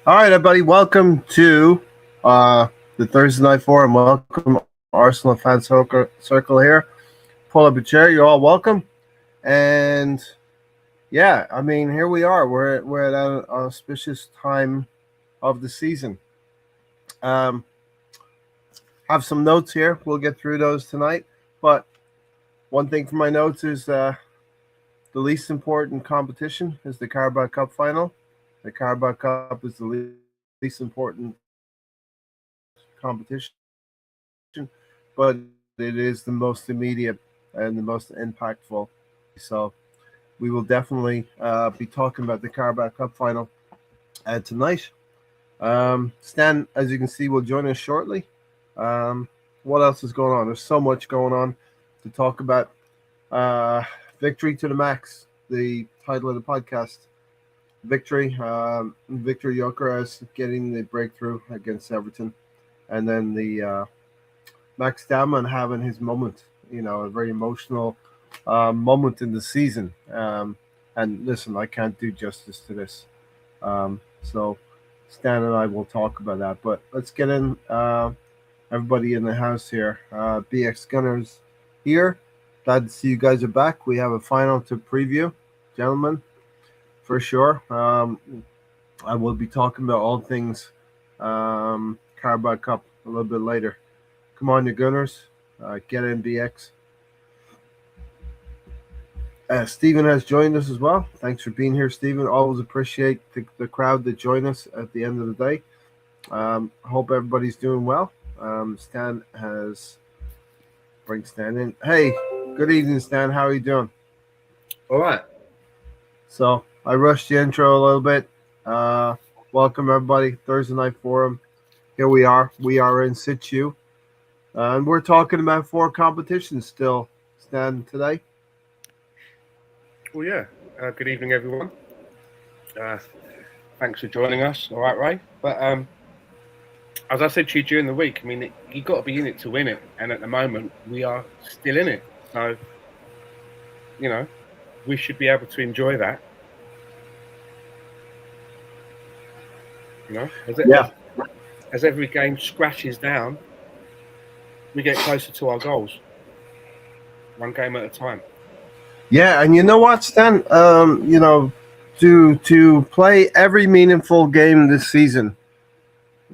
All right, everybody, welcome to the Thursday Night Forum. Welcome, Arsenal fan circle here. Pull up a chair. You're all welcome. And yeah, I mean, here we are. We're at an auspicious time of the season. Have some notes here. We'll get through those tonight. But one thing from my notes is the least important competition is the Carabao Cup Final. The Carabao Cup is the least important competition, but it is the most immediate and the most impactful. So we will definitely be talking about the Carabao Cup Final tonight. Stan, as you can see, will join us shortly. What else is going on? There's so much going on to talk about. Victory to the max, the title of the podcast. Victory Gyökeres getting the breakthrough against Everton, and then the Max Damman having his moment, a very emotional moment in the season. And listen, I can't do justice to this. So Stan and I will talk about that. But let's get in everybody in the house here. BX Gunners here. Glad to see you guys are back. We have a final to preview, gentlemen, for sure. I will be talking about all things Carabao Cup a little bit later. Come on, you Gunners. Get in, BX. Stephen has joined us as well. Thanks for being here, Stephen. Always appreciate the crowd that join us at the end of the day. Hope everybody's doing well. Stan has... Bring Stan in. Hey, good evening, Stan. How are you doing? All right. So I rushed the intro a little bit. Welcome, everybody. Thursday Night Forum. Here we are. We are in situ. And we're talking about 4 competitions still, Stan, today. Well, yeah. Good evening, everyone. Thanks for joining us. All right, Ray. But as I said to you during the week, I mean, you've got to be in it to win it. And at the moment, we are still in it. So, we should be able to enjoy that. As every game scratches down, we get closer to our goals. One game at a time. Yeah, and you know what, Stan? To play every meaningful game this season,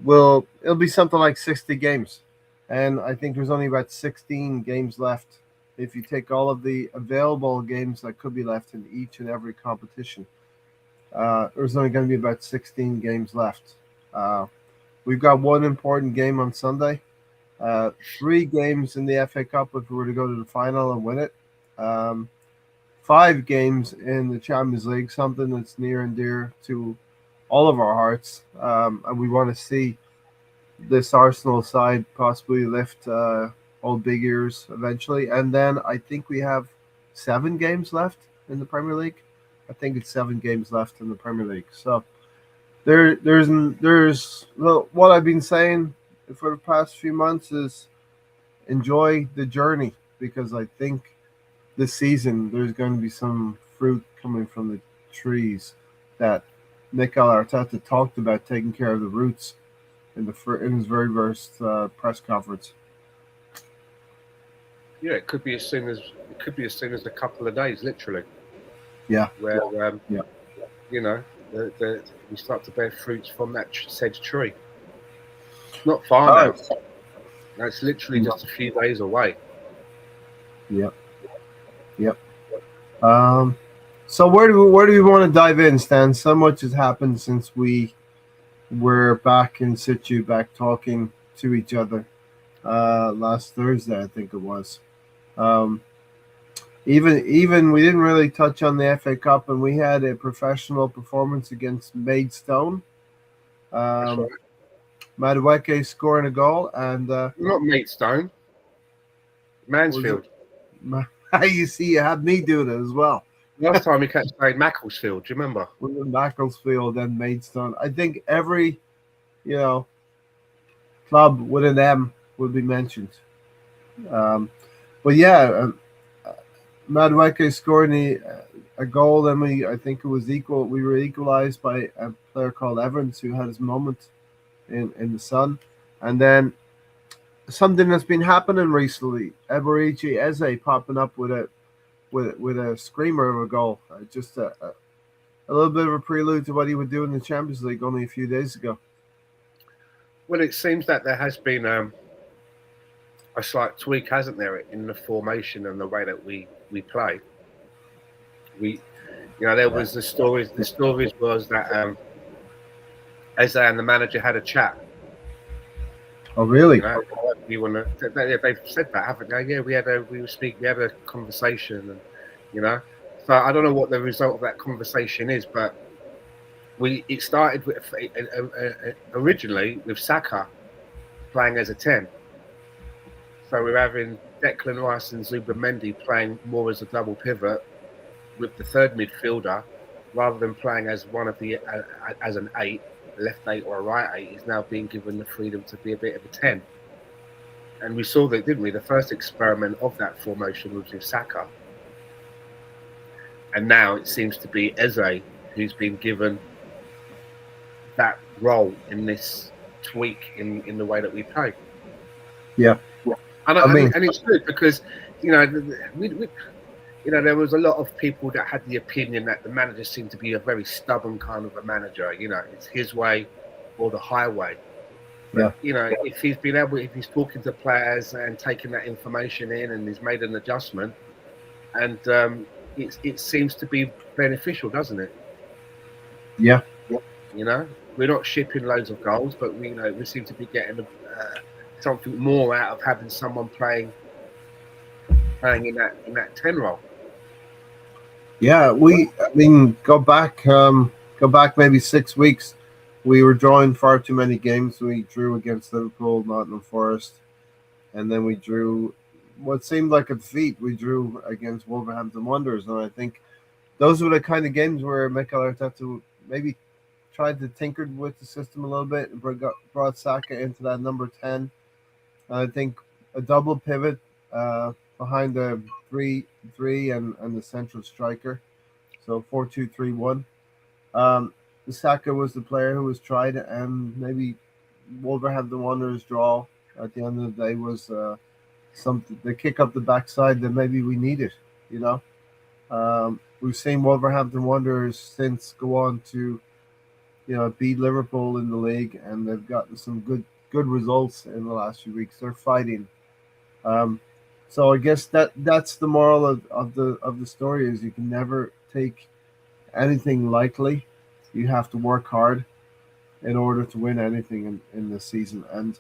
it'll be something like 60 games. And I think there's only about 16 games left if you take all of the available games that could be left in each and every competition. There's only going to be about 16 games left. We've got one important game on Sunday. 3 games in the FA Cup if we were to go to the final and win it. 5 games in the Champions League, something that's near and dear to all of our hearts. And we want to see this Arsenal side possibly lift old big ears eventually. And then I think we have 7 games left in the Premier League. I think it's 7 games left in the Premier League. So there's what I've been saying for the past few months is enjoy the journey, because I think this season there's going to be some fruit coming from the trees that Mikel Arteta talked about, taking care of the roots in his very first press conference. Yeah, it could be as soon as a couple of days, literally. Yeah. Where we start to bear fruits from that said tree. Not far now. That's literally just a few days away. Yep. So where do we want to dive in, Stan? So much has happened since we were back in situ, back talking to each other last Thursday, I think it was. Even we didn't really touch on the FA Cup, and we had a professional performance against Maidstone. Madueke scoring a goal, and not Maidstone, Mansfield. You see, you had me do it as well. Last time we kept saying Macclesfield, do you remember? We were Macclesfield and Maidstone. I think every, club with an M would be mentioned. But yeah, Madueke scored a goal, and I think it was equal. We were equalized by a player called Evans who had his moment in the sun, and then something that's been happening recently. Eberici Eze popping up with a screamer of a goal. Just a little bit of a prelude to what he would do in the Champions League only a few days ago. Well, it seems that there has been a slight tweak, hasn't there, in the formation and the way that we play. There was the stories. The stories was that Eze and the manager had a chat. Oh, really? They've said that, haven't they? Yeah, we had a conversation, and so I don't know what the result of that conversation is, but it started with originally with Saka playing as a 10. So we're having Declan Rice and Zubimendi playing more as a double pivot with the third midfielder, rather than playing as one of the as an 8, a left 8 or a right 8. Is now being given the freedom to be a bit of a 10. And we saw that, didn't we? The first experiment of that formation was with Saka. And now it seems to be Eze who's been given that role in this tweak in the way that we play. Yeah. And it's good because, there was a lot of people that had the opinion that the manager seemed to be a very stubborn kind of a manager. It's his way or the highway. Yeah. If he's talking to players and taking that information in and he's made an adjustment, and it seems to be beneficial, doesn't it? Yeah. We're not shipping loads of goals, but we seem to be getting something more out of having someone playing in that 10 role. Yeah, go back maybe 6 weeks. We were drawing far too many games. We drew against Liverpool, Nottingham Forest, and then we drew what seemed like a defeat. We drew against Wolverhampton Wanderers, and I think those were the kind of games where Mikel Arteta maybe tried to tinker with the system a little bit and brought Saka into that number 10. I think a double pivot behind the 3-3 and the central striker, so 4-2-3-1. Saka was the player who was tried, and maybe Wolverhampton Wanderers draw at the end of the day was something, the kick up the backside that maybe we needed. We've seen Wolverhampton Wanderers since go on to beat Liverpool in the league, and they've gotten some good results in the last few weeks. They're fighting. So I guess that's the moral of the story is you can never take anything lightly. You have to work hard in order to win anything in this season. And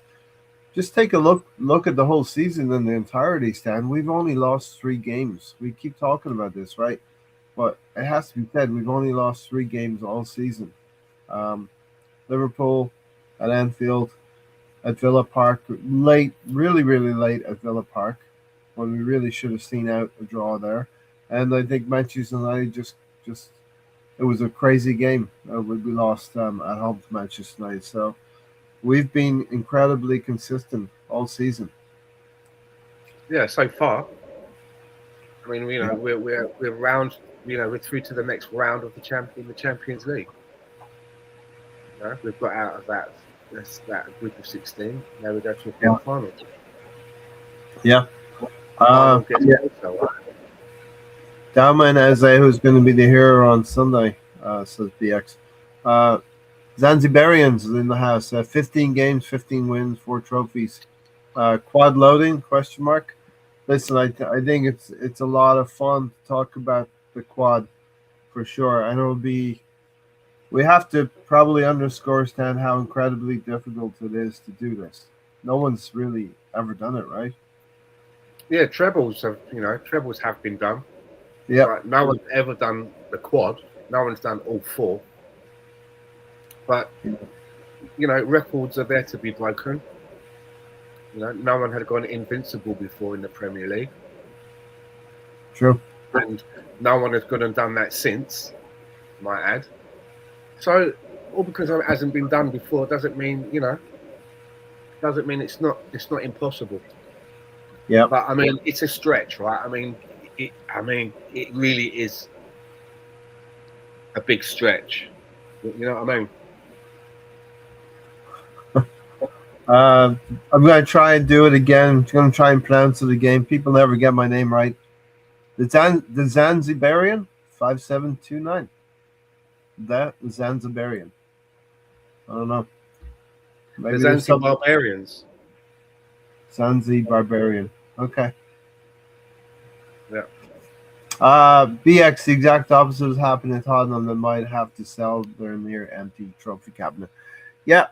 just take a look at the whole season in the entirety, Stan. We've only lost 3 games. We keep talking about this, right? But it has to be said, we've only lost 3 games all season. Liverpool at Anfield, at Villa Park, late, really, really late at Villa Park, when we really should have seen out a draw there. And I think Manchester United just it was a crazy game. We lost at home to Manchester United. So we've been incredibly consistent all season. Yeah, so far. I mean, we're round. We're through to the next round of the Champions League. We've got out of that group of 16. Now we go to a final. Yeah. Dama and Eze, who's going to be the hero on Sunday, says BX. Zanzibarians in the house. 15 games, 15 wins, 4 trophies. Quad loading? ? Listen, I think it's a lot of fun to talk about the quad for sure, and it'll be. We have to probably underscore, Stan, how incredibly difficult it is to do this. No one's really ever done it, right? Yeah, trebles have been done. Yeah. Right? No one's ever done the quad. No one's done all 4. But records are there to be broken. No one had gone invincible before in the Premier League. True. And no one has gone and done that since, might add. So, all because it hasn't been done before doesn't mean it's not impossible. Yeah. But I mean, it's a stretch, right? I mean, I mean, it really is a big stretch. You know what I mean? I'm going to try and do it again. I'm going to try and pronounce it again. People never get my name right. The Zanzibarian 5729. The Zanzibarian. I don't know. Maybe The there's Zanzibar some Barbarians. Zanzibarian. Okay. Yeah. BX, the exact opposite is happening at Tottenham. They might have to sell their near empty trophy cabinet. Yeah,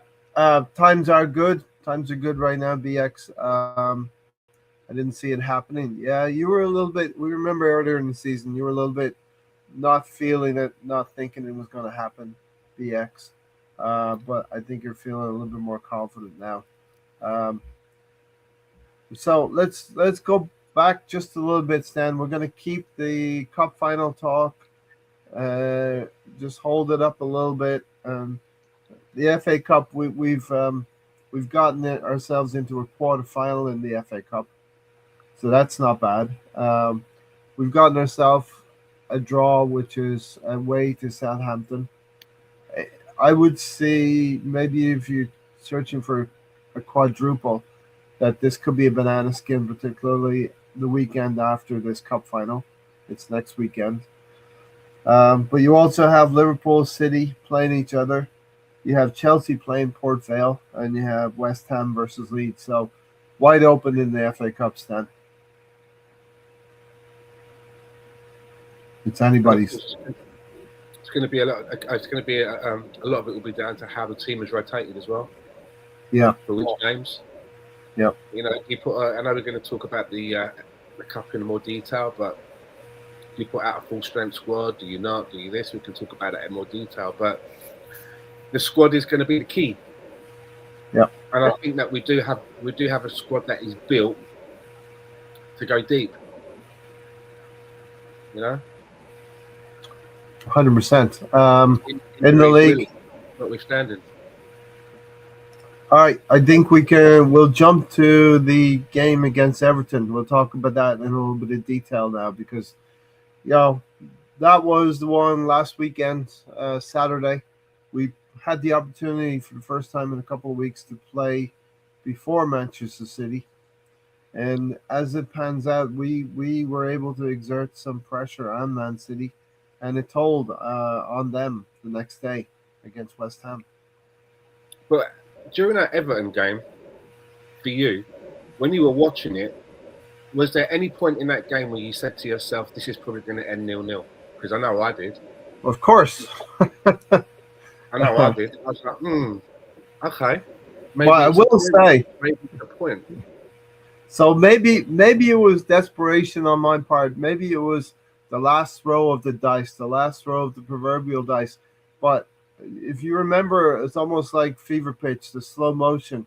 times are good. Times are good right now, BX. I didn't see it happening. Yeah, you were a little bit. We remember earlier in the season, you were a little bit not feeling it, not thinking it was going to happen, BX. But I think you're feeling a little bit more confident now. Um, so let's go back just a little bit, Stan. We're going to keep the cup final talk. Just hold it up a little bit. The FA Cup, we've gotten ourselves into a quarterfinal in the FA Cup, so that's not bad. We've gotten ourselves a draw, which is away to Southampton. I would say maybe if you're searching for a quadruple, that this could be a banana skin, particularly the weekend after this cup final. It's next weekend. But you also have Liverpool City playing each other. You have Chelsea playing Port Vale, and you have West Ham versus Leeds. So wide open in the FA Cup, Stan. It's anybody's. It's going to be a lot. It's going to be a lot of it will be down to how the team is rotated as well. Yeah. For which games. Yeah. You know, you put. I know we're going to talk about the cup in more detail, but you put out a full strength squad. Do you not? Do you this? We can talk about it in more detail, but the squad is going to be the key. Yeah. And I think that we do have a squad that is built to go deep. You know. 100%. In the league, really, notwithstanding. All right, I think we'll jump to the game against Everton. We'll talk about that in a little bit of detail now because, that was the one last weekend, Saturday. We had the opportunity for the first time in a couple of weeks to play before Manchester City. And as it pans out, we were able to exert some pressure on Man City, and it told on them the next day against West Ham. But during that Everton game, for you, when you were watching it, was there any point in that game where you said to yourself, "This is probably going to end 0-0"? Because I know I did. Of course. I know I did. I was like, okay. Maybe well, I will say, maybe the point. So maybe it was desperation on my part. Maybe it was the last throw of the dice, the last throw of the proverbial dice. But if you remember, it's almost like fever pitch, the slow motion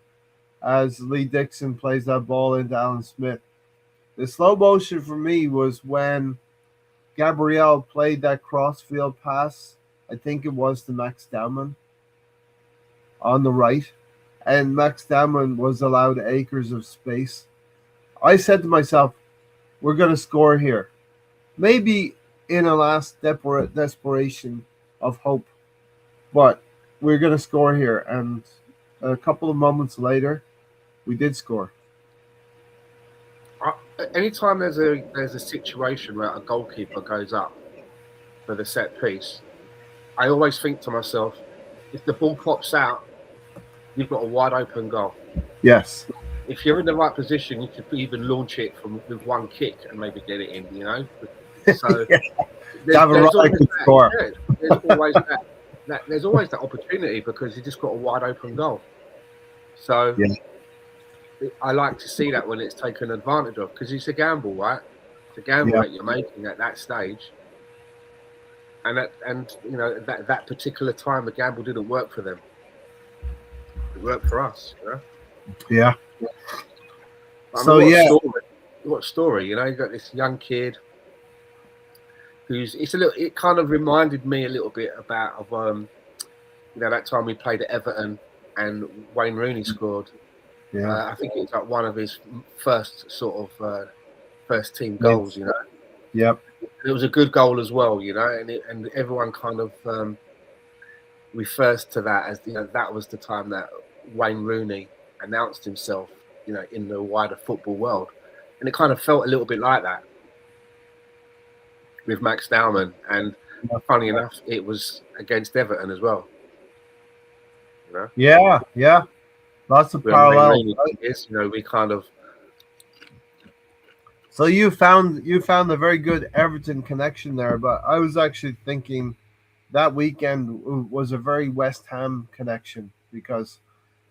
as Lee Dixon plays that ball into Alan Smith. The slow motion for me was when Gabriel played that crossfield pass. I think it was to Max Dowman on the right. And Max Dowman was allowed acres of space. I said to myself, we're going to score here. Maybe in a last desperation of hope. But we're going to score here. And a couple of moments later, we did score. Anytime there's a situation where a goalkeeper goes up for the set piece, I always think to myself, if the ball pops out, you've got a wide open goal. Yes. If you're in the right position, you could even launch it with one kick and maybe get it in, you know? So there's always that opportunity because you just got a wide open goal. So I like to see that when it's taken advantage of because it's a gamble, right? It's a gamble that you're making at that stage. And that particular time, the gamble didn't work for them. It worked for us, you know? Yeah. So what story? You know, you got this young kid it kind of reminded me a little bit about that time we played at Everton and Wayne Rooney scored. Yeah. I think it was like one of his first sort of first team goals, you know. Yep. It was a good goal as well, and everyone kind of refers to that as that was the time that Wayne Rooney announced himself, in the wider football world, and it kind of felt a little bit like that with Max Dowman, and funny enough, it was against Everton as well. Yeah, yeah. Lots of Where parallels. is, we kind of. So you found a very good Everton connection there, but I was actually thinking that weekend was a very West Ham connection because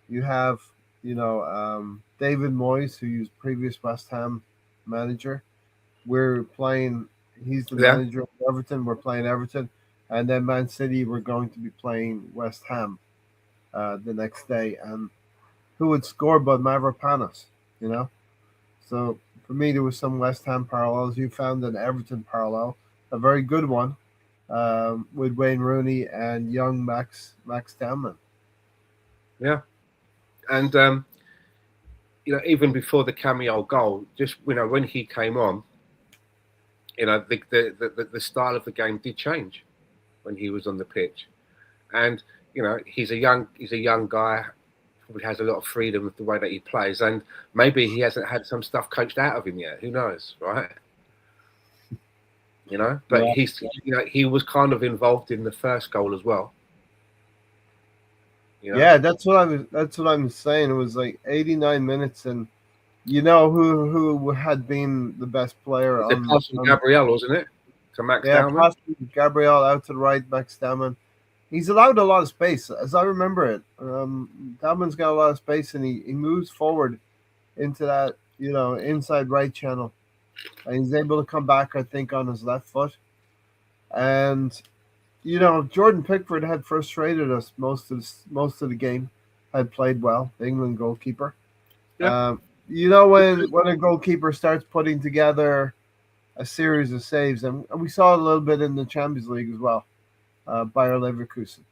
you have David Moyes, who was previous West Ham manager. We're playing. He's the manager of Everton. We're playing Everton, and then Man City. We're going to be playing West Ham the next day, and who would score but Mavropanos? So for me, there was some West Ham parallels. You found an Everton parallel, a very good one, with Wayne Rooney and young Max Dowman. Yeah, and even before the cameo goal, just when he came on, the style of the game did change when he was on the pitch, and he's a young guy. Probably has a lot of freedom with the way that he plays, and maybe he hasn't had some stuff coached out of him yet. Who knows, right? But he was kind of involved in the first goal as well. Yeah, that's what I'm saying. It was like 89 minutes, and who had been the best player on Gabriel, wasn't it? To Max Dowman. Gabriel out to the right, Max Dowman. He's allowed a lot of space, as I remember it. Dowman's got a lot of space, and he moves forward into that, inside right channel. And he's able to come back, I think, on his left foot. And, Jordan Pickford had frustrated us most of the game, had played well, the England goalkeeper. Yeah. When a goalkeeper starts putting together a series of saves, and we saw it a little bit in the Champions League as well. Bayer Leverkusen.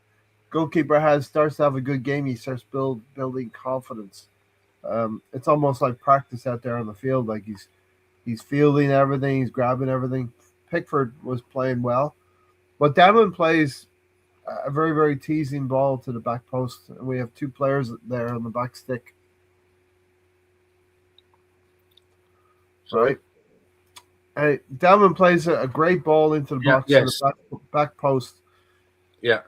Goalkeeper starts to have a good game. He starts building confidence. It's almost like practice out there on the field. Like he's fielding everything. He's grabbing everything. Pickford was playing well, but Dowman plays a very, very teasing ball to the back post. And we have two players there on the back stick. Right. Dowman plays a great ball into the box to the back post. Yeah.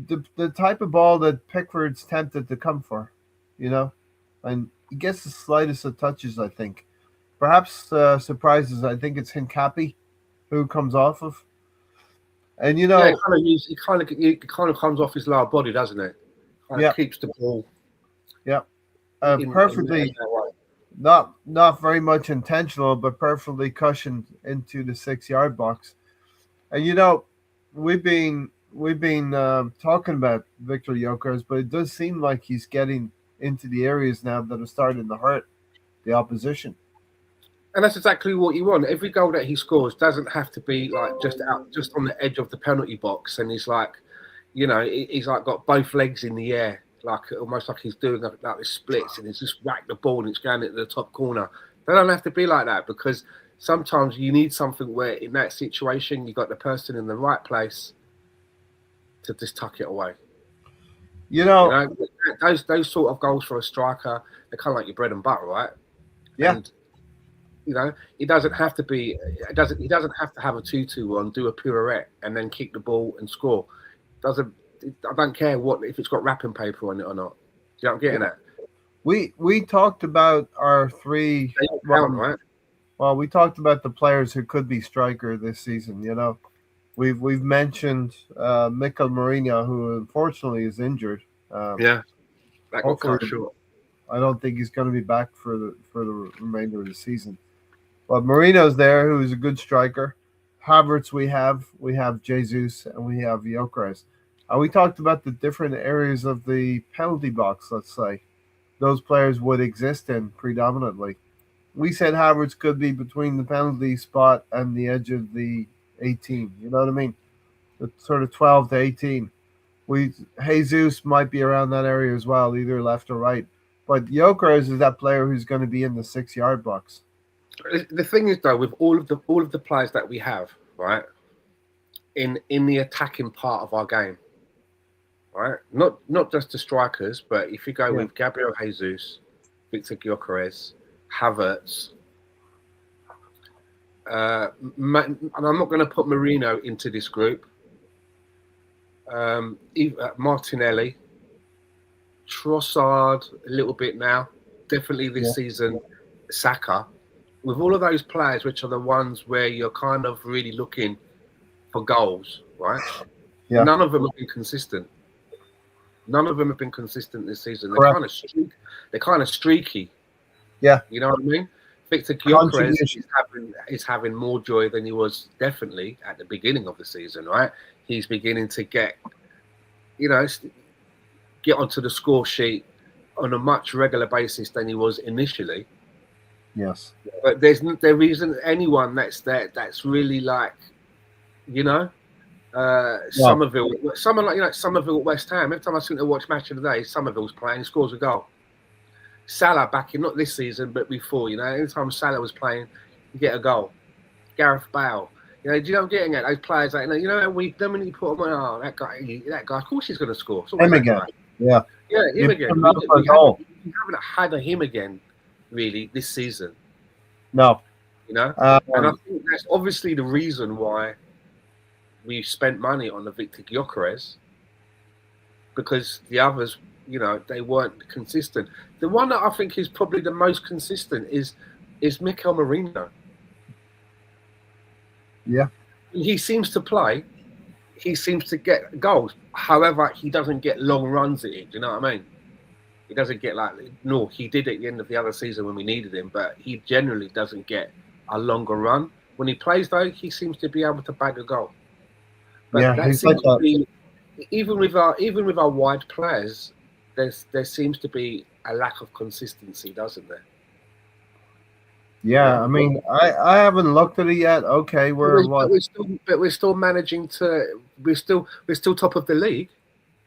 The type of ball that Pickford's tempted to come for, and he gets the slightest of touches, I think. Perhaps surprises, I think it's Hincapie who comes off of. And, it kind of comes off his lower body, doesn't it? Keeps the ball. Yeah. Perfectly, not very much intentional, but perfectly cushioned into the 6-yard box. And, we've been talking about Viktor Gyökeres, but it does seem like he's getting into the areas now that are starting to hurt the opposition. And that's exactly what you want. Every goal that he scores doesn't have to be like just on the edge of the penalty box, and he's like, he's like got both legs in the air, like almost like he's doing like this splits, and he's just whacked the ball and it's going into the top corner. They don't have to be like that, because sometimes you need something where in that situation you got the person in the right place to just tuck it away. Those sort of goals for a striker, they're kind of like your bread and butter, right? Yeah. And, it doesn't have to be. He doesn't have to have a 2-2 on, do a pirouette, and then kick the ball and score. I don't care if it's got wrapping paper on it or not. You know what I'm getting at? We talked about our three. Right? Well, we talked about the players who could be striker this season. We've mentioned Mikel Merino, who unfortunately is injured. That got cut short. I don't think he's going to be back for the remainder of the season. But Marino's there, who's a good striker. Havertz, we have Jesus, and we have Gyökeres. We talked about the different areas of the penalty box. Let's say those players would exist in predominantly. We said Havertz could be between the penalty spot and the edge of the 18. You know what I mean? The sort of 12 to 18. Jesus might be around that area as well, either left or right. But Gyökeres is that player who's going to be in the 6-yard box. The thing is, though, with all of the players that we have, right, in the attacking part of our game, right, not just the strikers, but if you go with Gabriel Jesus, Victor Gyökeres, Havertz, and I'm not going to put Marino into this group. Martinelli, Trossard, a little bit now, definitely this season. Saka, with all of those players, which are the ones where you're kind of really looking for goals, right? Yeah. None of them have been consistent. None of them have been consistent this season. They're kind of streaky. Yeah. You know what I mean? Victor Gyökeres is having more joy than he was definitely at the beginning of the season, right? He's beginning to get onto the score sheet on a much regular basis than he was initially. Yes. But there isn't anyone that's really like, Somerville. Someone like Somerville at West Ham. Every time I seem to watch Match of the Day, Somerville's playing, he scores a goal. Salah back in, not this season, but before, anytime Salah was playing, you get a goal. Gareth Bale. Do you know what I'm getting at? Those players, like, when you put them on, that guy, of course he's going to score. Him again. Yeah. Yeah, him again. We haven't had a him again, really, this season. No. And I think that's obviously the reason why we spent money on the Victor Gyökeres, because the others, they weren't consistent. The one that I think is probably the most consistent is Mikel Merino. Yeah. He seems to play. He seems to get goals. However, he doesn't get long runs at it. Do you know what I mean? He doesn't get he did at the end of the other season when we needed him, but he generally doesn't get a longer run. When he plays, though, he seems to be able to bag a goal. But he's like that. Even with our wide players, there seems to be a lack of consistency, doesn't there? Yeah, I mean, I haven't looked at it yet. Okay, we're still managing to. We're still top of the league.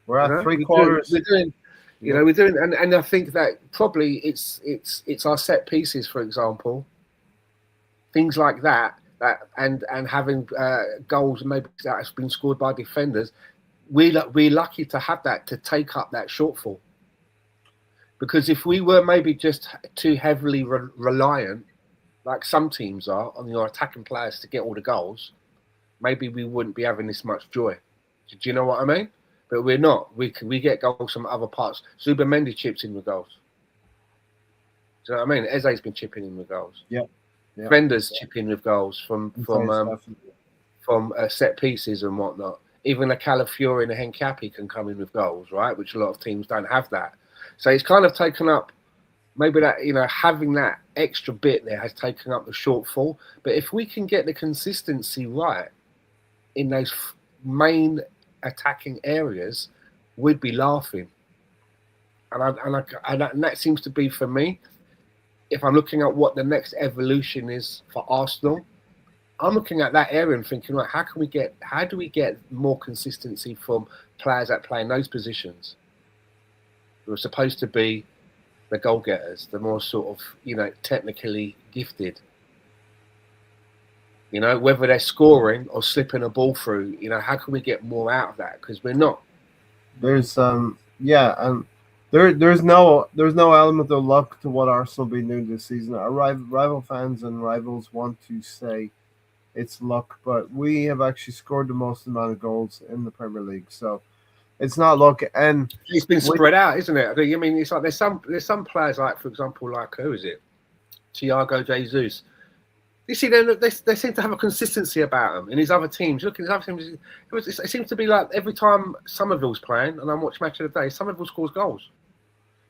We're at 3/4. We're doing, and I think that probably it's our set pieces, for example, things like that and having goals maybe that has been scored by defenders. We're lucky to have that, to take up that shortfall. Because if we were maybe just too heavily reliant, like some teams are, on your attacking players to get all the goals, maybe we wouldn't be having this much joy. Do you know what I mean? But we're not. We get goals from other parts. Zubimendi chips in with goals. Do you know what I mean? Eze's been chipping in with goals. Yeah. Defenders chip in with goals from set pieces and whatnot. Even a Calafiori and a Hencapi can come in with goals, right? Which a lot of teams don't have that. So it's kind of taken up, maybe that, having that extra bit there has taken up the shortfall. But if we can get the consistency right in those main attacking areas, we'd be laughing. And that seems to be, for me, if I'm looking at what the next evolution is for Arsenal, I'm looking at that area and thinking, right, how do we get more consistency from players that play in those positions? Who are supposed to be the goal getters, the more sort of, technically gifted. Whether they're scoring or slipping a ball through, how can we get more out of that? Because we're not. There's and there's no element of luck to what Arsenal been doing this season. Our rival fans and rivals want to say it's luck, but we have actually scored the most amount of goals in the Premier League. So it's not luck, and it's been spread out, isn't it? I mean, it's like there's some players, like, for example, like, who is it? Thiago Jesus. You see, they seem to have a consistency about them in his other teams. Look at his other teams. It seems to be like every time Somerville's playing, and I'm watching Match of the Day, Somerville scores goals.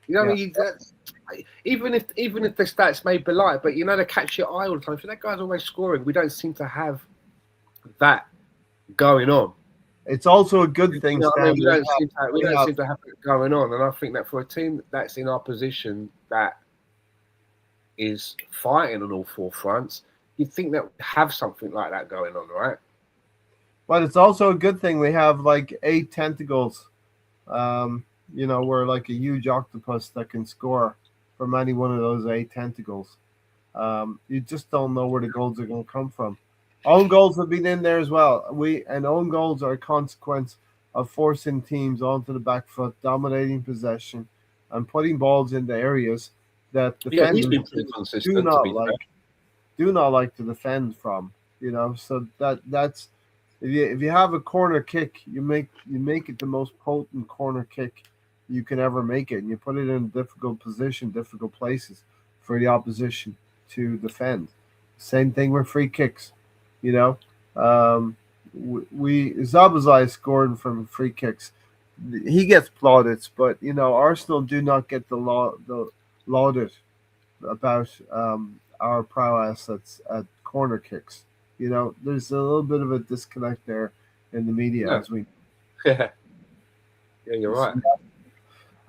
I mean? Even if the stats may belie it, but they catch your eye all the time. So that guy's always scoring. We don't seem to have that going on. It's also a good thing. We don't seem to have it going on, and I think that for a team that's in our position, that is fighting on all four fronts, you'd think that we have something like that going on, right? But it's also a good thing we have like 8 tentacles. We're like a huge octopus that can score from any one of those 8 tentacles. You just don't know where the goals are going to come from. Own goals have been in there as well. Own goals are a consequence of forcing teams onto the back foot, dominating possession, and putting balls into areas that Yeah, he's defenders been pretty do consistent, to not be fair. like do not like to defend from. So that's if you have a corner kick, you make it the most potent corner kick you can ever make it, and you put it in a difficult position, difficult places for the opposition to defend. Same thing with free kicks. You know, we Zabazai scored from free kicks. He gets plaudits, but Arsenal do not get the lauded about our prowess at corner kicks. There's a little bit of a disconnect there in the media No. as we. Yeah, you're right.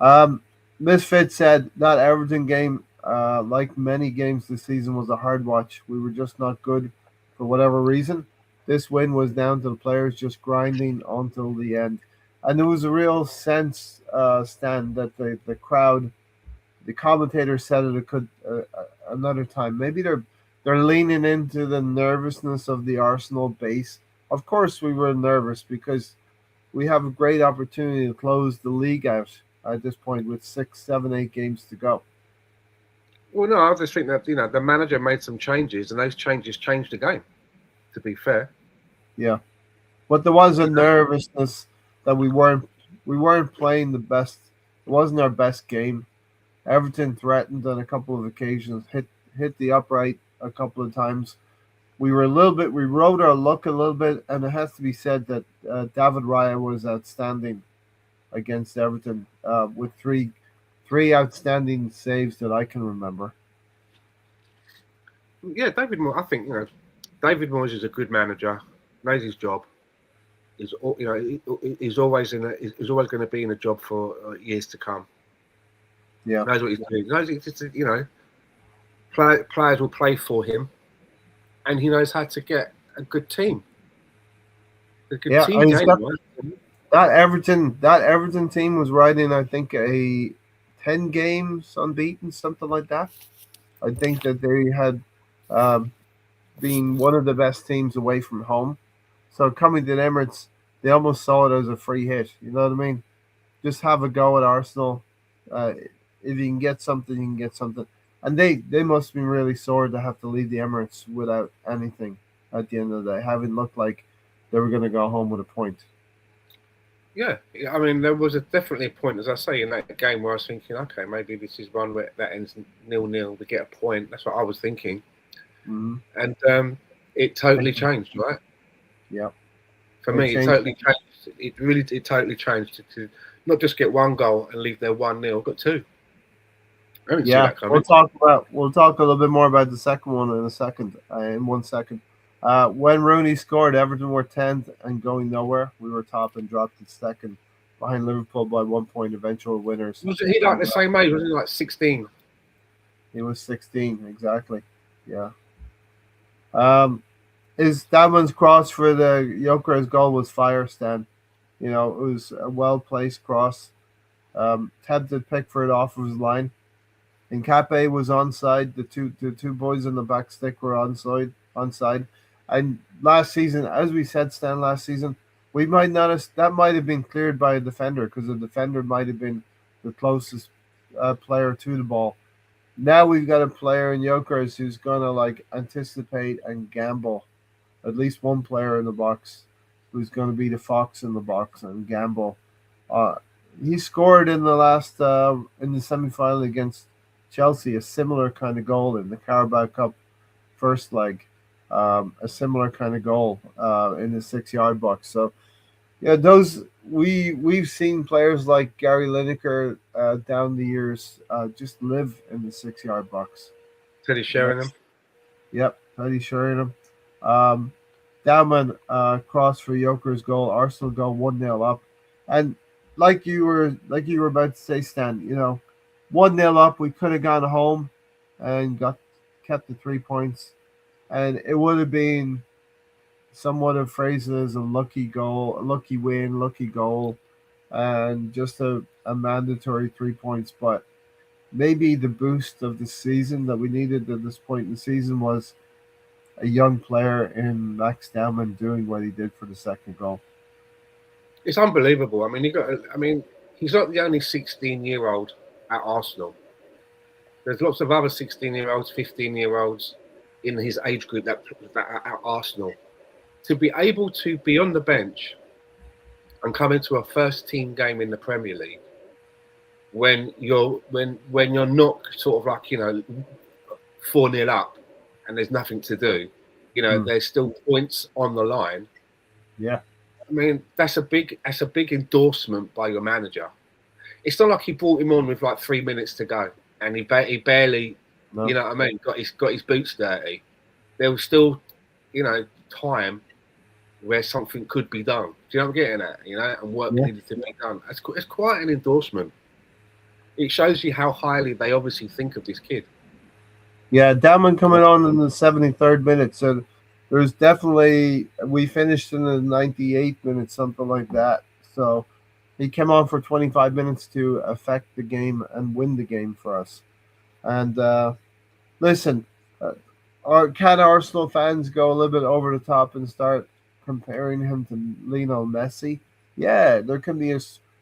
Um, Misfit said that Everton game, like many games this season, was a hard watch. We were just not good for whatever reason. This win was down to the players just grinding until the end, and there was a real sense, Stan, that the crowd, the commentator said it could another time. Maybe they're leaning into the nervousness of the Arsenal base. Of course, we were nervous because we have a great opportunity to close the league out at this point with 6, 7, 8 games to go. Well, no, I just think that the manager made some changes, and those changes changed the game. To be fair, Yeah, but there was a nervousness that we weren't playing the best. It wasn't our best game. Everton threatened on a couple of occasions, hit the upright a couple of times. We rode our luck a little bit, and it has to be said that David Raya was outstanding against Everton with three outstanding saves that I can remember. yeah, David Moore. I think David Moyes is a good manager, knows his job. He's always he's always going to be in a job for years to come. Yeah, Knows what he's doing. Knows players will play for him, and he knows how to get a good team. A good yeah. team game, right? That Everton team was riding, I think, a 10 games unbeaten, something like that. I think that they had um, been one of the best teams away from home. So coming to the Emirates, they almost saw it as a free hit. You know what I mean? Just have a go at Arsenal. Uh, if you can get something, you can get something. And they must have been really sore to have to leave the Emirates without anything at the end of the day, having looked like they were going to go home with a point. Yeah, I mean, there was definitely a point, as I say, in that game where I was thinking, okay, maybe this is one where that ends 0-0. We get a point. That's what I was thinking, Mm-hmm. and it totally changed, right? Yeah, For it me, it changed. totally changed. It totally changed to not just get one goal and leave there 1-0, got two. I didn't see Yeah, that coming. we'll talk a little bit more about the second one in a second. In 1 second, when Rooney scored, Everton were 10th and going nowhere. We were top and dropped to second, behind Liverpool by 1 point. Eventual winners. Was he like the same age? Was he like 16? He was 16 exactly. Yeah. His Damman's cross for the Joker's goal was fire, Stan. It was a well placed cross. Tempted Pickford off of his line. Nkape was onside. The two boys on the back stick were onside. And last season, as we said, Stan, last season, we might not have that might have been cleared by a defender because the defender might have been the closest player to the ball. Now we've got a player in Jokers who's gonna like anticipate and gamble. At least one player in the box who's gonna be the fox in the box and gamble. Uh, he scored in the semi-final against Chelsea a similar kind of goal in the Carabao Cup first leg, a similar kind of goal in the 6 yard box. So yeah, those we've seen players like Gary Lineker down the years just live in the 6 yard box. Teddy You know? Sheringham. Yep, Teddy Sheringham. Um, Dowman cross for Joker's goal. Arsenal go 1-0 up, and like you were about to say, Stan. 1-0 up. We could have gone home and kept the 3 points, and it would have been somewhat of phrased as a lucky goal, a lucky win, lucky goal, and just a mandatory 3 points. But maybe the boost of the season that we needed at this point in the season was a young player in Max Dowman doing what he did for the second goal. It's unbelievable. I mean, he's not the only 16-year-old at Arsenal. There's lots of other 16-year-olds, 15-year-olds in his age group that are at Arsenal. To be able to be on the bench and come into a first team game in the Premier League when you're not sort of like 4-0 up and there's nothing to do, there's still points on the line. Yeah, I mean that's a big endorsement by your manager. It's not like he brought him on with like 3 minutes to go and he barely, no. you know what I mean, got his boots dirty. There was still, time where something could be done. Do you know what I'm getting at? And work needed to be done. It's quite an endorsement. It shows you how highly they obviously think of this kid. Yeah, Dowman coming on in the 73rd minute. So there's definitely, we finished in the 98th minute, something like that. So he came on for 25 minutes to affect the game and win the game for us. And listen, can Arsenal fans go a little bit over the top and start comparing him to Lionel Messi? Yeah, there can be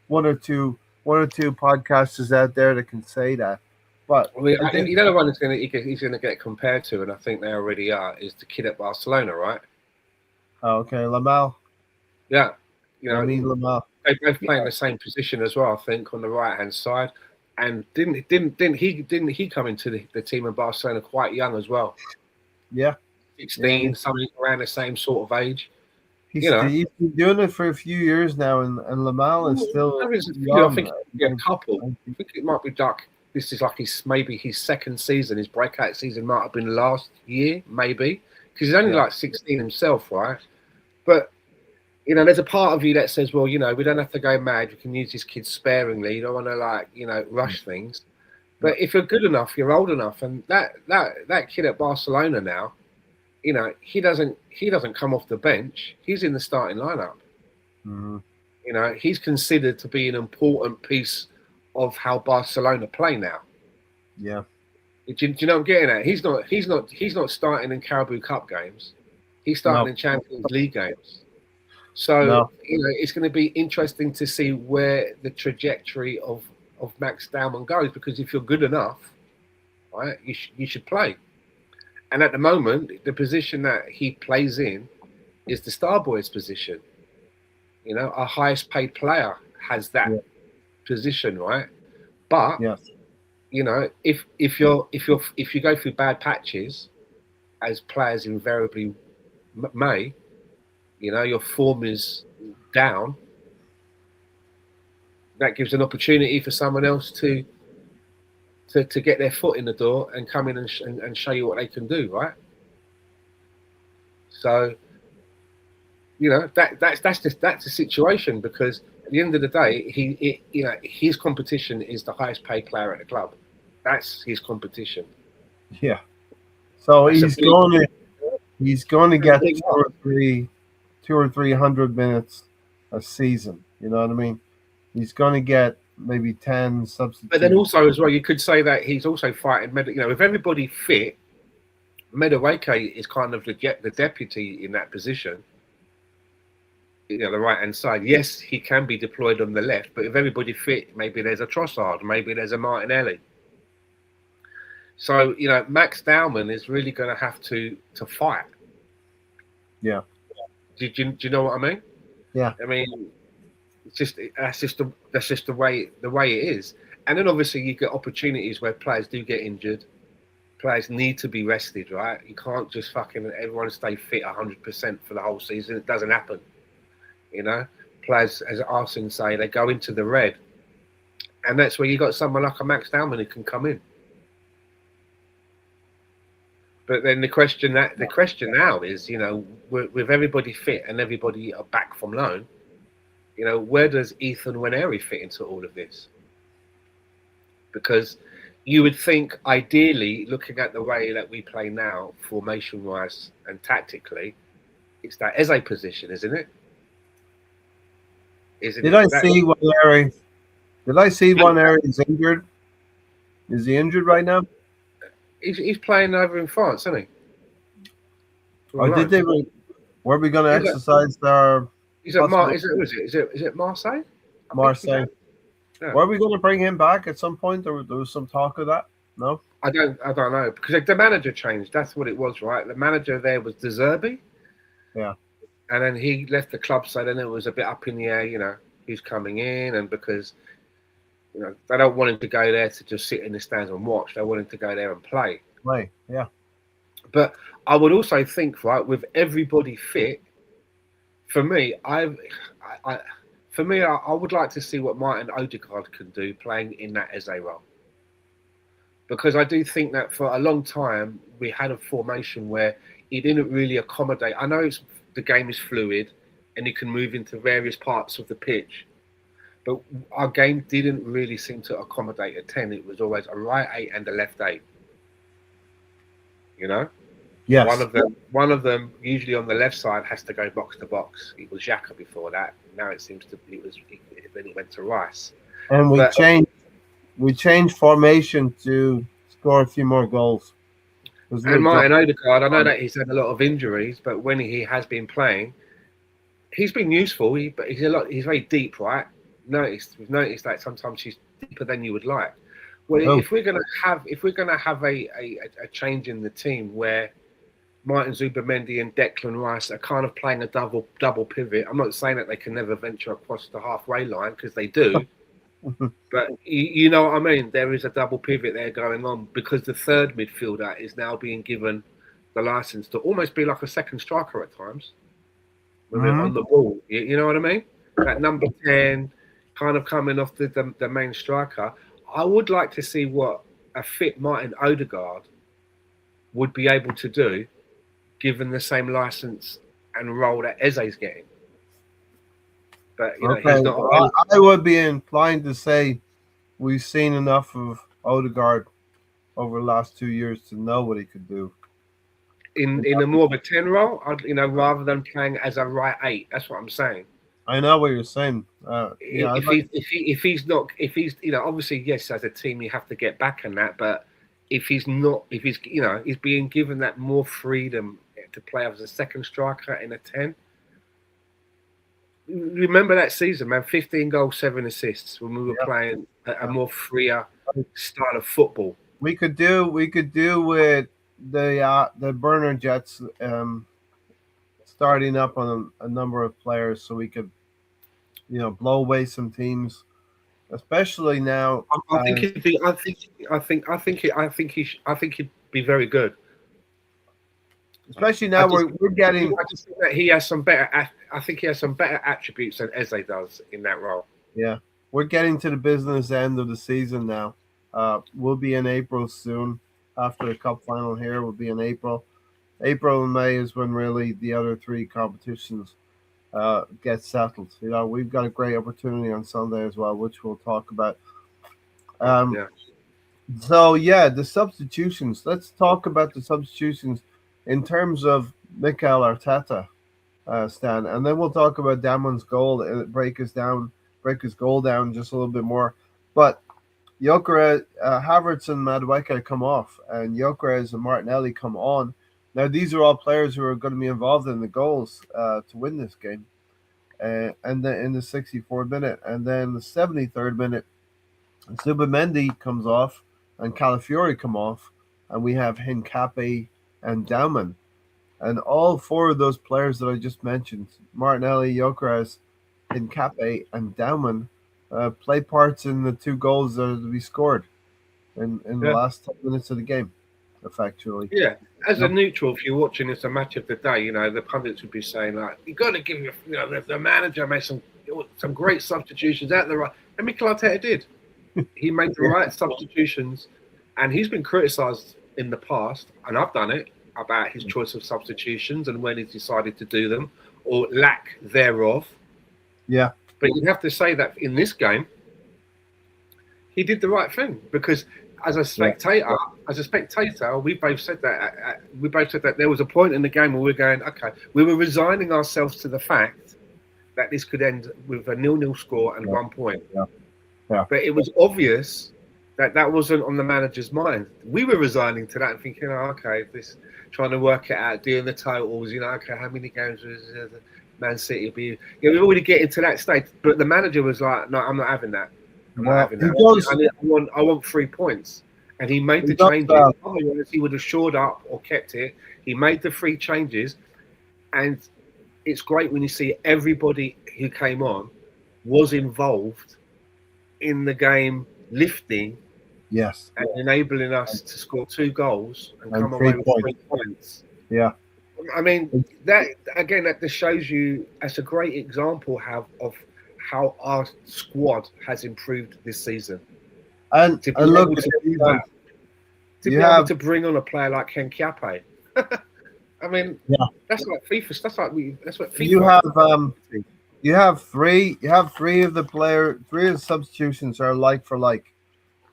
one or two podcasters out there that can say that. But I mean, you know the one he's going to get compared to, and I think they already are, is the kid at Barcelona, right? Okay, Lamel. Yeah, I mean Lamel. They both play in the same position as well, I think, on the right hand side. And didn't he come into the team in Barcelona quite young as well? Yeah, 16, something around the same sort of age. He's been doing it for a few years now, and Lamel is still young. I think a couple. I think it might be like this is like maybe his second season. His breakout season might have been last year, maybe, because he's only like 16 himself, right? But there's a part of you that says, well, we don't have to go mad. We can use these kids sparingly. You don't want to rush things. But if you're good enough, you're old enough, and that kid at Barcelona now, he doesn't come off the bench. He's in the starting lineup. Mm-hmm. He's considered to be an important piece of how Barcelona play now. Yeah. Do you know what I'm getting at? He's not starting in Carabao Cup games. He's starting in Champions League games. So it's going to be interesting to see where the trajectory of Max Dowman goes, because if you're good enough, right, you should play. And at the moment, the position that he plays in is the star boy's position. Our highest paid player has that position, right? But if you go through bad patches, as players invariably may, your form is down. That gives an opportunity for someone else to get their foot in the door and come in and show you what they can do, right? So, that's a situation, because at the end of the day, his competition is the highest paid player at the club. That's his competition. Yeah. So he's going to get 2 or 300 minutes a season. You know what I mean? He's going to get maybe 10 substitutes. But then also as well, you could say that he's also fighting. If everybody fit, Madueke is kind of the deputy in that position. The right hand side. Yes, he can be deployed on the left, but if everybody fit, maybe there's a Trossard, maybe there's a Martinelli. So Max Dowman is really going to have to fight. Yeah. Do you know what I mean? Yeah. I mean, that's just the way it is. And then obviously you get opportunities where players do get injured. Players need to be rested, right? You can't just everyone stay fit 100% for the whole season. It doesn't happen. Players, as Arsene say, they go into the red, and that's where you got someone like a Max Dowman who can come in. But then the question now is, with everybody fit and everybody are back from loan, where does Ethan Nwaneri fit into all of this? Because you would think, ideally, looking at the way that we play now, formation-wise and tactically, it's that Eze position, isn't it? Did I see Nwaneri is injured? Is he injured right now? He's playing over in France, isn't he? Or did they? Were we going to exercise our? He's at Is it Marseille? I think Marseille. Yeah. Were we going to bring him back at some point? There was some talk of that. No, I don't know, because the manager changed. That's what it was, right? The manager there was De Zerbi. Yeah. And then he left the club, so then it was a bit up in the air, who's coming in, and because they don't want him to go there to just sit in the stands and watch. They want him to go there and play. Play, yeah. But I would also think, right, with everybody fit, for me, I would like to see what Martin Odegaard can do playing in that Eze role. Because I do think that for a long time, we had a formation where he didn't really accommodate. I know the game is fluid and it can move into various parts of the pitch, but our game didn't really seem to accommodate a 10. It was always a right 8 and a left 8. Yes. One of them, usually on the left side, has to go box to box. It was Xhaka before that. Now it seems to be then it went to Rice. And we changed formation to score a few more goals. And Martin Odegaard, I know that he's had a lot of injuries, but when he has been playing, he's been useful. But he's very deep, right? We've noticed that sometimes he's deeper than you would like. Well, if we're gonna have a change in the team where Martin Zubimendi and Declan Rice are kind of playing a double pivot, I'm not saying that they can never venture across the halfway line, because they do. But you know what I mean? There is a double pivot there going on, because the third midfielder is now being given the license to almost be like a second striker at times when they're on the ball. You know what I mean? That number 10 kind of coming off the main striker. I would like to see what a fit Martin Odegaard would be able to do, given the same license and role that Eze's getting. But he's not. I would be inclined to say we've seen enough of Odegaard over the last 2 years to know what he could do. In a more of a 10 role, rather than playing as a right 8. That's what I'm saying. I know what you're saying. If he's obviously, yes, as a team you have to get back on that, but if he's being given that more freedom to play as a second striker in a 10. Remember that season, man, 15 goals, 7 assists when we were playing a more freer style of football. We could do with the burner jets starting up on a number of players, so we could blow away some teams, especially now. I think he'd be very good. Especially now we're getting. I just think that he has some better. I think he has some better attributes than Eze does in that role. Yeah, we're getting to the business end of the season now. We'll be in April soon. After the cup final here, we'll be in April. April and May is when really the other 3 competitions get settled. We've got a great opportunity on Sunday as well, which we'll talk about. So the substitutions. Let's talk about the substitutions in terms of Mikel Arteta, Stan, and then we'll talk about Damon's goal and break his goal down just a little bit more. But Gyökeres, Havertz and Madueke come off, and Gyökeres and Martinelli come on. Now, these are all players who are going to be involved in the goals to win this game. And then in the 64th minute, and then the 73rd minute, Zubimendi comes off and Calafiori come off, and we have Hincapié and Dauman. And all 4 of those players that I just mentioned, Martinelli, Gyökeres, Hincapié, and Dauman, play parts in the 2 goals that are to be scored in the last 10 minutes of the game, effectively. Yeah, as a neutral, if you're watching this a match of the day, the pundits would be saying, like, you've got to give the manager made some great substitutions at the right. And Mikel Arteta did. He made the right substitutions, and he's been criticised in the past, and I've done it, about his choice of substitutions and when he's decided to do them or lack thereof. Yeah. But you have to say that in this game, he did the right thing, because as a spectator, we both said that there was a point in the game where we were going, okay, we were resigning ourselves to the fact that this could end with a 0-0 score and 1 point. Yeah. But it was obvious That wasn't on the manager's mind. We were resigning to that and thinking, oh, okay, this trying to work it out, doing the totals, okay, how many games was Man City be? We already get into that stage, but the manager was like, no, I'm not having that. I'm not having that. I want 3 points. And he made the changes. Otherwise, he would have shored up or kept it. He made the 3 changes, and it's great when you see everybody who came on was involved in the game, lifting. Yes. And enabling us to score 2 goals and come away with 3 points. Yeah. I mean, that just shows you, that's a great example of how our squad has improved this season. And to be look, able to bring on a player like Henkiape. I mean, that's like FIFA. That's what FIFA. You have three of the substitutions are like for like.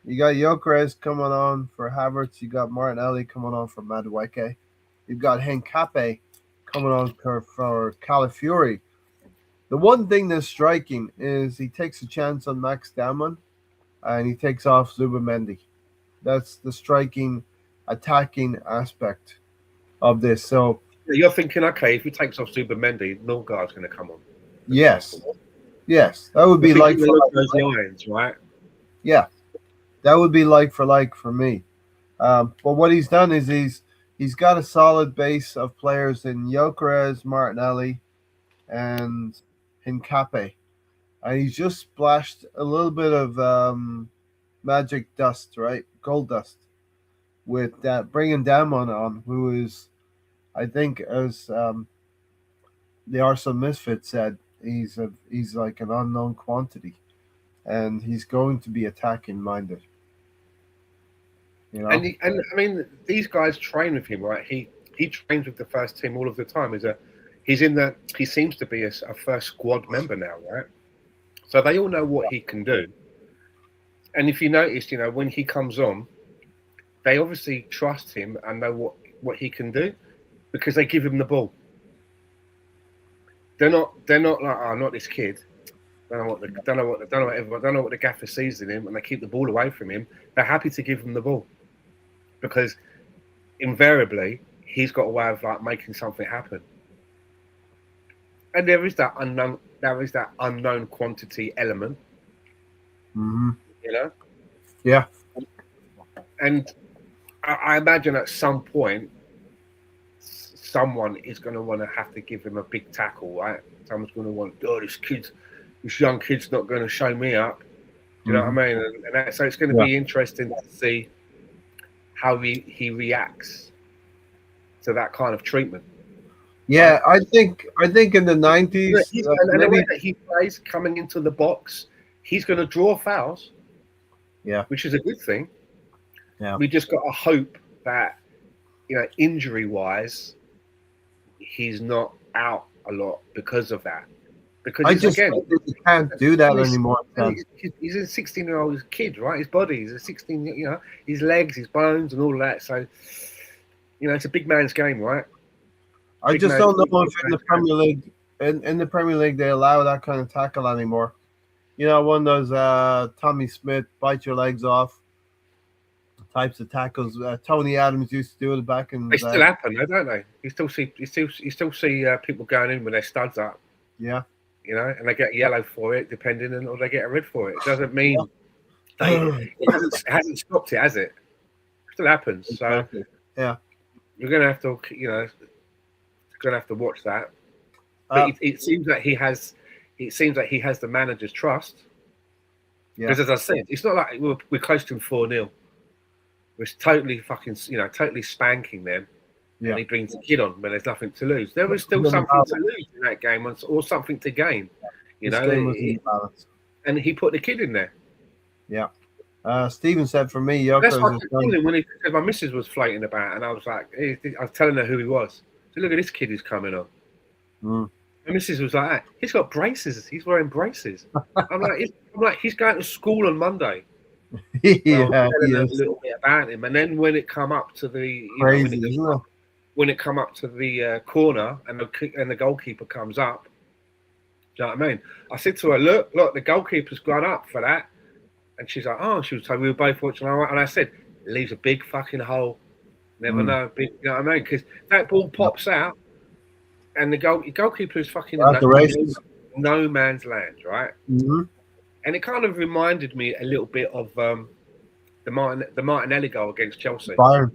You got Gyökeres coming on for Havertz. You got Martinelli coming on for Madueke. You've got Henkape coming on for Calafiori. The one thing that's striking is he takes a chance on Max Damon and he takes off Zubimendi. That's the striking attacking aspect of this. So you're thinking, okay, if he takes off Zubimendi, Norgard's going to come on. Yes, that would be like for those lines, right? Yeah. That would be like for me. But what he's done is he's got a solid base of players in Gyökeres, Martinelli, and Hincape. And he's just splashed a little bit of magic dust, right? Gold dust. With that, bringing Damon on, who is, I think, as the Arsenal Misfit said, he's like an unknown quantity. And he's going to be attacking minded. And I mean, these guys train with him, right? He trains with the first team all of the time. He seems to be a first squad member now, right? So they all know what he can do. And if you notice, when he comes on, they obviously trust him and know what he can do because they give him the ball. They're not like, oh, not this kid. Don't know what the gaffer sees in him, and they keep the ball away from him. They're happy to give him the ball because invariably he's got a way of like making something happen. And there is that unknown quantity element. Mm-hmm. Yeah. And I imagine at some point someone is going to want to have to give him a big tackle, right? Someone's going to want, this young kid's not going to show me up. You know what I mean? And so it's going to be interesting to see how he reacts to that kind of treatment. Yeah, I think in the 90s, and the way that he plays coming into the box, he's going to draw fouls. Yeah, which is a good thing. Yeah, we just got to hope that injury-wise, he's not out a lot because of that. Because he can't do that anymore. He's a 16-year-old kid, right? His body, he's a 16. His legs, his bones, and all that. So, it's a big man's game, right? I just don't know if in the Premier League, in the Premier League, they allow that kind of tackle anymore. One of those Tommy Smith bite your legs off types of tackles. Tony Adams used to do it back in. They still happen, though, don't they? You still see people going in with their studs up. Yeah. And they get yellow for it, depending, or they get a red for it. It doesn't mean it hasn't stopped it, has it? It still happens. Exactly. So you're gonna have to, watch that. But it seems that he has the manager's trust. Because as I said, it's not like we're close to him 4-0. We're totally totally spanking them. Yeah. And he brings the kid on when there's nothing to lose. There was still something to lose in that game, or something to gain. And he put the kid in there. Yeah. Stephen said for me, that's what I was when my missus was floating about, and I was like, I was telling her who he was. So look at this kid who's coming on. Mm. My missus was like, he's got braces. He's wearing braces. I'm like, he's going to school on Monday. Yeah, a little bit about him, and then when it come up to the when it come up to the corner and the goalkeeper comes up, do you know what I mean? I said to her, look, the goalkeeper's gone up for that. And she's like, oh, she was like, we were both watching. And I said, it leaves a big fucking hole. Never know. Big, you know what I mean? Because that ball pops out, and the goalkeeper is fucking At the races. no man's land, right? Mm-hmm. And it kind of reminded me a little bit of the Martinelli goal against Chelsea. Bayern.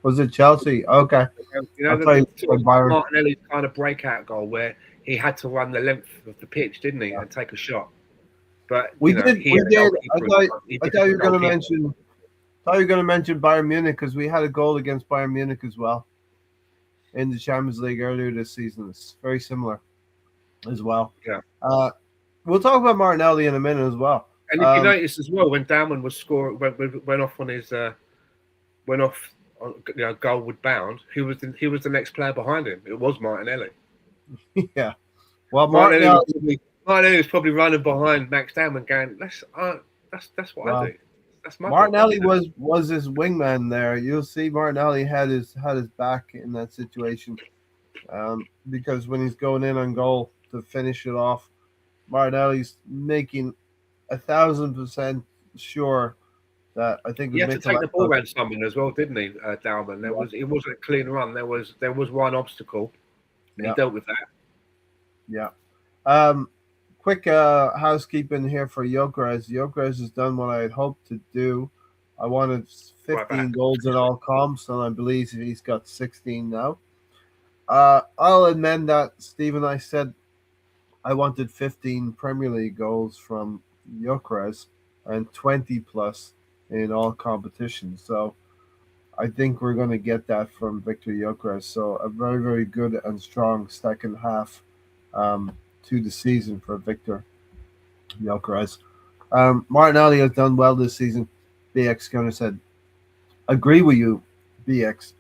Was it Chelsea? Okay. You know, Martinelli's kind of breakout goal where he had to run the length of the pitch, didn't he, and take a shot. But we did. I thought you were going to mention. Thought you were going to mention Bayern Munich because we had a goal against Bayern Munich as well in the Champions League earlier this season. It's very similar as well. Yeah. We'll talk about Martinelli in a minute as well. And if you notice as well, when Dalman was scoring, went off on his goalward bound, he was the next player behind him. It was Martinelli. Yeah. Well, Martinelli was probably running behind Max Dalman, going, "That's what I do." That's my Martinelli was his wingman there. You'll see Martinelli had his back in that situation, because when he's going in on goal to finish it off, Martinelli's making 1,000% sure that I think he had to take the ball around someone as well, didn't he, Dalman? It wasn't a clean run. There was one obstacle. He dealt with that. Yeah. Quick housekeeping here for Gyökeres. Gyökeres has done what I had hoped to do. I wanted 15 goals in all comps, and I believe he's got 16 now. I'll amend that, Stephen. I said I wanted 15 Premier League goals from Gyökeres and 20 plus in all competitions. So I think we're going to get that from Viktory Gyökeres. So a very, very good and strong second half to the season for Viktor Gyökeres. Martinelli has done well this season. BX kind of said, agree with you, BX.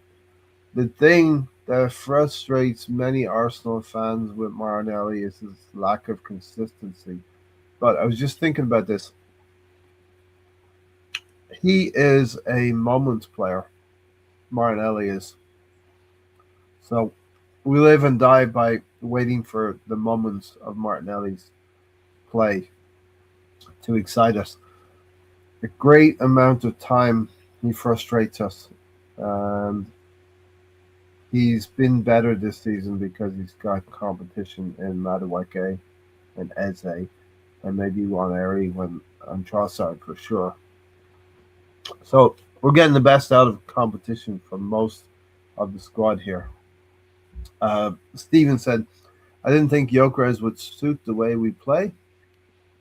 The thing that frustrates many Arsenal fans with Martinelli is his lack of consistency. But I was just thinking about this. He is a moments player. Martinelli is. So we live and die by waiting for the moments of Martinelli's play to excite us. A great amount of time he frustrates us. He's been better this season because he's got competition in Madueke and Eze and maybe Waneri and Trossard for sure. So we're getting the best out of competition from most of the squad here. Steven said, I didn't think Gyökeres would suit the way we play.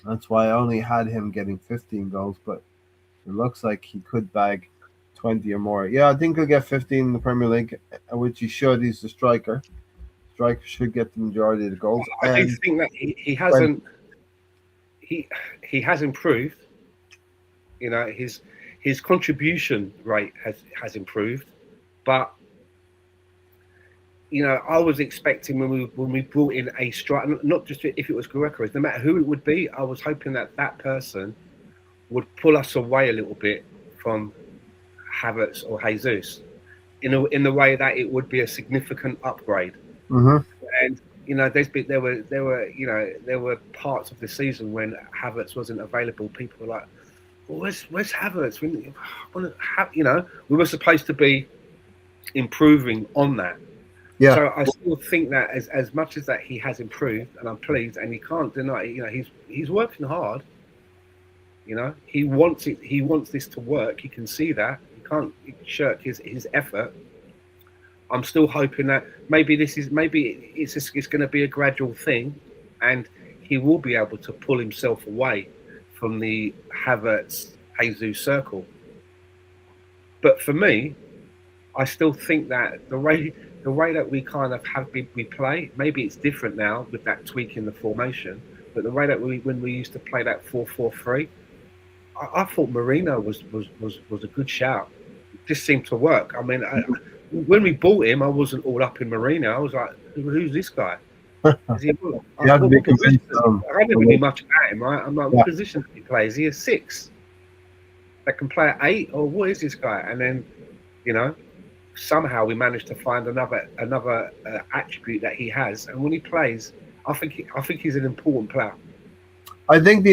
That's why I only had him getting 15 goals, but it looks like he could bag 20 or more. Yeah, I think he'll get 15 in the Premier League, which he should. He's the striker. Striker should get the majority of the goals. I do think that he hasn't. He has improved. You know, his contribution rate has improved, but you know, I was expecting when we brought in a striker, not just if it was Gyökeres, no matter who it would be, I was hoping that person would pull us away a little bit from Havertz or Jesus, in the way that it would be a significant upgrade. Mm-hmm. And you know, there were parts of the season when Havertz wasn't available. People were like, well, "Where's Havertz?" You know, we were supposed to be improving on that. Yeah. So I still think that as much as that he has improved, and I'm pleased, and you can't deny it. You know, he's working hard. You know, he wants it. He wants this to work. You can see that. You can't shirk his effort. I'm still hoping that maybe it's going to be a gradual thing, and he will be able to pull himself away from the Havertz Jesus circle. But for me, I still think that the way that we kind of we play, maybe it's different now with that tweak in the formation. But the way that when we used to play that 4-4-3, I thought Marino was a good shout. It just seemed to work. I mean, when we bought him, I wasn't all up in Marino. I was like, who's this guy? Is he, I don't really much about him, right? I'm like, what position does he play? Is he a 6 that can play at 8, or what is this guy? And then, you know, somehow we managed to find another attribute that he has, and when he plays, I think he's an important player. I think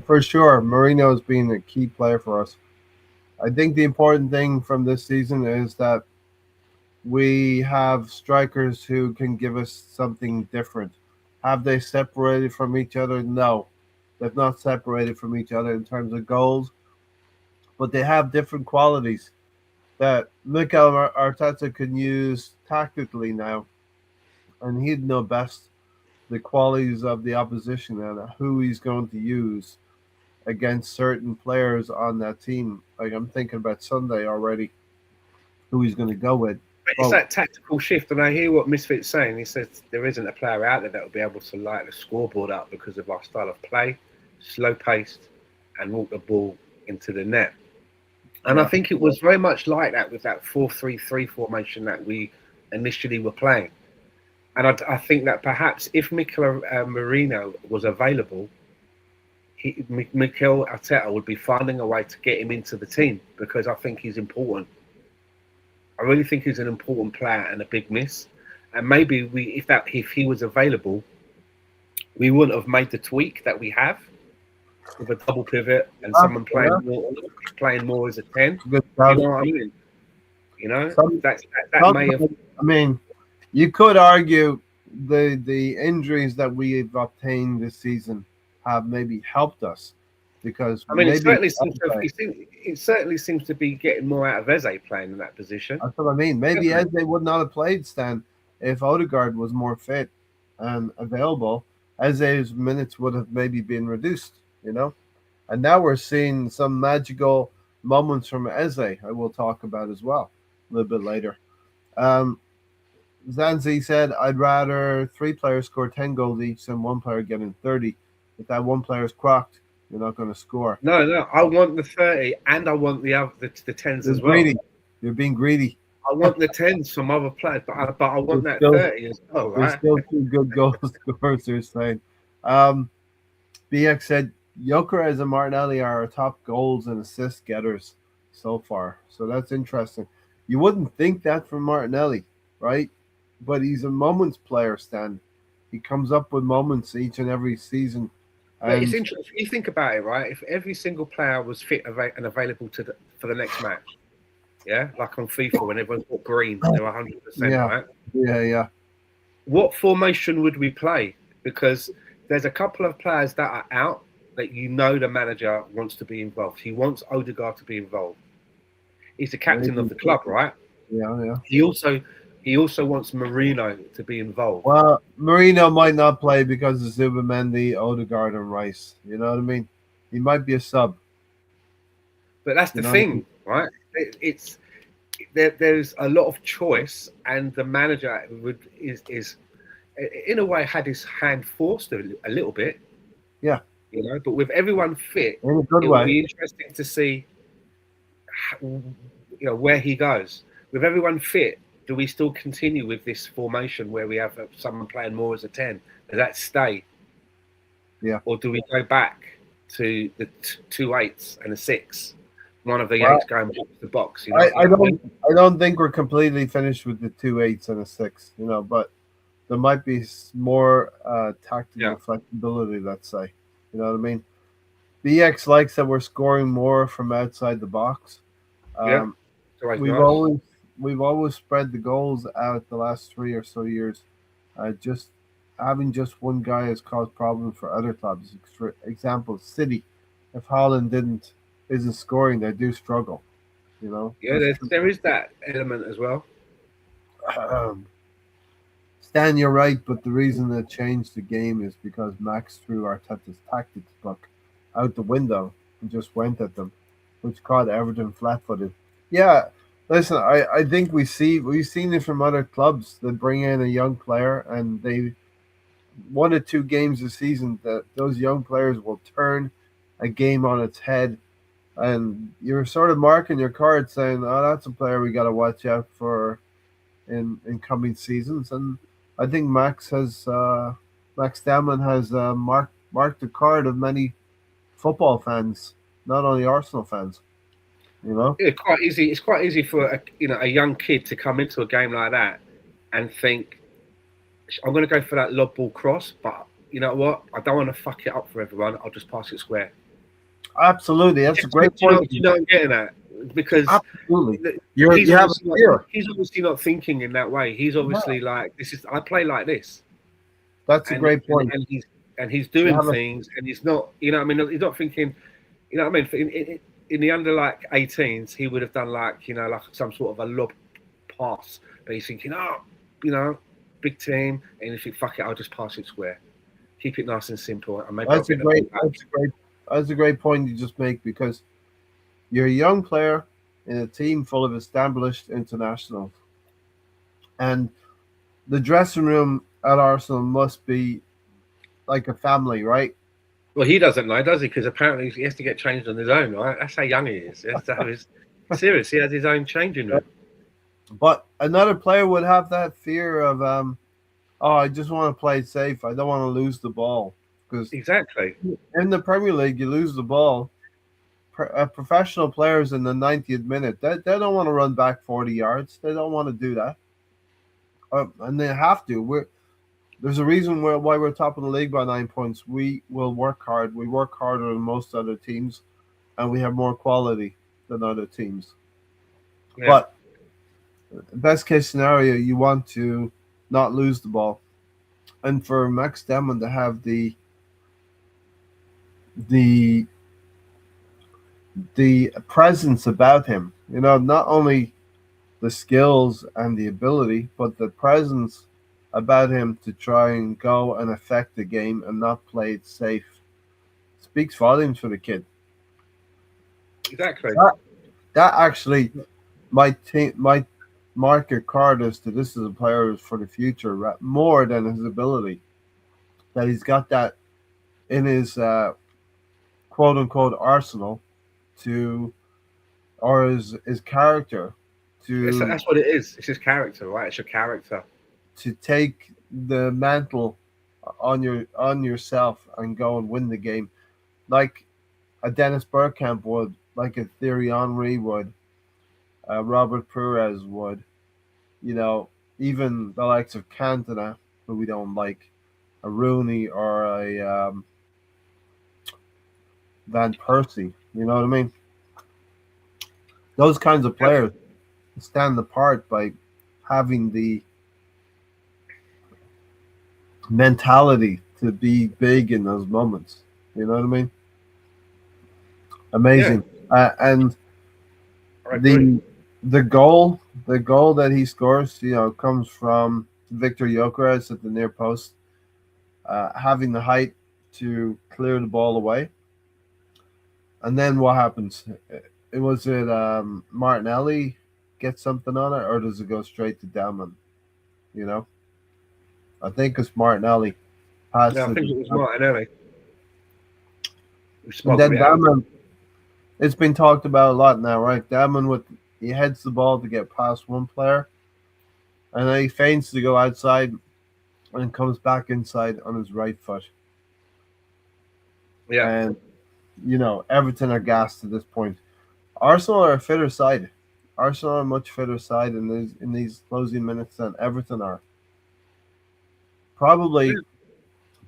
for sure Marino has been a key player for us. I think the important thing from this season is that we have strikers who can give us something different. Have they separated from each other? No, they've not separated from each other in terms of goals, but they have different qualities that Mikel Arteta can use tactically now, and he'd know best the qualities of the opposition and who he's going to use against certain players on that team. Like I'm thinking about Sunday already, who he's going to go with. It's Well, that tactical shift, and I hear what Misfit's saying. He says there isn't a player out there that will be able to light the scoreboard up because of our style of play, slow paced, and walk the ball into the net. And I yeah, think it was very much like that with that 4-3-3 formation that we initially were playing. And I think that perhaps if Mikel Marino was available, Mikel Arteta would be finding a way to get him into the team because I think he's important. I really think he's an important player and a big miss. And maybe if he was available, we wouldn't have made the tweak that we have with a double pivot and someone playing more as a 10. good You stuff. know what I mean? You know, Some, that may have. I mean, you could argue the injuries that we've obtained this season have maybe helped us because I mean, maybe it certainly seems to be getting more out of Eze playing in that position. that's what I mean. Maybe Definitely. Eze would not have played Stan if Odegaard was more fit and available. Eze's minutes would have maybe been reduced, you know. And now we're seeing some magical moments from Eze. I will talk about as well a little bit later. Um, Zanzi said, "I'd rather three players score 10 goals each than one player getting 30. If that one player's crocked, you're not going to score." No, I want the 30 and I want the tens You're as well. greedy. You're being greedy. I want the 10s from other players, but I want that Still, 30 as well, there's right? still two good goal scorers. They're saying. Um, BX said, "Jokeres and Martinelli are our top goals and assist getters so far." So that's interesting. You wouldn't think that from Martinelli, right? But he's a moments player, Stan. He comes up with moments each and every season. But it's And interesting. You think about it, right? If every single player was fit and available for the next match, yeah, like on FIFA when everyone's got green, they're 100%, yeah, right? yeah. What formation would we play? Because there's a couple of players that are out that you know the manager wants to be involved. He wants Odegaard to be involved. He's the captain of the club, right? Yeah. He also wants Marino to be involved. Well, Marino might not play because of Zubimendi, Odegaard, and Rice. You know what I mean? He might be a sub. But that's You the know what I mean? thing, right? There's a lot of choice, and the manager is in a way had his hand forced a little bit. Yeah. You know, but with everyone fit, In a good it will way. be interesting to see, where he goes. With everyone fit, do we still continue with this formation where we have someone playing more as a 10? Does that stay? Yeah. Or do we go back to the 2 8s and a 6? One of the Well, 8s going box to box. I don't think we're completely finished with the 2 8s and a 6. You know, but there might be more tactical flexibility. Let's say. You know what I mean? BX likes that we're scoring more from outside the box. We've always spread the goals out the last 3 or so years. Just having just one guy has caused problems for other clubs. For example, City. If Haaland isn't scoring, they do struggle. You know. Yeah, there is that element as well. Stan, you're right, but the reason that changed the game is because Max threw Arteta's tactics book out the window and just went at them, which caught Everton flat-footed. Yeah, listen, I think we've seen it from other clubs that bring in a young player and they 1 or 2 games a season that those young players will turn a game on its head, and you're sort of marking your card saying, "Oh, that's a player we got to watch out for in coming seasons." And I think Max Damon has marked the card of many football fans, not only Arsenal fans. You know, It's quite easy. It's quite easy for a young kid to come into a game like that and think, I'm going to go for that lob ball cross, but you know what? I don't want to fuck it up for everyone. I'll just pass it square. Absolutely, that's a great point. Do you know what I'm getting at? Because absolutely, you have a fear. He's obviously not thinking in that way. He's obviously like, I play like this. That's a great point. And he's doing things, and he's not, you know, I mean, he's not thinking, you know, what I mean, in the under like 18s, he would have done like, you know, like some sort of a lob pass, but he's thinking, oh, you know, big team, and if you fuck it, I'll just pass it square, keep it nice and simple. And maybe that's a great point you just make, because you're a young player in a team full of established internationals, and the dressing room at Arsenal must be like a family, right? Well, he doesn't know, does he? Because apparently he has to get changed on his own, right? That's how young he is. He has to have his serious. He has his own changing room. But another player would have that fear of, oh, I just want to play safe. I don't want to lose the ball. Because exactly in the Premier League, you lose the ball. Professional players in the 90th minute, they don't want to run back 40 yards. They don't want to do that. And they have to. There's a reason why we're top of the league by 9 points. We will work hard. We work harder than most other teams, and we have more quality than other teams. Yeah. But best case scenario, you want to not lose the ball, and for Max Demon to have the presence about him, you know, not only the skills and the ability, but the presence about him to try and go and affect the game and not play it safe, speaks volumes for the kid. Exactly. That actually might mark a card as to this is a player for the future more than his ability. That he's got that in his quote unquote arsenal or his character to. That's what it is. It's his character, right? It's your character. To take the mantle on yourself and go and win the game, like a Dennis Bergkamp would, like a Thierry Henry would, Robert Perez would, you know, even the likes of Cantona, who we don't like, a Rooney or a Van Persie. You know what I mean? Those kinds of players stand apart by having the mentality to be big in those moments. You know what I mean? Amazing. Yeah. And the goal that he scores, you know, comes from Viktory Gyökeres at the near post, having the height to clear the ball away. And then what happens? Was it Martinelli get something on it, or does it go straight to Damon? You know? I think it's Martinelli. I think it was Martinelli. And then Damon, it's been talked about a lot now, right? Damon, he heads the ball to get past one player, and then he feigns to go outside and comes back inside on his right foot. Yeah. And, you know, Everton are gassed at this point. Arsenal are a fitter side. Arsenal are a much fitter side in these closing minutes than Everton are. Probably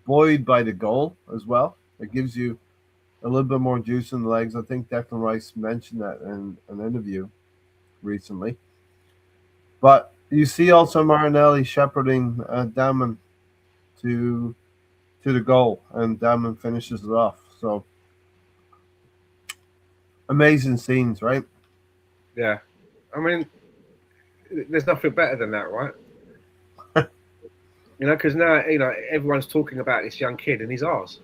buoyed by the goal as well. It gives you a little bit more juice in the legs. I think Declan Rice mentioned that in an interview recently. But you see also Martinelli shepherding Damon to the goal, and Damon finishes it off. So amazing scenes, right? Yeah. I mean, there's nothing better than that, right? You know, because now, you know, everyone's talking about this young kid and he's ours.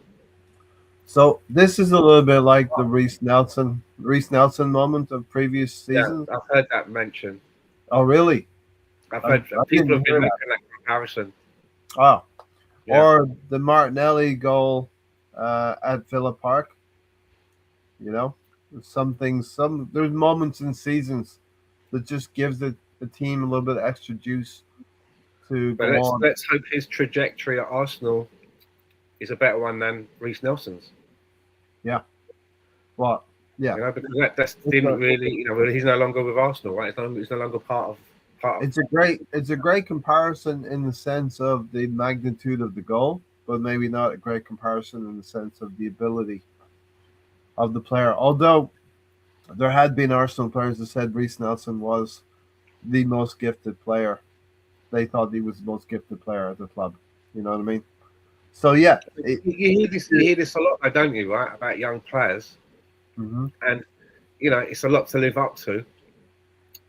So this is a little bit like the Reece Nelson moment of previous seasons. Yeah, I've heard that mentioned. Oh, really? I've heard people have been making that comparison. Oh. Yeah. Or the Martinelli goal at Villa Park. You know, there's moments in seasons that just gives the team a little bit of extra juice to but go on. Let's hope his trajectory at Arsenal is a better one than Reece Nelson's. Yeah. Well, yeah. You know, because that didn't really, you know, he's no longer with Arsenal, right? He's no longer part of. It's a great comparison in the sense of the magnitude of the goal, but maybe not a great comparison in the sense of the ability of the player. Although there had been Arsenal players that said Reece Nelson was the most gifted player. They thought he was the most gifted player at the club. You know what I mean? So yeah, You hear this a lot, though, don't you? Right, about young players, mhm. and it's a lot to live up to.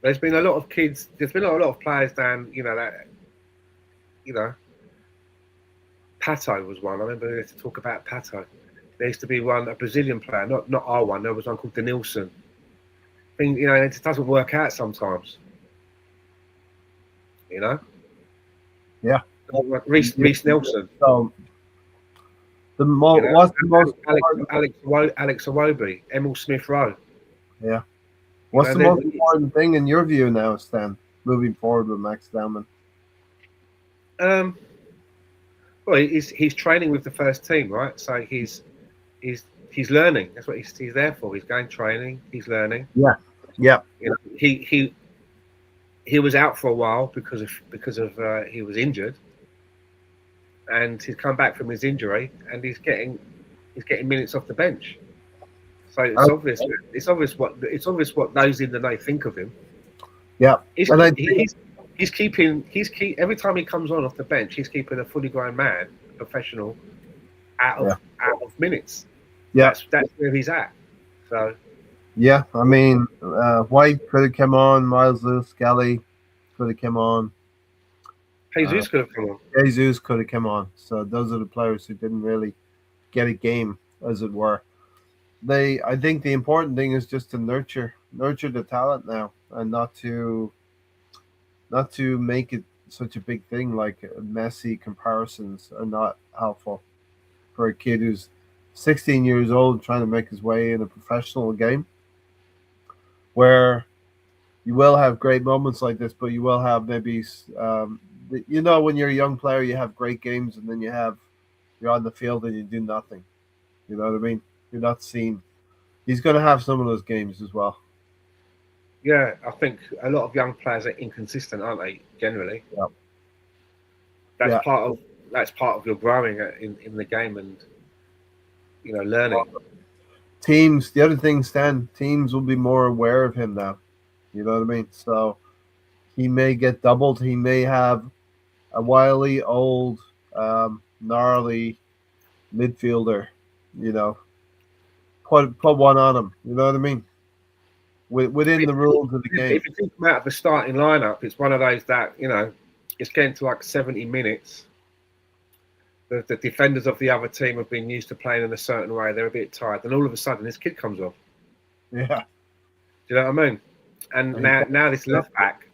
There's been a lot of kids. There's been a lot of players down. You know, Pato was one. I remember we used to talk about Pato. There used to be one, a Brazilian player, not our one. There was one called Denilson. It just doesn't work out sometimes. You know. Yeah. Reece Nelson. So what's the most Alex Iwobi, Emil Smith Rowe. Yeah. What's the most important thing in your view now, Stan, moving forward with Max Dowman? Well, he's training with the first team, right? So he's learning. That's what he's there for. He's going training. He's learning. Yeah, yeah. He was out for a while because of he was injured, and he's come back from his injury, and he's getting minutes off the bench. So it's obvious. It's obvious what those in the know think of him. Yeah, he's keeping every time he comes on off the bench, he's keeping a fully grown man, a professional, out of minutes. Yeah, that's where he's at. So yeah, I mean, White could have come on, Miles Lewis, Skelly could have come on, Jesus could have come on. Jesus could have come on. So those are the players who didn't really get a game, as it were. I think the important thing is just to nurture the talent now, and not to make it such a big thing. Like messy comparisons are not helpful for a kid who's 16 years old trying to make his way in a professional game, where you will have great moments like this, but you will have maybe when you're a young player, you have great games, and then you're on the field and you do nothing. You know what I mean? You're not seen. He's going to have some of those games as well. Yeah, I think a lot of young players are inconsistent, aren't they? Generally, yeah. That's part of your growing in the game and learning. Teams. The other thing, Stan, teams will be more aware of him now. You know what I mean? So he may get doubled. He may have a wily, old, gnarly midfielder. Put one on him. You know what I mean? Within the rules of the game. If you think about the starting lineup, it's one of those that it's getting to like 70 minutes. The defenders of the other team have been used to playing in a certain way. They're a bit tired, and all of a sudden, this kid comes off. Yeah. Do you know what I mean? And now this left back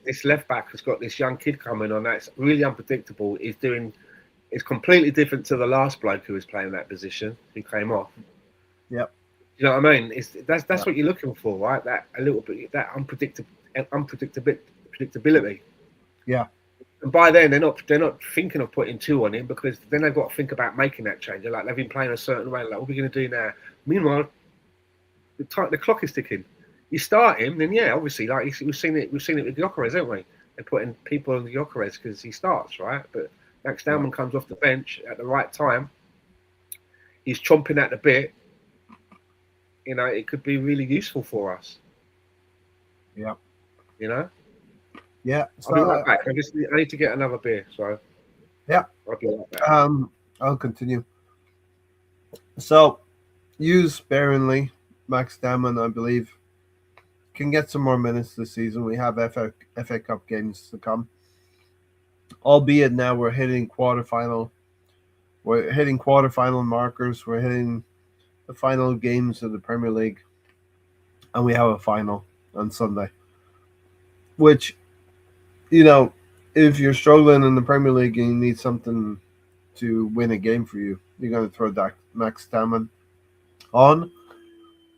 has got this young kid coming on that's really unpredictable. It's completely different to the last bloke who was playing that position who came off. Yep. You know what I mean? That's what you're looking for, right? That a little bit that unpredictability. Yeah. And by then they're not thinking of putting two on him, because then they've got to think about making that change. They're like, they've been playing a certain way. Like, what are we going to do now? Meanwhile, the clock is ticking. You start him, then yeah, obviously, like we've seen it with Gyökeres, haven't we? They're putting people on the Gyökeres because he starts, right? But Max Dowman comes off the bench at the right time. He's chomping at the bit. It could be really useful for us. Yeah. Yeah. So, I'll be right back. I need to get another beer. So yeah. I'll be right back. I'll continue. So, use sparingly. Max Dowman, I believe, can get some more minutes this season. We have FA Cup games to come. Albeit now we're hitting quarterfinal. We're hitting quarterfinal markers. We're hitting the final games of the Premier League. And we have a final on Sunday. Which, if you're struggling in the Premier League and you need something to win a game for you, you're going to throw that Max Dowman on.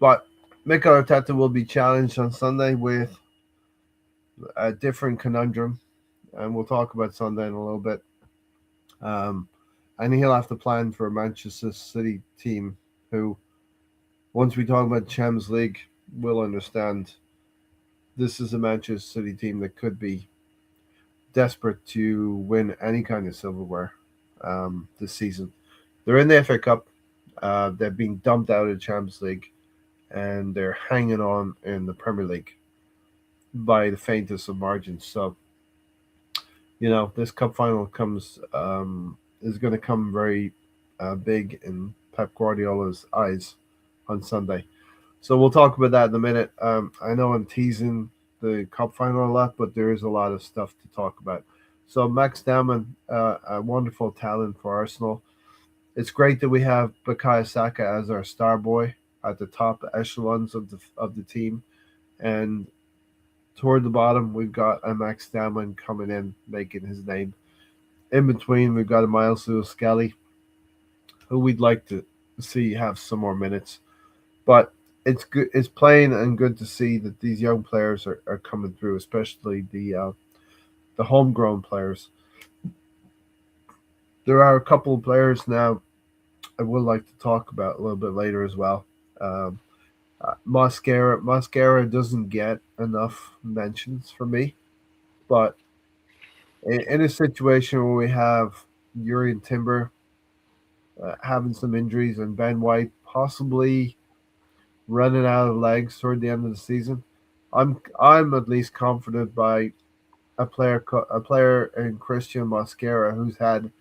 But Mikel Arteta will be challenged on Sunday with a different conundrum, and we'll talk about Sunday in a little bit. And he'll have to plan for a Manchester City team who, once we talk about Champions League, will understand this is a Manchester City team that could be desperate to win any kind of silverware this season. They're in the FA Cup. They've been dumped out of the Champions League, and they're hanging on in the Premier League by the faintest of margins. So, this cup final is going to come very big in Pep Guardiola's eyes on Sunday. So we'll talk about that in a minute. I know I'm teasing the cup final a lot, but there is a lot of stuff to talk about. So Max Dallman, a wonderful talent for Arsenal. It's great that we have Bukayo Saka as our star boy at the top echelons of the team, and toward the bottom we've got a Max Dallman coming in, making his name. In between, we've got a Miles Lewis-Skelly, who we'd like to see have some more minutes. But it's good. It's plain and good to see that these young players are coming through, especially the homegrown players. There are a couple of players now I would like to talk about a little bit later as well. Um, Mascara doesn't get enough mentions for me, but in a situation where we have Yuri and Timber having some injuries and Ben White possibly running out of legs toward the end of the season, I'm at least confident by a player in Christian Mascara who's had,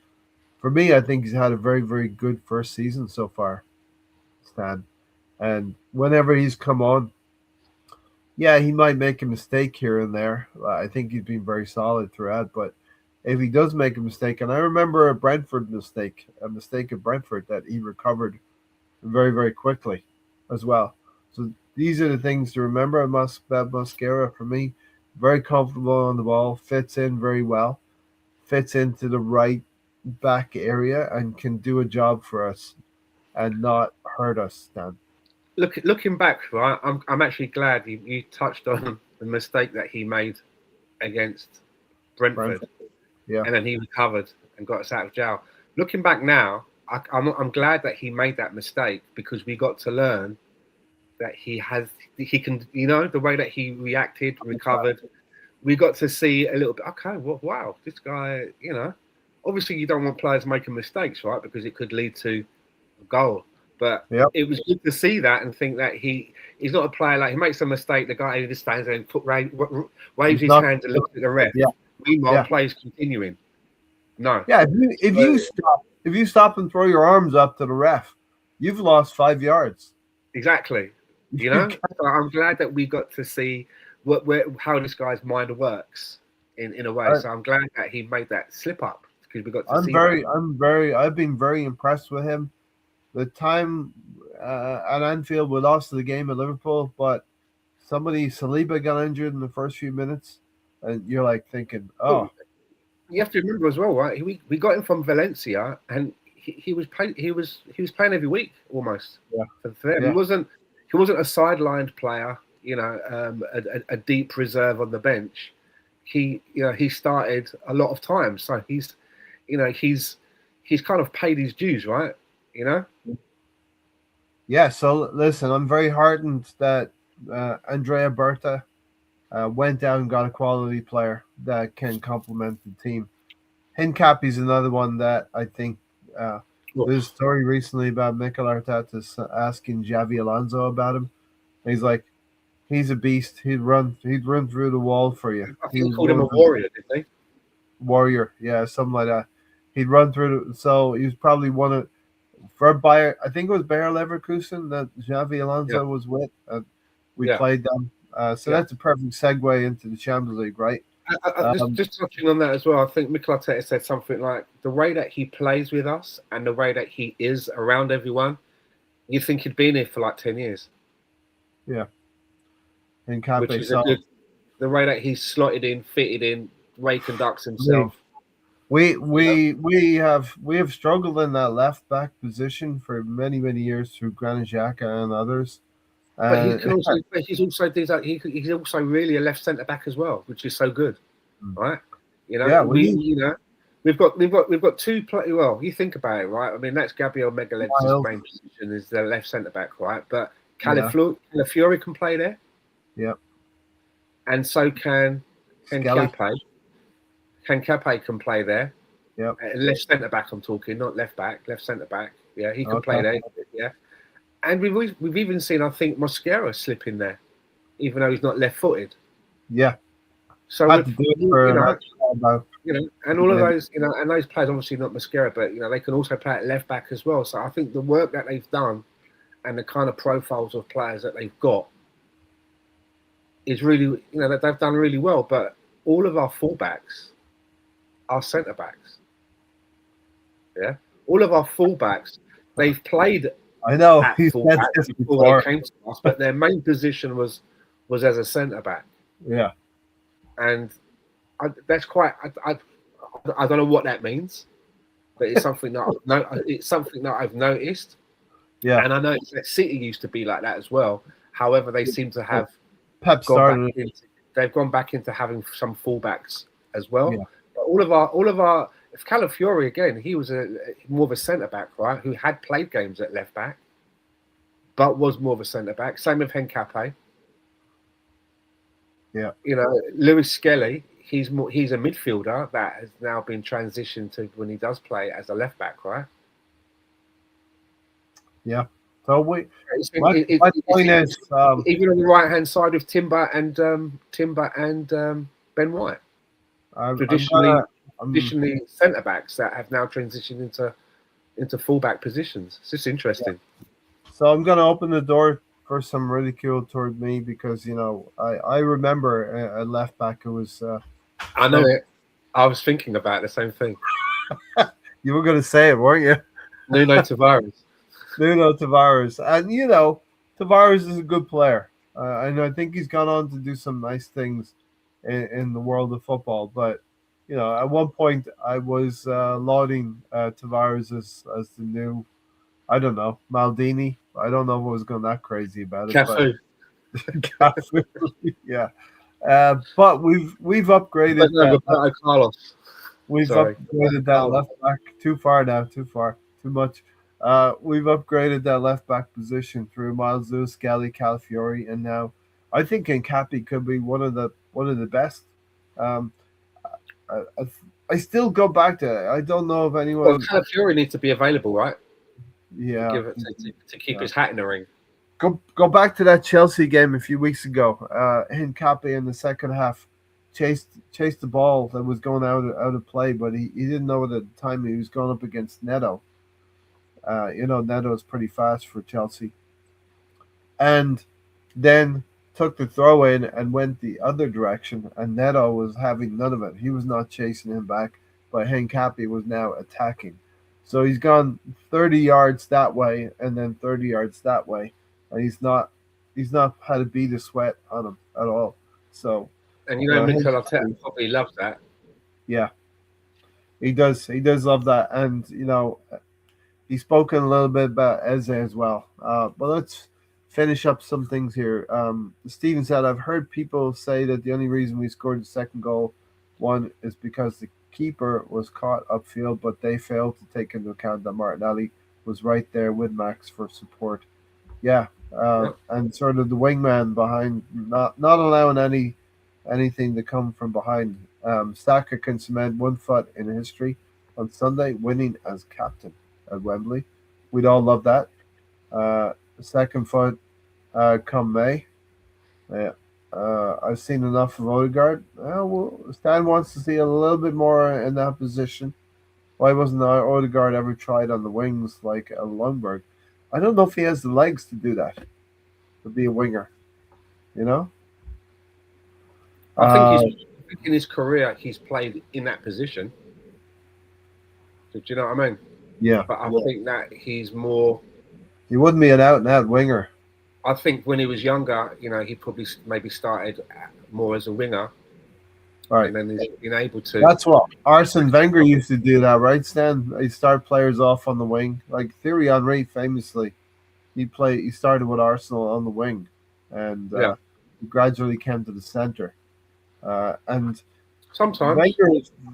for me, I think he's had a very very good first season so far, Stan. And whenever he's come on, yeah, he might make a mistake here and there. I think he's been very solid throughout, but if he does make a mistake, and I remember a mistake at Brentford that he recovered very, very quickly as well. So these are the things to remember about Mascara for me. Very comfortable on the ball, fits in very well, fits into the right back area, and can do a job for us and not hurt us, Dan. Looking back, right, I'm actually glad you touched on the mistake that he made against Brentford, Brentford, yeah. and then he recovered and got us out of jail. Looking back now, I'm glad that he made that mistake because we got to learn that he can, the way that he reacted, recovered. We got to see a little bit. Okay, well, wow, this guy, obviously you don't want players making mistakes, right? Because it could lead to a goal. But Yep. it was good to see that and think that he's not a player like he makes a mistake. The guy who just stands there and waves his hands and looks at the ref. Yeah. Meanwhile, Yeah. plays continuing. No. Yeah, if you stop and throw your arms up to the ref, you've lost 5 yards. Exactly. So I'm glad that we got to see how this guy's mind works in a way. So I'm glad that he made that slip up because we got to see that. I've been very impressed with him. The time at Anfield, we lost the game at Liverpool, but Saliba got injured in the first few minutes, and you're like thinking, oh, You have to remember as well, right? We got him from Valencia, and he was playing playing every week almost. Yeah. For them. Yeah. He wasn't a sidelined player, a deep reserve on the bench. He started a lot of times, so he's kind of paid his dues, right? Yeah, so listen, I'm very heartened that Andrea Berta went down and got a quality player that can complement the team. Hincapie's another one that I think there's a story recently about Mikel Arteta asking Xavi Alonso about him. He's like, he's a beast. He'd run through the wall for you. I think he called him a warrior, didn't they? Warrior, yeah, something like that. He'd run through. So he was probably one of for Bayer. I think it was Bayer Leverkusen that Xavi Alonso was with. We played them. So that's a perfect segue into the Champions League, right? Just touching on that as well, I think Mikel Arteta said something like the way that he plays with us and the way that he is around everyone, you think he'd been here for like 10 years. Yeah. Which is the way that he's slotted in, fitted in, the way he conducts himself. We have struggled in that left back position for many years through Granit Xhaka and others. But he's also really a left centre back as well, which is so good, right? We've got two players. Well, you think about it, right? I mean, that's Gabriel Magalhaes' main position is the left centre back, right? But Calafiori can play there. Yep. And so can Cape. Cape can play there. Yep. Left centre back, I'm talking, not left back. Left centre back. Yeah, he can play there. Yeah, and we've even seen, I think, Mosquera slip in there, even though he's not left-footed. Yeah, So had to do it for and all of those, and those players, obviously not Mosquera, but they can also play at left back as well. So I think the work that they've done and the kind of profiles of players that they've got is really, that they've done really well. But all of our fullbacks are centre backs. Yeah, all of our fullbacks, they've played. I know at he's fullback said this before they came to us, but their main position was as a centre back. Yeah, and that's quite. I don't know what that means, but it's something that I've noticed. Yeah, and I know that City used to be like that as well. However, they seem to have Pep started. They've gone back into having some fullbacks as well. Yeah. But all of our, if Calafiori again, he was more of a centre back, right? Who had played games at left back, but was more of a centre back. Same with Hencape. Yeah. Lewis Skelly, he's a midfielder that has now been transitioned to when he does play as a left back, right? Yeah. So my point is, even on the right hand side of Timber and Ben White, traditionally centre backs that have now transitioned into fullback positions. It's just interesting. Yeah. So I'm going to open the door for some ridicule toward me because I remember a left back who was. I know it. I was thinking about the same thing. You were going to say it, weren't you? Nuno Tavares. Nuno Tavares, and Tavares is a good player, and I think he's gone on to do some nice things in the world of football. But at one point I was lauding Tavares as the new, I don't know, Maldini. I don't know if I was going that crazy about it. Cafu. But yeah. But we've upgraded. Carlos. We've upgraded that left back too far now. Too far. Too much. We've upgraded that left back position through Miles Lewis, Skelly, Calafiori, and now I think Hencapi could be one of the best. I still go back to it. I don't know if anyone. Well, Calafiori needs to be available, right? Yeah. To keep his hat in the ring. Go back to that Chelsea game a few weeks ago. Hencapi in the second half chased the ball that was going out of play, but he didn't know at the time he was going up against Neto. Neto is pretty fast for Chelsea. And then took the throw in and went the other direction, and Neto was having none of it. He was not chasing him back, but Hencapi was now attacking. So he's gone 30 yards that way and then 30 yards that way, and he's not had a bead of sweat on him at all. So, and Mikel Arteta probably loves that. Yeah, he does. He does love that, and he's spoken a little bit about Eze as well. But let's finish up some things here. Steven said, I've heard people say that the only reason we scored the second goal, one, is because the keeper was caught upfield, but they failed to take into account that Martinelli was right there with Max for support. Yeah. And sort of the wingman behind, not allowing anything to come from behind. Saka can cement 1 foot in history on Sunday, winning as captain at Wembley. We'd all love that. The second foot come May. I've seen enough of Odegaard. Stan wants to see a little bit more in that position. Why wasn't Odegaard ever tried on the wings like Lundberg? I don't know if he has the legs to do that, to be a winger. I think in his career he's played in that position. Do you know what I mean? Yeah. But I think that he's more. He wouldn't be an out-and-out winger. I think when he was younger, he probably maybe started more as a winger. Right. And then he's been able to. That's what Arsene Wenger used to do that, right, Stan? He start players off on the wing. Like Thierry Henry famously, he started with Arsenal on the wing and he gradually came to the centre. And sometimes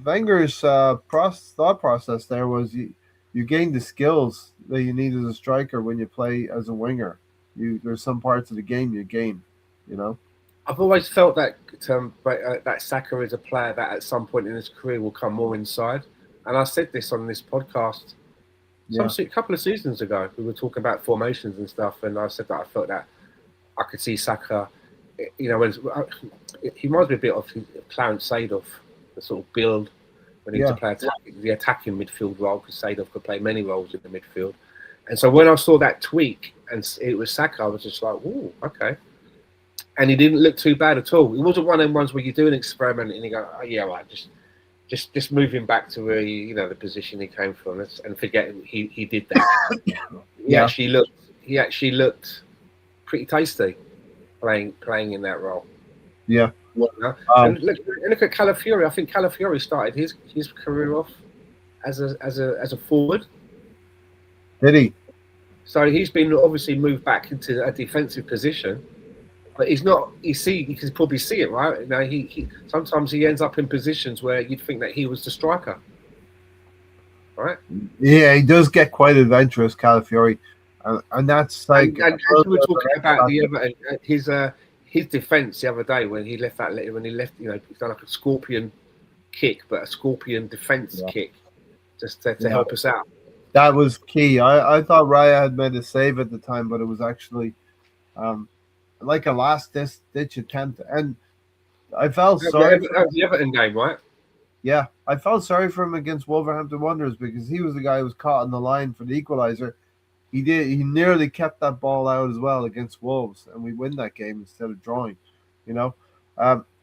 Wenger's thought process there was you gain the skills that you need as a striker when you play as a winger. There's some parts of the game you gain, I've always felt that that Saka is a player that at some point in his career will come more inside. And I said this on this podcast Yeah. A couple of seasons ago, we were talking about formations and stuff, and I said that I felt that I could see Saka. You know, he reminds me a bit of Clarence Seedorf, the sort of build when he Yeah. to play the attacking midfield role, because Seedorf could play many roles in the midfield. And so when I saw that tweak and it was Saka, I was just like, "Ooh, okay." And he didn't look too bad at all. It wasn't one of them ones where you do an experiment and you go, "Oh yeah, well, just move him back to where the position he came from, and forget he did that." Yeah. He actually looked pretty tasty playing in that role. Yeah. And look at Calafiori. I think Calafiori started his career off as a forward. Did he? So he's been obviously moved back into a defensive position, but he's not. You can probably see it, right? You know, he sometimes he ends up in positions where you'd think that he was the striker, right? Yeah, he does get quite adventurous, Calafiori, and that's like. And we were talking about the other his defense the other day when he left, he's done like a scorpion kick, but a scorpion defense kick, just to help us out. That was key. I thought Raya had made a save at the time, but it was actually like a last ditch attempt, and I felt sorry. That was the Everton game, right? Yeah, I felt sorry for him against Wolverhampton Wanderers because he was the guy who was caught on the line for the equaliser. He nearly kept that ball out as well against Wolves, and we win that game instead of drawing. You know,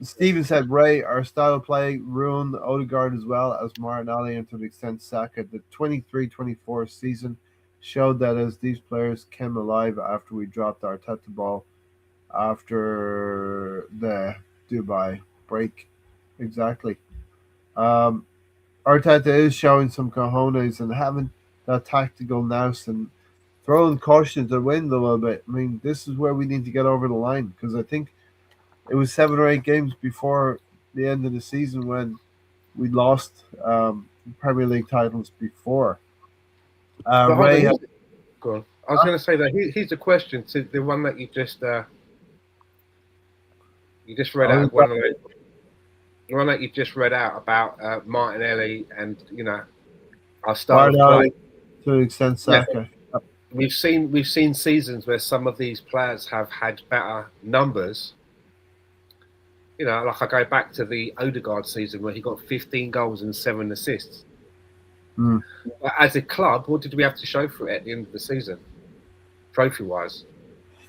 Stephen said, Ray, our style of play ruined Odegaard as well as Martinelli, and to the extent Saka. The 23-24 season showed that as these players came alive after we dropped our Arteta ball after the Dubai break. Exactly. Arteta is showing some cojones and having that tactical nous and throwing caution to the wind a little bit. I mean, this is where we need to get over the line, because I think it was 7 or 8 games before the end of the season when we lost Premier League titles before. Ray, go on. I was going to say that here's a question to the one that you just read out. The one that you just read out about Martinelli and our style of play. To the extent Saka. Yeah. We've seen seasons where some of these players have had better numbers. Like I go back to the Odegaard season where he got 15 goals and 7 assists. Mm. But as a club, what did we have to show for it at the end of the season, trophy-wise?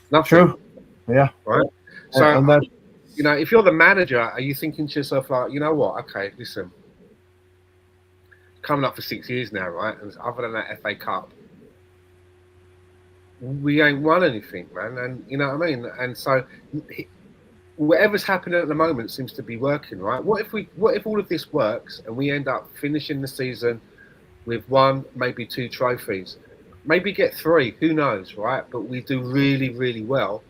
Nothing. True. Yeah. Right. So, if you're the manager, are you thinking to yourself like, you know what? Okay, listen. Coming up for 6 years now, right? And other than that FA Cup, we ain't won anything, man. And you know what I mean? And so whatever's happening at the moment seems to be working, right? What if all of this works and we end up finishing the season with 1, maybe 2 trophies, maybe get 3, who knows, right? But we do really, really well.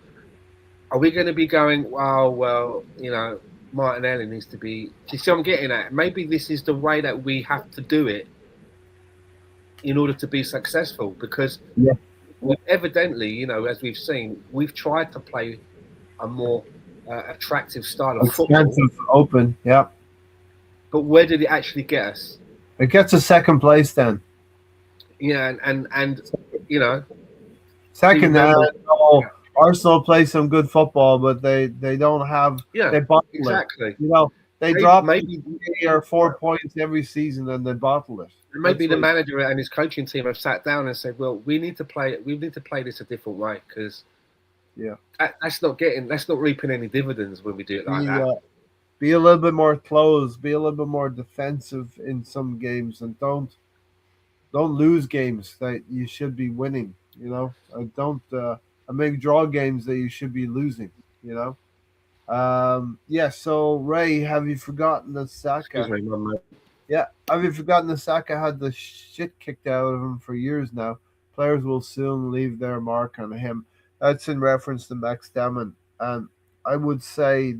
Are we going to be going, oh, well, Martinelli needs to be... You see what I'm getting at? Maybe this is the way that we have to do it in order to be successful, because evidently, as we've seen, we've tried to play a more attractive style of football. Open, yeah. But where did it actually get us? It gets us second place then. Yeah, and second. Arsenal play some good football, but they don't have. Yeah, they bottle exactly. It. They drop maybe 3 or 4 points every season, and they bottle it. Maybe the manager and his coaching team have sat down and said, "Well, we need to play this a different way, because that's not reaping any dividends when we do it like that." Be a little bit more closed. Be a little bit more defensive in some games, and don't lose games that you should be winning. Don't make draw games that you should be losing. So Ray, have you forgotten that Saka? Excuse me, mate. Yeah, have you forgotten that Saka had the shit kicked out of him for years now? Players will soon leave their mark on him. That's in reference to Max Damon. And I would say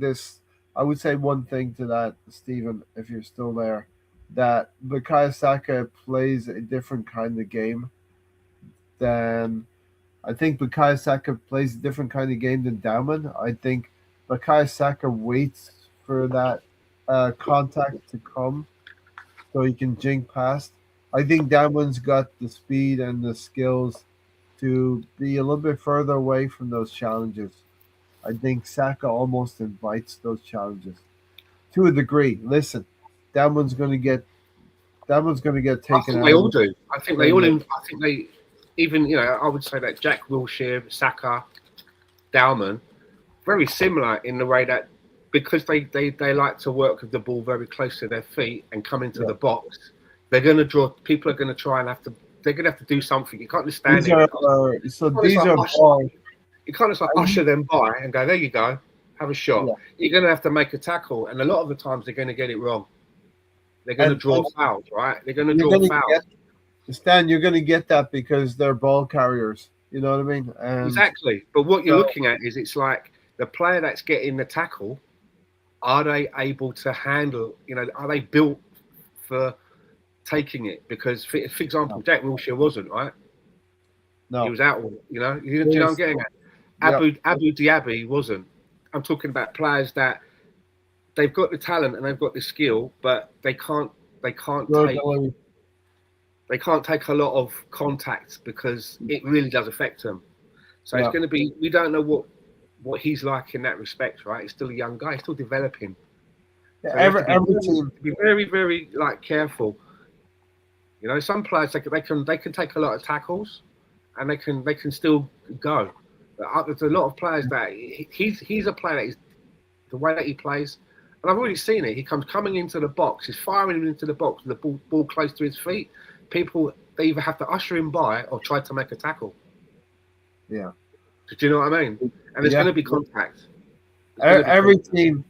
one thing to that, Stephen, if you're still there, that Bukayo Saka plays a different kind of game than... I think Bukayo Saka plays a different kind of game than Dauman. I think Bukayo Saka waits for that contact to come so he can jink past. I think Damwin's got the speed and the skills to be a little bit further away from those challenges. I think Saka almost invites those challenges to a degree. Listen, that one's going to get I taken think out they of all the do. I think they all. I think they even. I would say that Jack Wilshere, Saka, Dalman, very similar in the way that because they like to work with the ball very close to their feet and come into Yeah. the box, they're going to draw. People are going to try and have to. They're going to have to do something. You can't just stand These there. are ball. You can't just like usher them by and go, there you go, have a shot. Yeah. You're going to have to make a tackle, and a lot of the times they're going to get it wrong. They're going to draw fouls, right? They're going to draw fouls. Stan, you're going to get that because they're ball carriers. You know what I mean? Exactly. But what you're looking at is it's like the player that's getting the tackle, are they able to handle, are they built for taking it? Because, for example, Jack Wilshere wasn't, right? No. He was out, you know what I'm getting at? Abu Diaby wasn't. I'm talking about players that they've got the talent and they've got the skill, but they can't take a lot of contacts because it really does affect them. So it's going to be. We don't know what he's like in that respect, right? He's still a young guy. He's still developing. So every team be very, very careful. Some players they can take a lot of tackles, and they can still go. But there's a lot of players that he's a player that is the way that he plays, and I've already seen it. He coming into the box. He's firing him into the box with the ball close to his feet. People they either have to usher him by or try to make a tackle. Yeah. Do you know what I mean? And there's going to be contact. Every team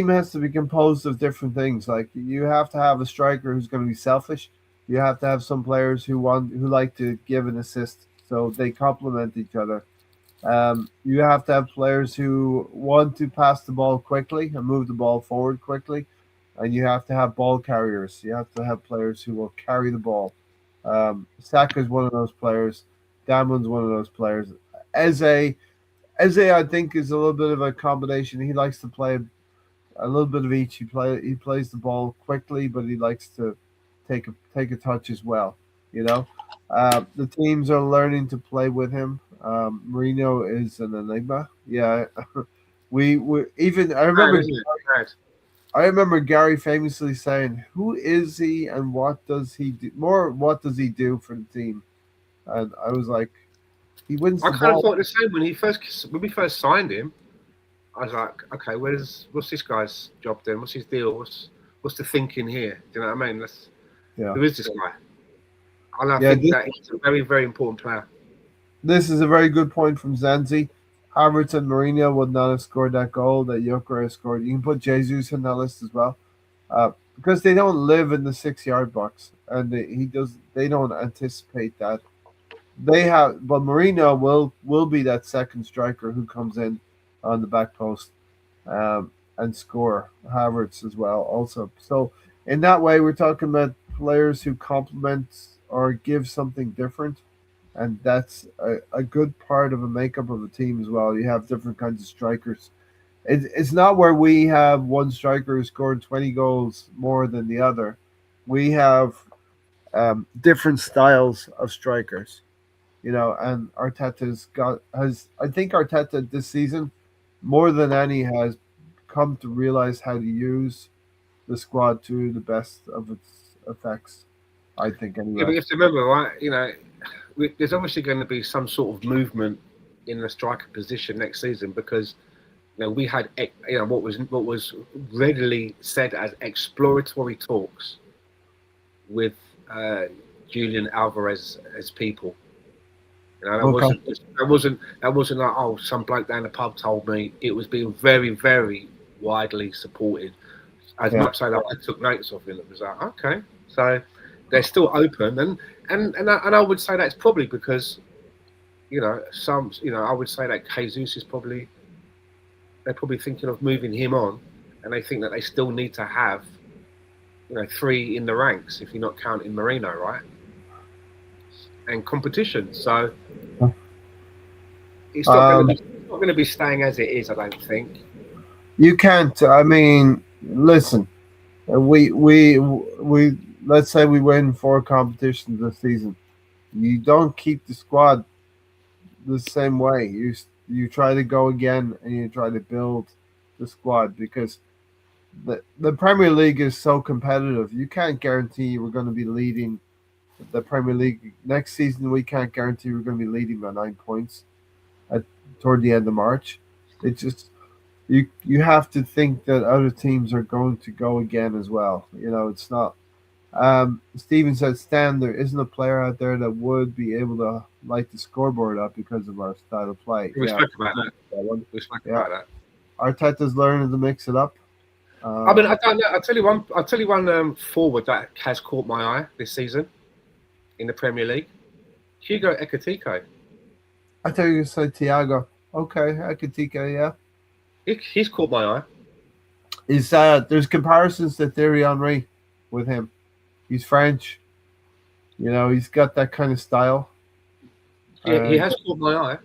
has to be composed of different things. Like you have to have a striker who's going to be selfish. You have to have some players who like to give an assist, so they complement each other. You have to have players who want to pass the ball quickly and move the ball forward quickly, and you have to have ball carriers. You have to have players who will carry the ball. Saka is one of those players. Damwin's one of those players. Eze, I think, is a little bit of a combination. He likes to play a little bit of each. He plays the ball quickly, but he likes to take a touch as well. The teams are learning to play with him. Mourinho is an enigma. Yeah, we even I remember Gary famously saying, "Who is he and what does he do? What does he do for the team?" And I was like, "He wins the ball." I kind of thought the same when we first signed him. I was like, "Okay, what's this guy's job then? What's his deal? What's the thinking here? Do you know what I mean? Who is this guy?" And I think that he's a very, very important player. This is a very good point from Zanzi. Havertz and Mourinho would not have scored that goal that Gyökeres scored. You can put Jesus in that list as well, because they don't live in the 6-yard box, and they don't anticipate that. But Mourinho will be that second striker who comes in on the back post, and score. Havertz as well, also. So in that way, we're talking about players who complement or give something different. And that's a good part of a makeup of a team as well. You have different kinds of strikers. It's not where we have one striker who scored 20 goals more than the other. We have different styles of strikers, and I think Arteta this season, more than any, has come to realize how to use the squad to the best of its effects. I think anyway. Yeah, but you have to remember, right? There's obviously going to be some sort of movement in the striker position next season because we had what was readily said as exploratory talks with Julian Alvarez as people. That wasn't like, oh, some bloke down the pub told me. It was being very, very widely supported. As much so that I took notes of it. It was like, okay, so they're still open, and I would say that's probably because, I would say that Jesus is they're probably thinking of moving him on, and they think that they still need to have, 3 in the ranks if you're not counting Marino, right? And competition, so it's not going to be staying as it is. I don't think you can't. I mean, listen, we let's say we win 4 competitions this season. You don't keep the squad the same way. You try to go again and you try to build the squad because the Premier League is so competitive. You can't guarantee we're going to be leading the Premier League next season. We can't guarantee we're going to be leading by 9 points at toward the end of March. It just you have to think that other teams are going to go again as well. It's not. Steven said, Stan, there isn't a player out there that would be able to light the scoreboard up because of our style of play. We spoke about that. We spoke about that. Arteta's learning to mix it up. I mean, I don't know. I'll tell you one forward that has caught my eye this season in the Premier League. Hugo Ekitike. I tell you, say Thiago. Okay, Ekitike, yeah. He's caught my eye. There's comparisons to Thierry Henry with him. He's French. He's got that kind of style. He has caught my eye.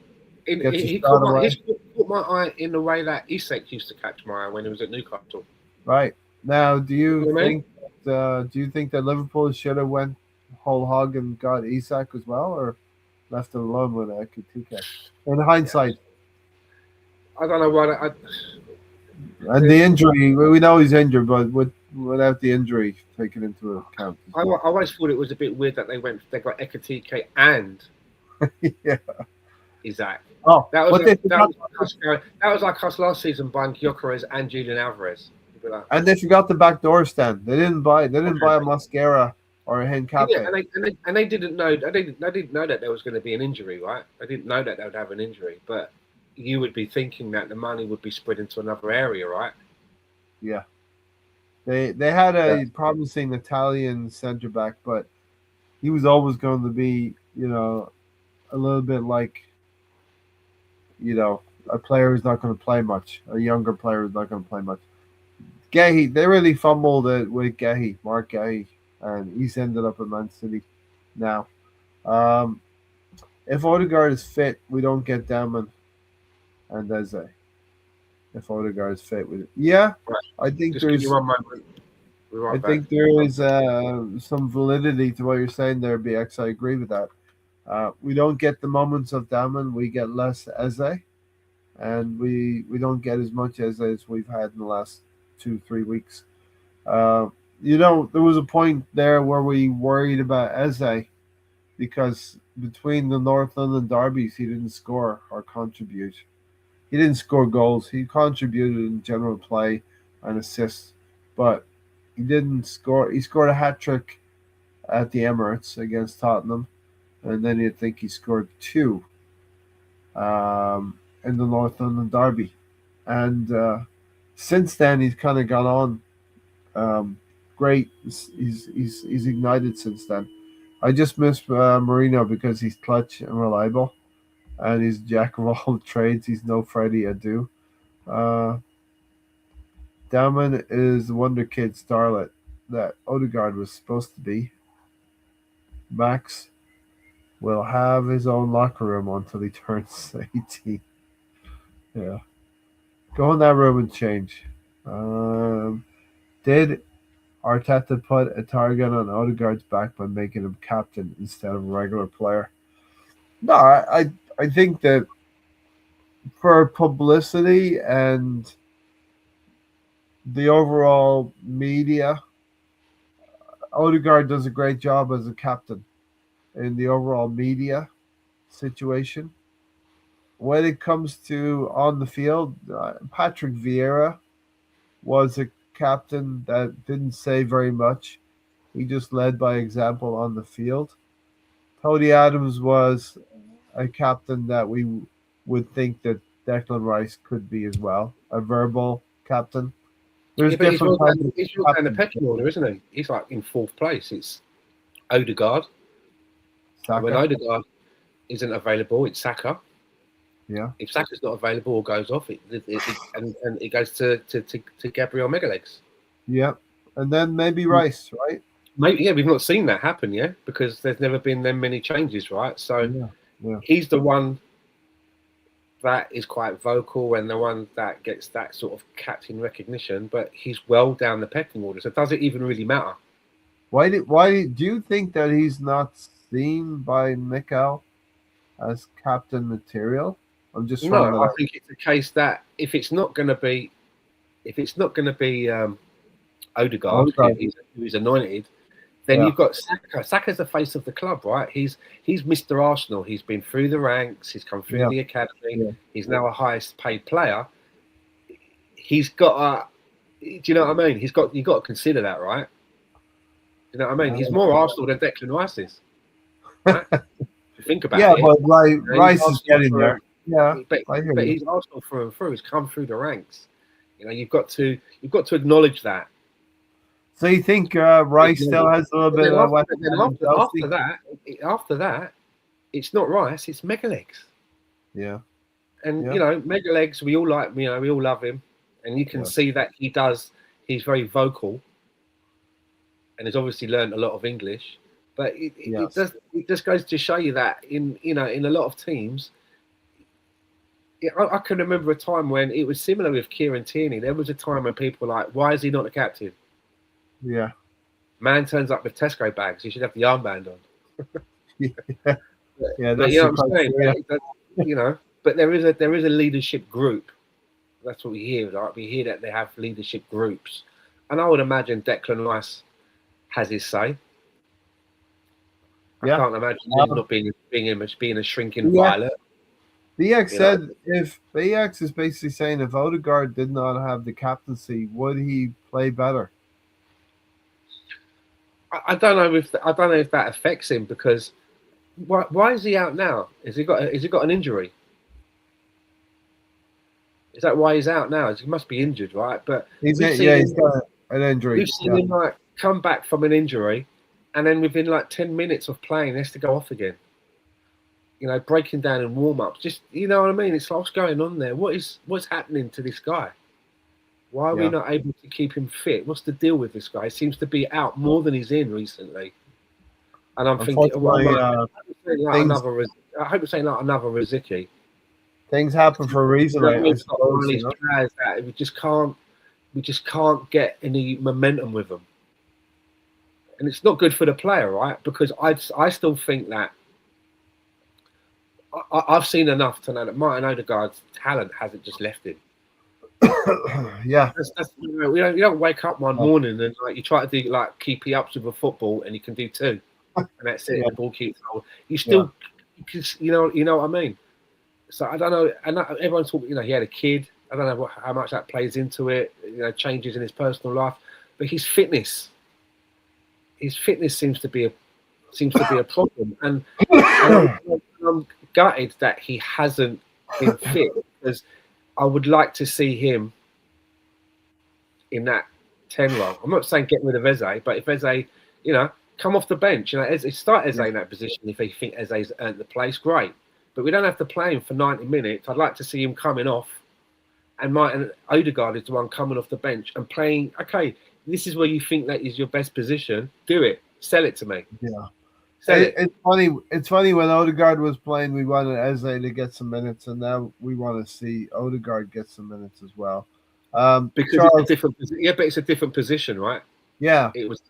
He's caught my eye in the way that Isak used to catch my eye when he was at Newcastle. Right. Now, do you think that Liverpool should have went whole hog and got Isak as well, or left it alone with Ekitike? In hindsight, I don't know why. And the injury, we know he's injured, but without the injury taken into account. I always thought it was a bit weird that they got Ekitike and yeah. Isak. Oh, that was like us last season buying Gyökeres and Julian Alvarez. And they forgot the back door stand. They didn't buy a Mascara or a Hencape. Yeah, and they didn't know. They didn't know that there was going to be an injury, right? They didn't know that they would have an injury, but you would be thinking that the money would be spread into another area, right? Yeah. They had a promising Italian centre back, but he was always going to be, a little bit like, a player who's not going to play much. A younger player who's not going to play much. Gahey, they really fumbled it with Gahey, Mark Gahey, and he's ended up at Man City now. If Odegaard is fit, we don't get Daman and Eze. If Odegaard is fit with it. Yeah, right. I think there is some validity to what you're saying there, BX. I agree with that. We don't get the moments of Daman. We get less Eze. And we don't get as much Eze as we've had in the last 2-3 weeks. There was a point there where we worried about Eze because between the North London derbies, he didn't score or contribute. He didn't score goals. He contributed in general play and assists, but he didn't score. He scored a hat-trick at the Emirates against Tottenham, and then you'd think he scored 2 in the North London derby. And since then, he's kind of gone on great. He's ignited since then. I just miss Mourinho because he's clutch and reliable, and he's jack of all trades. He's no Freddie Adu. Daman is the wonder kid starlet that Odegaard was supposed to be. Max will have his own locker room until he turns 18. Yeah. Go in that room and change. Did Arteta put a target on Odegaard's back by making him captain instead of a regular player? No, I think that for publicity and the overall media, Odegaard does a great job as a captain in the overall media situation. When it comes to on the field, Patrick Vieira was a captain that didn't say very much. He just led by example on the field. Tony Adams was a captain that we would think that Declan Rice could be as well, a verbal captain. There's different kinds of he's in the pecking order, isn't he? He's like in 4th place. It's Odegaard. When Odegaard isn't available, it's Saka. Yeah. If Saka's not available or goes off, and it goes to Gabriel Megalegs. Yeah, and then maybe Rice, right? Maybe, yeah, we've not seen that happen yet because there's never been that many changes, right? So he's the one that is quite vocal and the one that gets that sort of captain recognition, but he's well down the pecking order. So does it even really matter? Why do you think that he's not seen by Mikel as captain material? I'm just No, throwing that I out. think it's a case that if it's not going to be Odegaard, Odegaard, who's anointed, then yeah, you've got Saka. Saka's the face of the club, right? He's Mr. Arsenal. He's been through the ranks. He's come through yeah, the academy. yeah, He's now a highest paid player. He's got a. Do you know what I mean? You've got to consider that, right? Do you know what I mean? He's more Arsenal than Declan Rice is, right? If you think about yeah. it, But he's Rice is Arsenal getting for, there. Yeah, but I hear but you. he's Arsenal through and through. He's come through the ranks. You've got to acknowledge that. So you think Rice still has a little bit of West Ham and Chelsea? After that, it's not Rice, it's Megalegs. Yeah, And yeah, Megalegs, we all like, we all love him, and you can yeah, see that he's very vocal, and has obviously learned a lot of English. But yes, it just goes to show you that in a lot of teams. I can remember a time when it was similar with Kieran Tierney. There was a time when people were like, "Why is he not the captain?" yeah, Man turns up with Tesco bags. He should have the armband on. yeah. Yeah, But that's you know the what I'm saying? criteria. But there is a leadership group. That's what we hear. Like we hear that they have leadership groups, and I would imagine Declan Rice has his say. I Yeah. can't imagine him not being a shrinking Yeah. violet. BX You know, said if BX is basically saying if Odegaard did not have the captaincy, would he play better? I don't know if that affects him because why is he out now? Has he got an injury? Is that why he's out now? He must be injured, right? But He's we've seen he's him got an injury. we've seen Yeah. him like come back from an injury, and then within like 10 minutes of playing, he has to go off again. Breaking down in warm ups. Just you know what I mean? It's like what's going on there? What's happening to this guy? Why are we Yeah. not able to keep him fit? What's the deal with this guy? He seems to be out more than he's in recently. And I'm thinking, well, Unfortunately, things I hope it's saying like another Riziki. things happen for a reason, You know what I I mean? He's got one suppose. of these players that we just can't get any momentum with them. And it's not good for the player, right? Because I still think that I've seen enough to know that Martin Odegaard's talent hasn't just left him. Yeah. You don't wake up one morning and like you try to do like keepy ups with a football and you can do two, and that's it. Yeah. The ball keeps rolling. You still, you know what I mean. So I don't know. And everyone's talking. He had a kid. I don't know how much that plays into it. Changes in his personal life, but his fitness seems to be a problem. And I'm gutted that he hasn't been fit because I would like to see him in that 10 role. I'm not saying get rid of Eze, but if Eze, come off the bench, start Eze in that position if you think Eze's earned the place, great. But we don't have to play him for 90 minutes. I'd like to see him coming off, and Martin Odegaard is the one coming off the bench and playing. Okay, this is where you think that is your best position. Do it. Sell it to me. Yeah. Sell it. It's funny. It's funny when Odegaard was playing, we wanted Eze to get some minutes, and now we want to see Odegaard get some minutes as well. Because Charles, it's a different. Yeah, but it's a different position, right? yeah, It's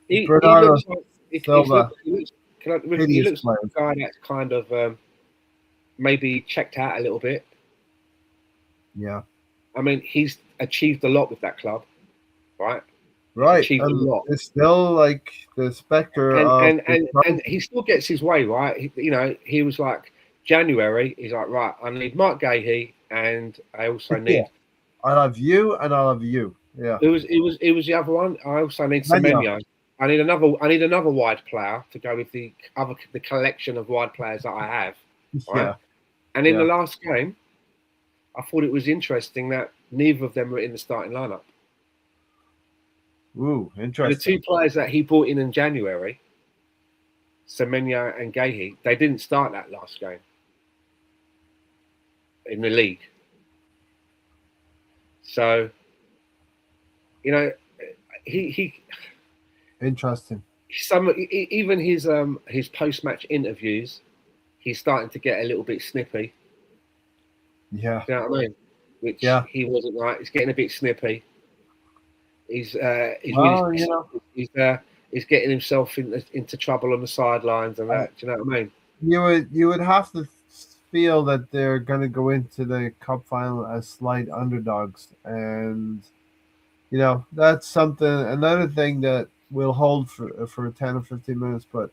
he Bernardo looks like Silva, he hideous looks like players. a guy that's kind of maybe checked out a little bit. Yeah, I mean, he's achieved a lot with that club. right? He's Right. achieved a And lot. it's still like the specter and of and and, and he still gets his way, right? He was like January. He's like, right, I need Mark Gahey, and I also yeah. need I'll have you and I'll have you. Yeah. it was the other one. I also need Mania. Semenyo. I need another wide player to go with the collection of wide players that I have, right? Yeah. And in the Yeah. last game, I thought it was interesting that neither of them were in the starting lineup. Ooh, And the interesting. two players that he brought in January, Semenyo and Gahey, they didn't start that last game in the league. So, he Interesting. even his post match interviews, he's starting to get a little bit snippy. Yeah. Do you know what I mean? Which Yeah. he wasn't right. He's getting a bit snippy. He's Well, really he's getting himself into trouble on the sidelines and that. Do you know what I mean? you would have to feel that they're going to go into the cup final as slight underdogs, and that's something. Another thing that will hold for 10 or 15 minutes, but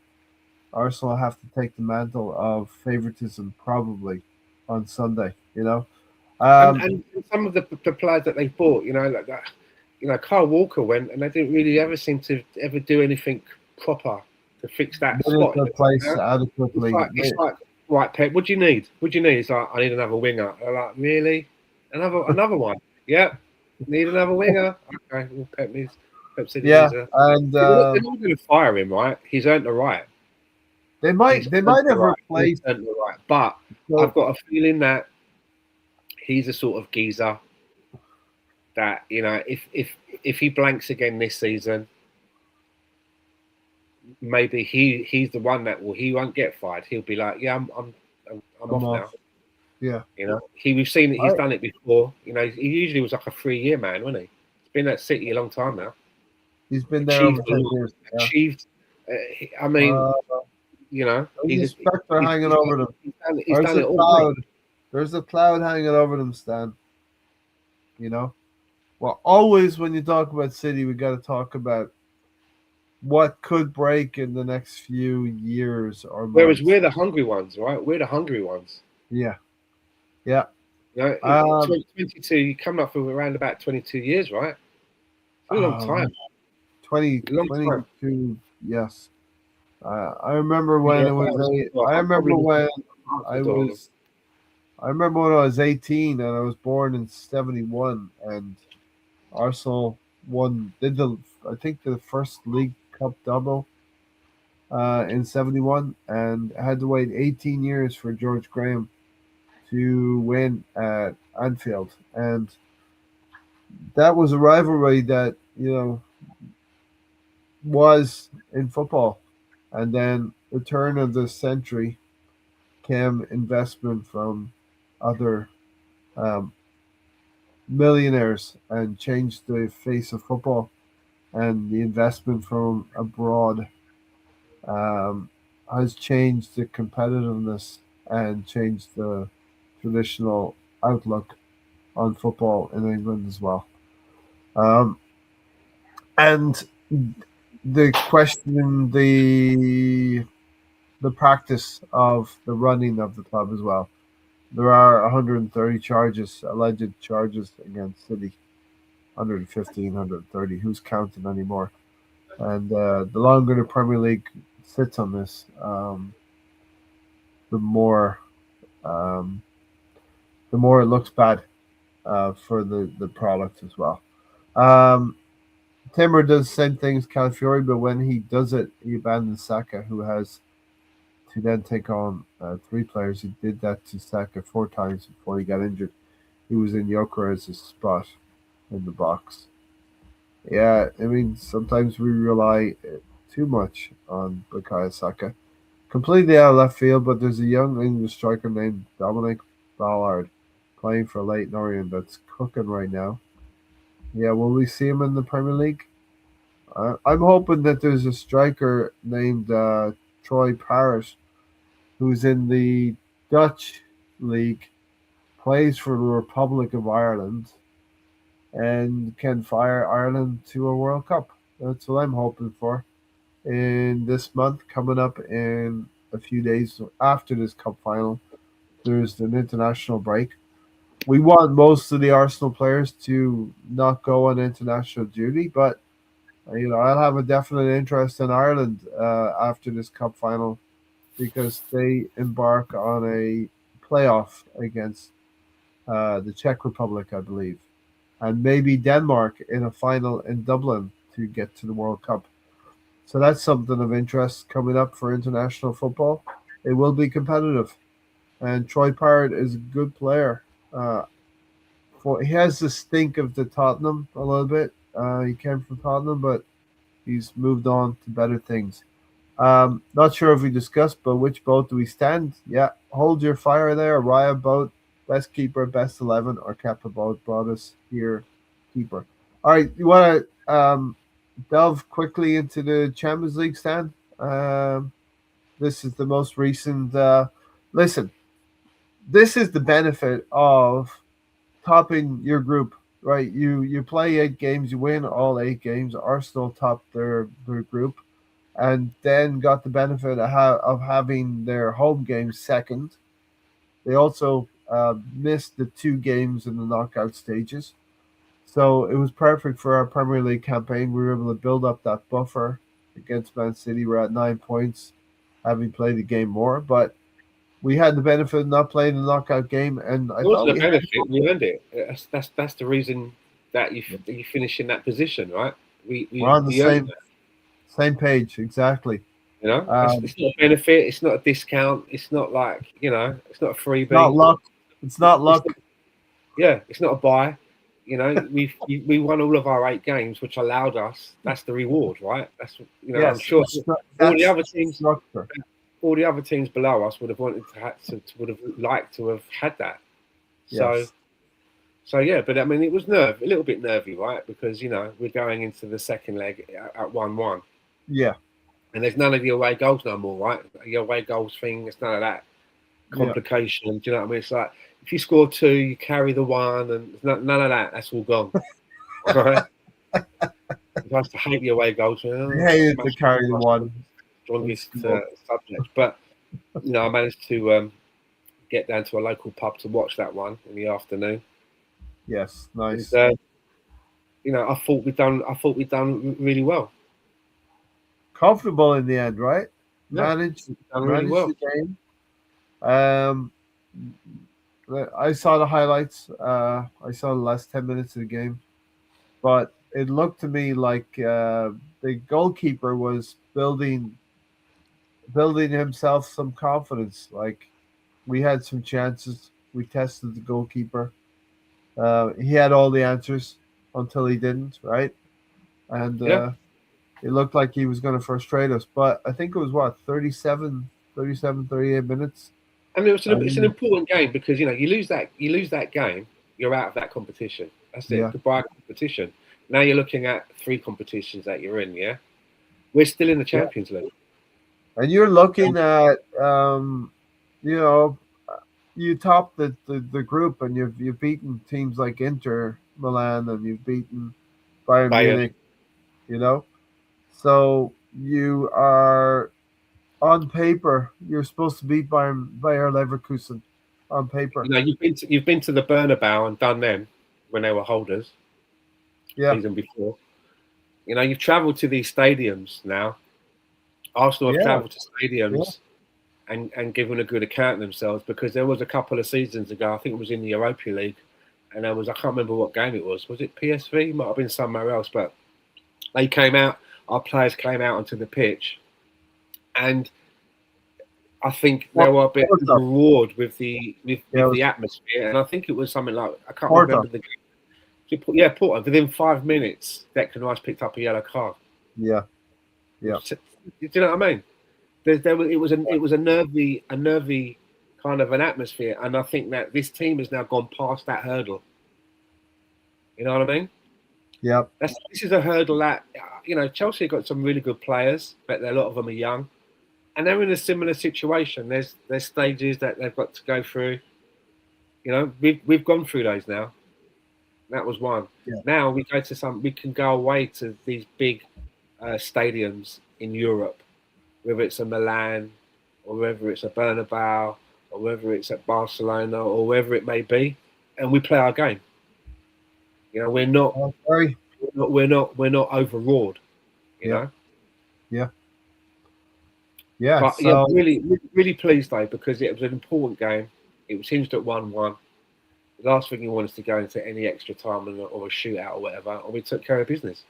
Arsenal have to take the mantle of favoritism probably on Sunday. And Um, and some of the players that they bought, like that, Kyle Walker went, and they didn't really ever seem to ever do anything proper to fix that didn't spot. replace It's adequately. like it's like right, Pep. What do you need? What do you need? It's like I need another winger. They're like, really? Another one? Yeah. Need another winger? Okay. Well, Pep said he Yeah, needs a. and They're not going to fire him, right? He's earned the right. they He's might earned the have right. He's replaced. earned the right. But I've got a feeling that he's a sort of geezer that if he blanks again this season, maybe he's the one that he won't get fired. He'll be like, yeah, I'm off now. Yeah, We've seen it. He's done it before. He usually was like a 3-year man, wasn't he? He's been at City a long time now. he's been there over 10 years. Yeah. Achieved. I mean, there's a specter hanging over them. He's done it all. There's a cloud hanging over them, Stan. Well, always when you talk about City, we got to talk about what could break in the next few years or months. Whereas we're the hungry ones, right? We're the hungry ones. Yeah. 22. You come up for around about 22 years, right? It's a long time. 22. Yes. I remember when it was. I remember when I was. I remember when I was 18 and I was born in 71, and Arsenal did I think the first League Cup double in 71, and had to wait 18 years for George Graham to win at Anfield, and that was a rivalry that was in football. And then the turn of the century came investment from other millionaires and changed the face of football, and the investment from abroad has changed the competitiveness and changed the traditional outlook on football in England as well. And the question, the practice of the running of the club as well. There are 130 alleged charges against City. 115, 130. Who's counting anymore? And the longer the Premier League sits on this, the more it looks bad for the product as well. Timber does the same thing as Calafiori, but when he does it, he abandons Saka, who has to then take on 3 players. He did that to Saka 4 times before he got injured. He was in Gyökeres' spot in the box. Yeah, I mean, sometimes we rely too much on Bukayo Saka. Completely out of left field, but there's a young English striker named Dominic Ballard playing for Leyton Orient that's cooking right now. Yeah, will we see him in the Premier League? I'm hoping that there's a striker named Troy Parrott who's in the Dutch league, plays for the Republic of Ireland, and can fire Ireland to a World Cup. That's what I'm hoping for. In this month, coming up in a few days after this cup final, there's an international break. We want most of the Arsenal players to not go on international duty, but I'll have a definite interest in Ireland after this cup final because they embark on a playoff against the Czech Republic, I believe, and maybe Denmark in a final in Dublin to get to the World Cup. So that's something of interest coming up for international football. It will be competitive, and Troy Parrott is a good player. He has the stink of the Tottenham a little bit. He came from Tottenham, but he's moved on to better things. Not sure if we discussed, but which boat do we stand? Yeah, hold your fire there. Raya boat, best keeper, best 11, or Kappa boat brought us here, keeper. All right, you want to delve quickly into the Champions League stand? This is the most recent. Listen, this is the benefit of topping your group, right? You play 8 games, you win all 8 games. Arsenal topped their group, and then got the benefit of having their home game second. They also missed the 2 games in the knockout stages, so it was perfect for our Premier League campaign. We were able to build up that buffer against Man City. We're at 9 points, having played a game more, but we had the benefit of not playing the knockout game, and I It thought wasn't a we had. benefit. We earned it. That's the reason that you finish in that position, right? We're on the We earned that. same page exactly. You know, Um, it's not a benefit. It's not a discount. It's not like it's not a not freebie. luck. It's not It's luck. not, yeah, it's not a buy. We won all of our 8 games, which allowed us. That's the reward, right? That's I'm Yes, sure all the that's other teams, structure. all the other teams below us would have wanted would have liked to have had that. So, Yes. so yeah, but I mean, it was a little bit nervy, right? Because we're going into the second leg at 1-1, Yeah. and there's none of the away goals no more, right? The away goals thing, there's none of that Yeah. complication. Do you know what I mean? It's like if you score 2, you carry the 1, and none of that. That's all gone. Right? I used to hate the away goals. I hated to carry the one. Strongest subject, but I managed to get down to a local pub to watch that one in the afternoon. Yes. Nice. And, I thought we'd done really well. Comfortable in the end, right? Yeah, Managed done really well. the game. Um, I saw the highlights. I saw the last 10 minutes of the game, but it looked to me like the goalkeeper was building himself some confidence. Like we had some chances. We tested the goalkeeper. He had all the answers until he didn't, right? And Yeah. it looked like he was going to frustrate us. But I think it was what 38 minutes. I mean, it's an important game because you lose that game, you're out of that competition. That's it. Yeah. Goodbye competition. Now you're looking at 3 competitions that you're in. Yeah, we're still in the Champions League, and you're looking at you top the group, and you've beaten teams like Inter Milan, and you've beaten Bayern Munich. So you are on paper. You're supposed to beat Bayer Leverkusen on paper. You've been to the Bernabeu and done them when they were holders. Yeah. Season before. You've travelled to these stadiums now. Arsenal have travelled to stadiums and given a good account of themselves because there was a couple of seasons ago, I think it was in the Europa League, and I can't remember what game it was. Was it PSV? It might have been somewhere else, but they came out. Our players came out onto the pitch, and I think there were a bit of reward with the atmosphere, and I think it was something like I can't remember the game. Yeah, Porto. Within 5 minutes, Declan Rice picked up a yellow card. Yeah. Do you know what I mean? It was a nervy kind of an atmosphere, and I think that this team has now gone past that hurdle. You know what I mean? Yeah. This is a hurdle that Chelsea have got some really good players, but a lot of them are young, and they're in a similar situation. There's stages that they've got to go through. We've gone through those now. That was one. Yeah. Now we can go away to these big stadiums in Europe, whether it's a Milan or whether it's a Bernabeu or whether it's at Barcelona or wherever it may be, and we play our game. You know, Oh, sorry. we're not overawed. You Yeah. know, Yeah. Yeah. but yeah, So really pleased though because it was an important game. It was hinged at 1-1. The last thing you want is to go into any extra time or a shootout or whatever, and we took care of business.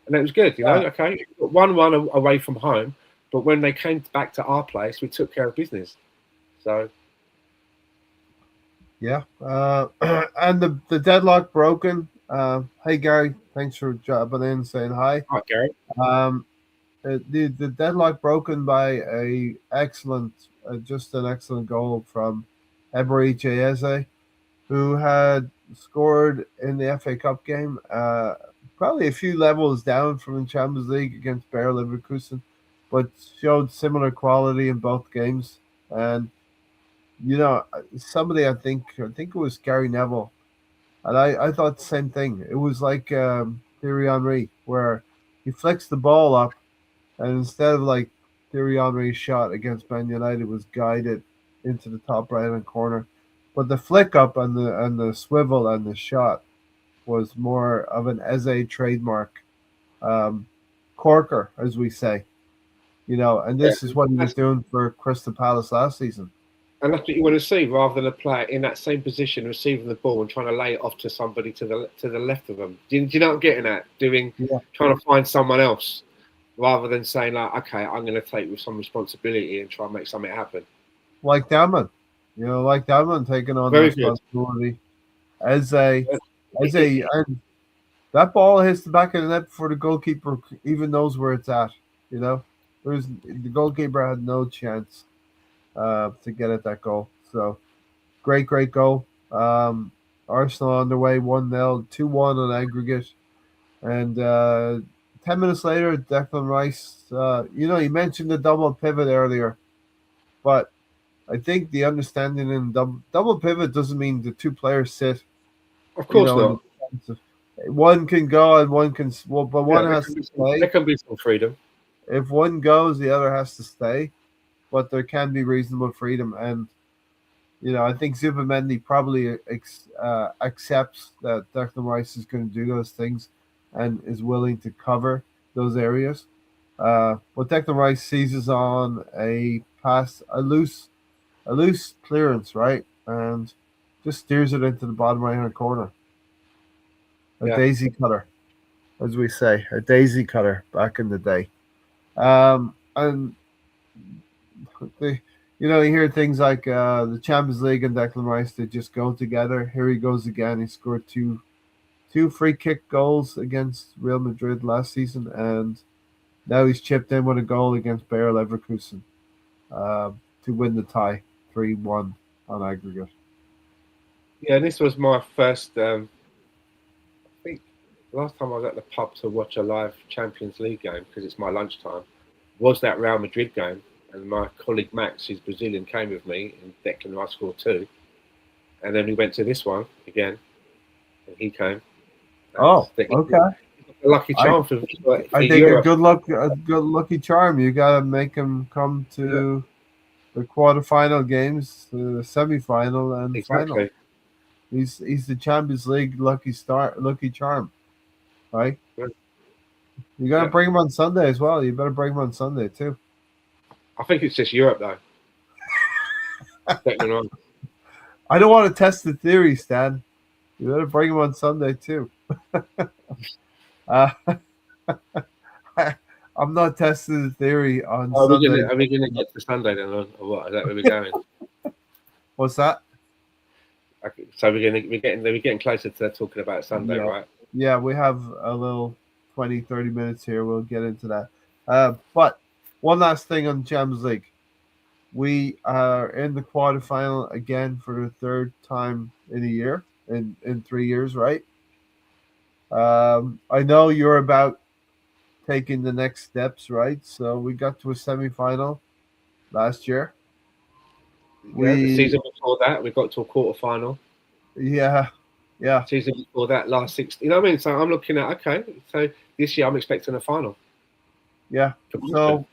And it was good, you know. Okay, 1-1 away from home, but when they came back to our place, we took care of business. So yeah, and the deadlock broken. Hey Gary, thanks for jumping in, saying hi. right, Gary. Um, the deadlock broken by a excellent, just an excellent goal from Ebery Eze, who had scored in the FA Cup game. Probably a few levels down from the Champions League against Bayer Leverkusen, but showed similar quality in both games. And somebody I think it was Gary Neville, and I thought the same thing. It was like Thierry Henry, where he flicks the ball up, and instead of like Thierry Henry's shot against Man United was guided into the top right hand corner, but the flick up and the swivel and the shot was more of an Eze trademark, um, corker, as we say. And Yeah, this is what he was doing for Crystal Palace last season. and that's what you want to see, rather than a player in that same position receiving the ball and trying to lay it off to somebody to the left of them. Do you know what I'm getting at? Yeah. Trying to find someone else, rather than saying like, okay, I'm going to take with some responsibility and try and make something happen. Like Damon, like Damon taking on the Very good. responsibility and that ball hits the back of the net before the goalkeeper even knows where it's at. The goalkeeper had no chance to get at that goal. So great goal. Arsenal on their way 1-0, 2-1 on aggregate, and 10 minutes later, Declan Rice. You mentioned the double pivot earlier, but I think the understanding in double pivot doesn't mean the two players sit. Of course In the not. defensive. One can go and one can. Well, but one Yeah, has to stay. there can be some freedom. If one goes, the other has to stay. But there can be reasonable freedom, and I think Zubimendi probably accepts that Declan Rice is going to do those things, and is willing to cover those areas. But Declan Rice seizes on a pass, a loose clearance, right, and just steers it into the bottom right hand corner. A daisy cutter, as we say, a daisy cutter back in the day. And you hear things like the Champions League and Declan Rice, they just go together. Here he goes again. He scored two free kick goals against Real Madrid last season, and now he's chipped in with a goal against Bayer Leverkusen to win the tie, 3-1 on aggregate. Yeah, this was my first. I think last time I was at the pub to watch a live Champions League game, because it's my lunchtime, was that Real Madrid game. And my colleague Max, who's Brazilian, came with me, and Declan Rice scored 2. And then we went to this one again, and he came. Oh, okay. A lucky charm for I think Europe. A good lucky charm. You got to make him come to the quarterfinal games, the semifinal, and final. He's the Champions League lucky charm, right? Yeah. You got to bring him on Sunday as well. You better bring him on Sunday too. I think it's just Europe, though. I don't want to test the theory, Stan. You better bring him on Sunday too. I'm not testing the theory on Sunday. Are we going to get to Sunday then, or what? Is that where we're going? What's that? Okay, so we're getting closer to talking about Sunday, right? Yeah, we have a little 20, 30 minutes here. We'll get into that. But one last thing on Champions League. We are in the quarterfinal again for the third time in a year, in 3 years, right? I know you're about taking the next steps, right? So we got to a semifinal last year. The season before that, we got to a quarterfinal. Yeah. Yeah. Season before that, last 60. You know what I mean? So I'm looking at, okay, so this year I'm expecting a final. Yeah. So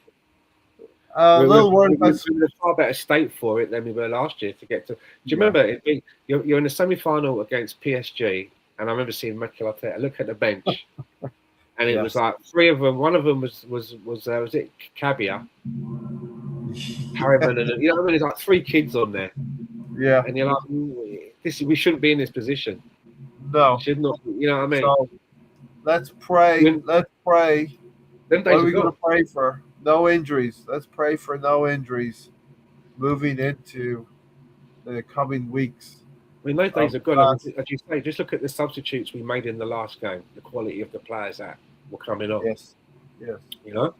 a We're little word about in a far better state for it than we were last year to get to. Do you yeah. remember? You're in a semi-final against PSG, and I remember seeing Mikel Arteta look at the bench, and it was Yes. like three of them. One of them was it Cabia, Harriman, and you know what I mean? There's like three kids on there, Yeah. and you're like, we shouldn't be in this position. No. Should not. You know what I mean? So let's pray. Let's pray. Them What days are are we going to gone. pray for? No injuries. Let's pray for no injuries moving into the coming weeks. I mean, those Of days are gone. class. As you say, just look at the substitutes we made in the last game. The quality of the players that were coming on. Yes. Yes. You know.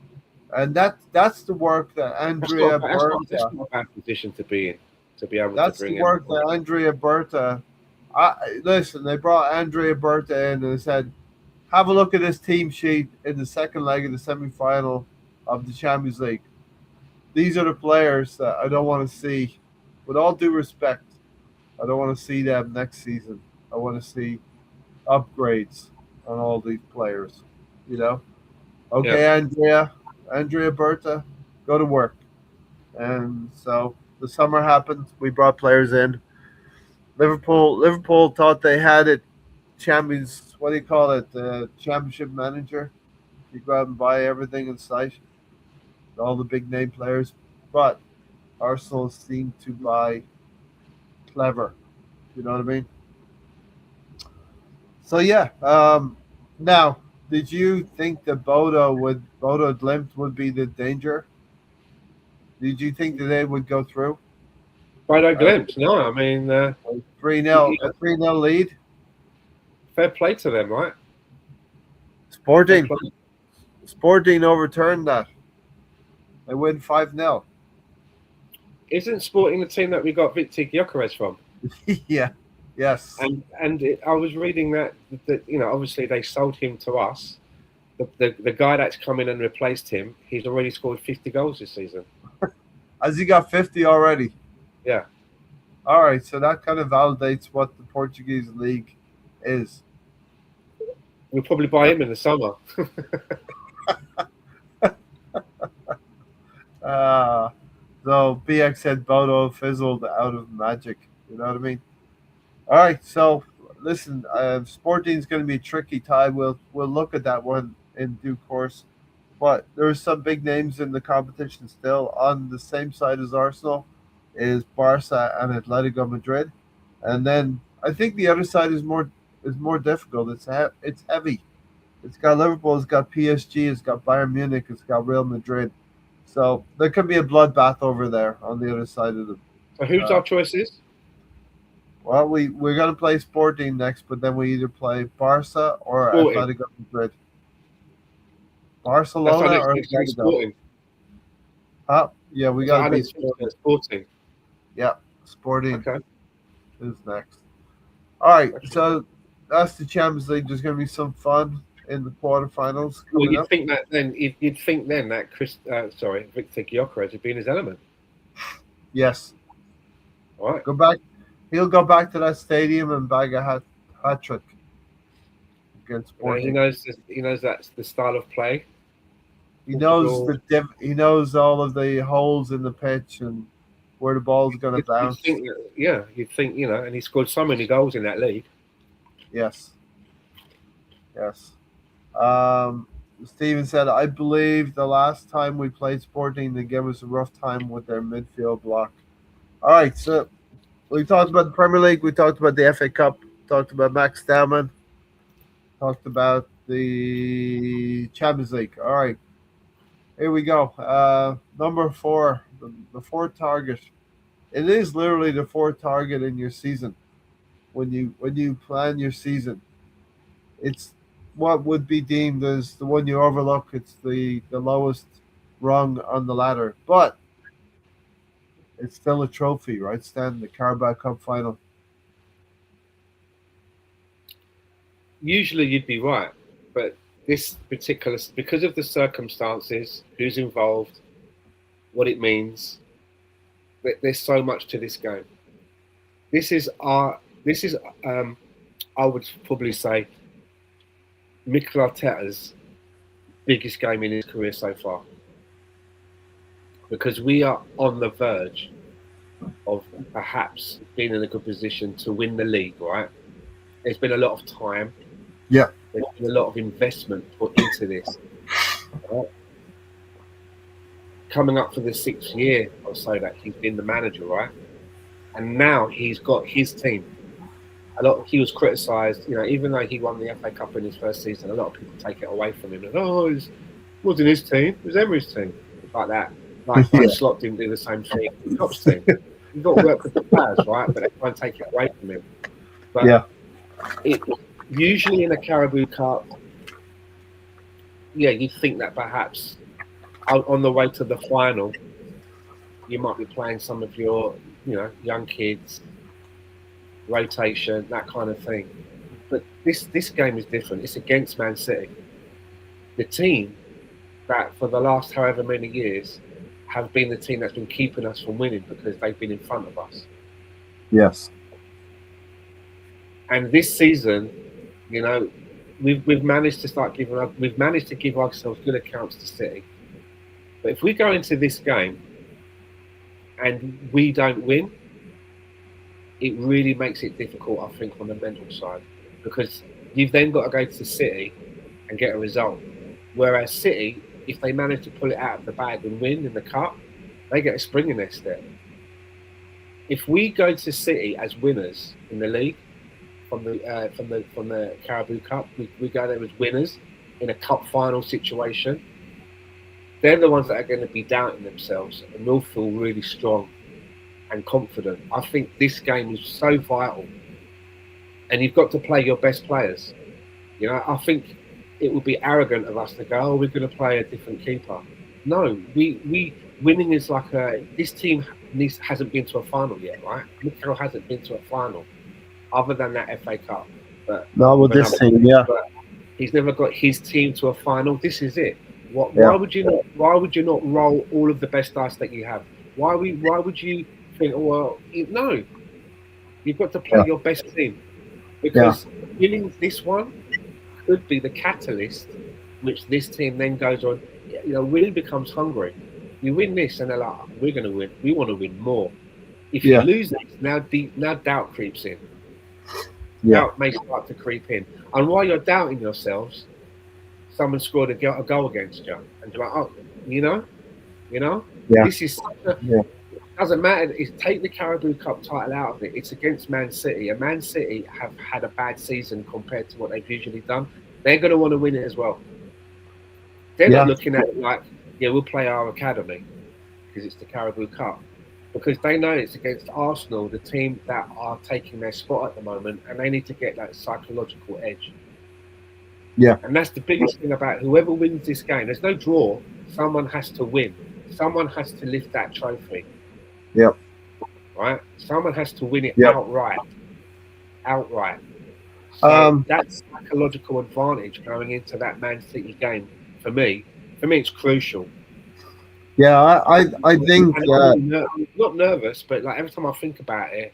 And that's the work that Andrea Berta. That's not a bad position to be in, to be able to That's bring the in. work that Andrea Berta. Listen, they brought Andrea Berta in and they said, have a look at this team sheet in the second leg of the semi-final of the Champions League. These are the players that I don't want to see. With all due respect, I don't want to see them next season. I want to see upgrades on all these players. You know? Okay, yeah. Andrea Berta, go to work. And so the summer happened. We brought players in. Liverpool thought they had it. Champions, what do you call it? Championship manager. You go out and buy everything in sight, all the big name players. But Arsenal seemed to buy clever. You know what I mean? So yeah. Now, did you think that Bodo Glimt would be the danger? Did you think that they would go through? By no glimpse, no. I mean, 3-0, a 3-0 lead. Fair play to them, right? Sporting overturned that. They win 5-0. Isn't Sporting the team that we got Viktory Gyökeres from? Yeah. Yes. I was reading that obviously they sold him to us. The guy that's come in and replaced him, he's already scored 50 goals this season. Has he got 50 already? Yeah. All right, so that kind of validates what the Portuguese league is. We'll probably buy him in the summer. So BX said Bodo fizzled out of magic. You know what I mean? All right, so listen, Sporting's going to be a tricky tie. We'll look at that one in due course. But there's some big names in the competition still. On the same side as Arsenal is Barca and Atletico Madrid, and then I think the other side is more difficult. It's heavy. It's got Liverpool, it's got PSG, it's got Bayern Munich, it's got Real Madrid. So there could be a bloodbath over there on the other side of the. So who's our choices? Well, we're going to play Sporting next, but then we either play Barca or Atletico Madrid. Barcelona or Atletico. Sporting. Huh? Yeah, we got to be Sporting. Yeah, Sporting okay. Is next. All right, so that's the Champions League. There's going to be some fun in the quarterfinals. Well, you'd think that then Viktor Gyökeres would be in his element. Yes. All right. Go back. He'll go back to that stadium and bag a hat trick against Sporting. He knows that's the style of play. He knows he knows all of the holes in the pitch and where the ball's going to bounce. You'd think, and he scored so many goals in that league. Yes. Steven said, I believe the last time we played Sporting, they gave us a rough time with their midfield block. All right, so we talked about the Premier League. We talked about the FA Cup. Talked about Max Dowman. Talked about the Champions League. All right, here we go. Number 4, the fourth target. It is literally the fourth target in your season. When you plan your season, it's what would be deemed as the one you overlook. It's the lowest rung on the ladder, but it's still a trophy, right, Stan? The Carabao Cup Final. Usually you'd be right, but this particular, because of the circumstances, who's involved, what it means, there's so much to this game. This is our I would probably say Mikel Arteta's biggest game in his career so far, because we are on the verge of perhaps being in a good position to win the league. Right? There's been a lot of time. Yeah. There's been a lot of investment put into this. Right? Coming up for the 6th year or so that he's been the manager, right? And now he's got his team. He was criticised, even though he won the FA Cup in his first season. A lot of people take it away from him. And, it wasn't his team; it was Emery's team, like that. Like Slot didn't do the same thing. Klopp's team. You've got to work with the players, right? But they try and take it away from him. But usually in a Carabao Cup, you'd think that perhaps on the way to the final, you might be playing some of your, young kids, rotation, that kind of thing. But this game is different. It's against Man City, the team that for the last however many years have been the team that's been keeping us from winning because they've been in front of us. Yes. And this season, we've managed to give ourselves good accounts to City. But if we go into this game and we don't win, it really makes it difficult, I think, on the mental side, because you've then got to go to City and get a result. Whereas City, if they manage to pull it out of the bag and win in the cup, they get a spring in their step. If we go to City as winners in the league from the Carabao Cup, we go there as winners in a cup final situation, they're the ones that are going to be doubting themselves and will feel really strong and confident. I think this game is so vital, and you've got to play your best players. I think it would be arrogant of us to go, we're going to play a different keeper. No, we winning is like this team hasn't been to a final yet, right? Mikel hasn't been to a final, other than that FA Cup. But not with this team, but he's never got his team to a final. This is it. Why would you not roll all of the best dice that you have? Why would you think, no, you've got to play your best team, because winning this one could be the catalyst which this team then goes on, really becomes hungry. You win this and they're like, we're going to win, we want to win more. If you lose this, now doubt creeps in. Doubt may start to creep in, and while you're doubting yourselves, someone scored a goal against you, and you're like, this is doesn't matter. Take the Carabao Cup title out of it. It's against Man City, and Man City have had a bad season compared to what they've usually done. They're going to want to win it as well. They're not looking at it like, we'll play our academy because it's the Carabao Cup, because they know it's against Arsenal, the team that are taking their spot at the moment, and they need to get that psychological edge. Yeah. And that's the biggest thing about whoever wins this game. There's no draw. Someone has to win. Someone has to lift that trophy. Yep. Right? Someone has to win it outright. So that's psychological advantage going into that Man City game. For me, it's crucial. Yeah, I think I'm not nervous, but like every time I think about it,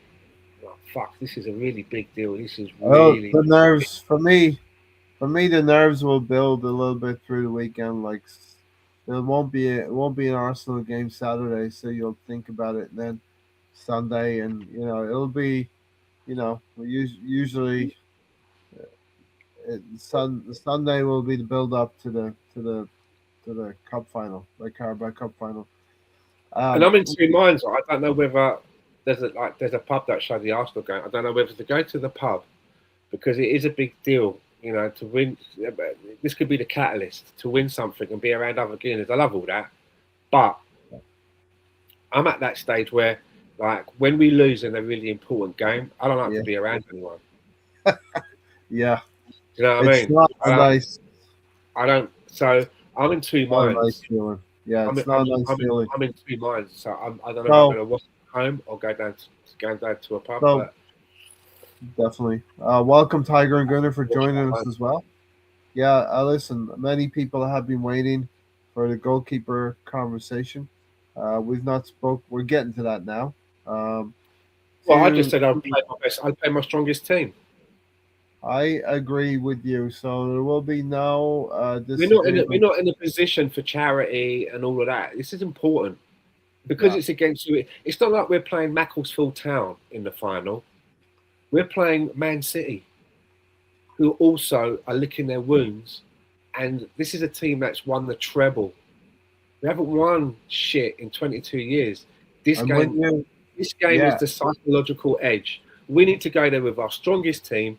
fuck, this is a really big deal. This is really the nerves for me. For me, the nerves will build a little bit through the weekend. Like, it won't be an Arsenal game Saturday, so you'll think about it then Sunday, and it'll be, usually Sunday will be the build up to the cup final, the Carabao Cup final. And I'm in two minds. I don't know whether there's a pub that showed the Arsenal game. I don't know whether to go to the pub, because it is a big deal. To win, this could be the catalyst to win something and be around other Guineas. I love all that, but I'm at that stage where, like, when we lose in a really important game, I don't like to be around anyone. Yeah, you know what I mean? Not nice. I don't. So I'm in two minds. Nice feeling. Yeah, it's I'm in two minds. So I don't know if I'm going to watch at home or go down to a pub. But definitely. Welcome, Tiger and Gunner, for joining us as well. Yeah, listen, many people have been waiting for the goalkeeper conversation. We've not spoke. We're getting to that now. I just said I'll play my best. I'll play my strongest team. I agree with you. So there will be no We're disagreement. not in a position for charity and all of that. This is important because Yeah, it's against you. It's not like we're playing Macclesfield Town in the final. We're playing Man City, who also are licking their wounds, and this is a team that's won the treble. We haven't won shit in 22 years. This and when game, you, this game is yeah, the psychological edge. We need to go there with our strongest team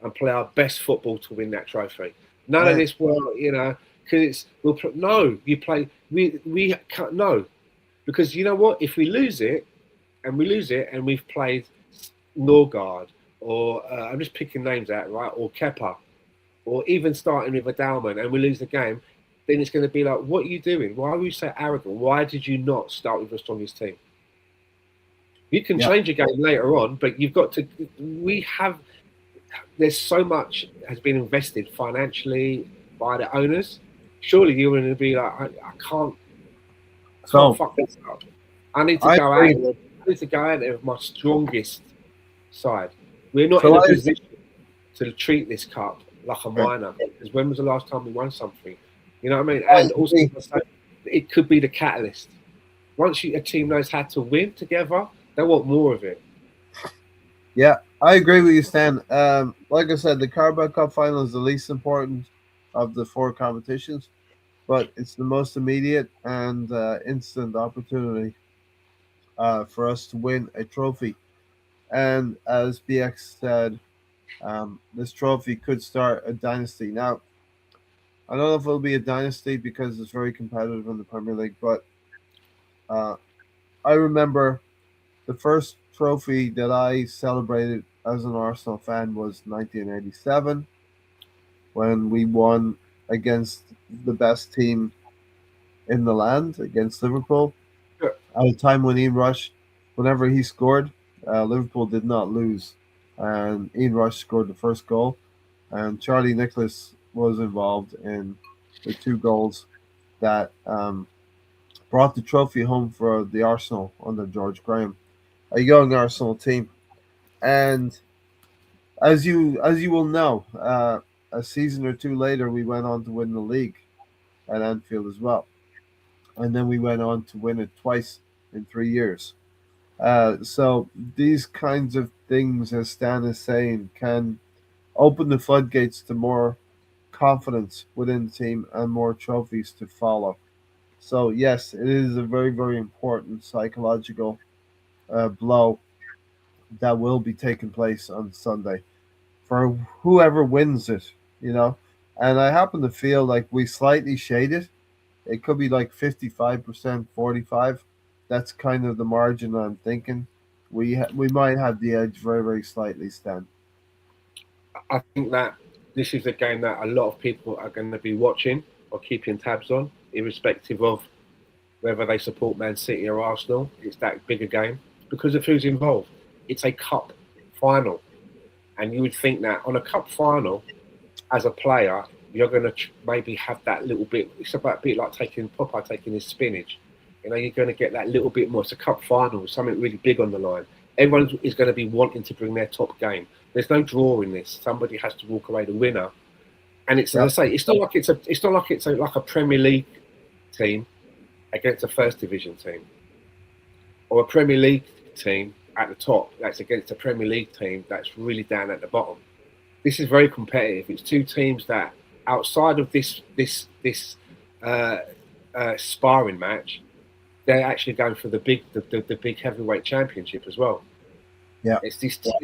and play our best football to win that trophy. None of and this, well, because no, you play. We can't no, because you know what? If we lose it, and we've played Norgard or I'm just picking names out, right? Or Kepa, or even starting with a Dalman, and we lose the game, then it's going to be like, what are you doing? Why were you so arrogant? Why did you not start with your strongest team? You can yeah, change a game later on, but you've got to. We have. There's so much has been invested financially by the owners. Surely you're going to be like, I can't so fuck this up. I need to I go out. agree. I need to go out there with my strongest side. We're not in So a I, position to treat this cup like a minor. Because when was the last time we won something? You know what I mean? I And also, agree. it could be the catalyst. Once a team knows how to win together, they want more of it. Yeah, I agree with you, Stan. Like I said, the Carabao Cup Final is the least important of the four competitions, but it's the most immediate and instant opportunity for us to win a trophy. And as BX said, this trophy could start a dynasty. Now, I don't know if it'll be a dynasty because it's very competitive in the Premier League, but uh, I remember the first trophy that I celebrated as an Arsenal fan was 1987 when we won against the best team in the land, against Liverpool. At a time when Ian Rush, whenever he scored, Liverpool did not lose. And Ian Rush scored the first goal, and Charlie Nicholas was involved in the two goals that brought the trophy home for the Arsenal under George Graham, a young Arsenal team. And as you will know, a season or two later, we went on to win the league at Anfield as well, and then we went on to win it twice in 3 years. So these kinds of things, as Stan is saying, can open the floodgates to more confidence within the team and more trophies to follow. So yes, it is a very very important psychological blow that will be taking place on Sunday for whoever wins it, you know. And I happen to feel like we slightly shaded. It could be like 55%, 45. That's kind of the margin I'm thinking. We might have the edge very, very slightly, Stan. I think that this is a game that a lot of people are going to be watching or keeping tabs on, irrespective of whether they support Man City or Arsenal. It's that bigger game because of who's involved. It's a cup final. And you would think that on a cup final, as a player, you're going to maybe have that little bit. It's about a bit like taking Popeye taking his spinach. You're going to get that little bit more. It's a cup final, something really big on the line. Everyone is going to be wanting to bring their top game. There's no draw in this. Somebody has to walk away the winner. And it's, Yeah. as I say, it's not like like a Premier League team against a First Division team, or a Premier League team at the top that's against a Premier League team that's really down at the bottom. This is very competitive. It's two teams that, outside of this uh, sparring match, they're actually going for the big heavyweight championship as well. Yeah. It's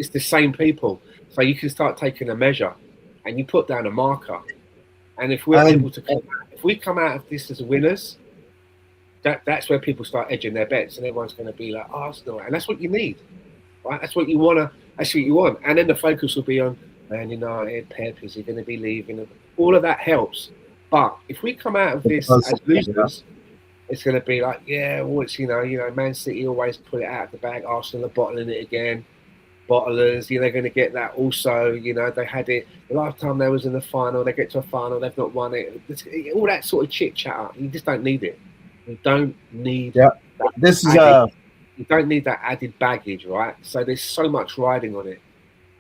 the same people, so you can start taking a measure, and you put down a marker. And if we're able And to, if we come out of this as winners, that's where people start edging their bets, and everyone's going to be like Arsenal, and that's what you need, right? That's what you want to. That's what you want, and then the focus will be on Man United, Pep, is he going to be leaving? All of that helps, but if we come out of this as losers, it's going to be like, yeah, well, it's Man City always put it out of the bag. Arsenal are bottling it again. Bottlers, they're going to get that also. They had it the last time they was in the final. They get to a final, they've not won it. All that sort of chit chat. You just don't need it. You don't need yeah, that this is you don't need that added baggage, right? So there's so much riding on it.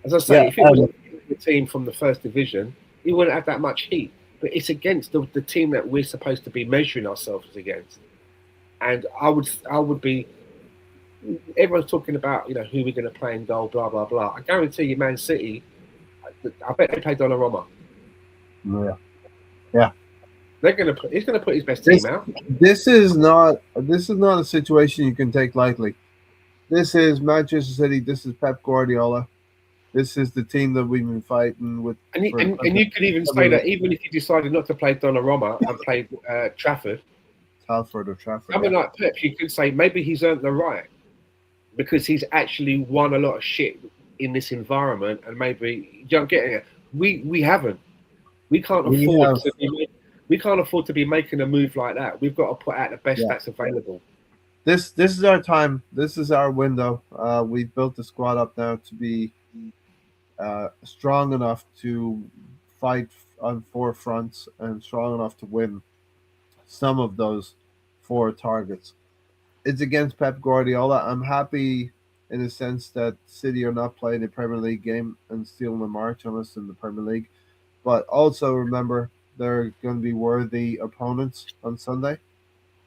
As I say, yeah, if it was team from the first division, he wouldn't have that much heat. But it's against the team that we're supposed to be measuring ourselves against. And I would be. Everyone's talking about who we're going to play in goal, blah blah blah. I guarantee you, Man City. I bet they play Donnarumma. Yeah. Yeah. He's gonna put his best team out. This is not a situation you can take lightly. This is Manchester City. This is Pep Guardiola. This is the team that we've been fighting with. And you could even say that even if you decided not to play Donnarumma and played Trafford, Salford or Trafford. Someone like Pep, you could say maybe he's earned the right because he's actually won a lot of shit in this environment, and maybe you don't get it. We haven't. We can't afford to be making a move like that. We've got to put out the best that's available. This is our time. This is our window. We've built the squad up now to be strong enough to fight on 4 fronts and strong enough to win some of those 4 targets. It's against Pep Guardiola. I'm happy in the sense that City are not playing a Premier League game and stealing a march on us in the Premier League. But also remember, they're going to be worthy opponents on Sunday.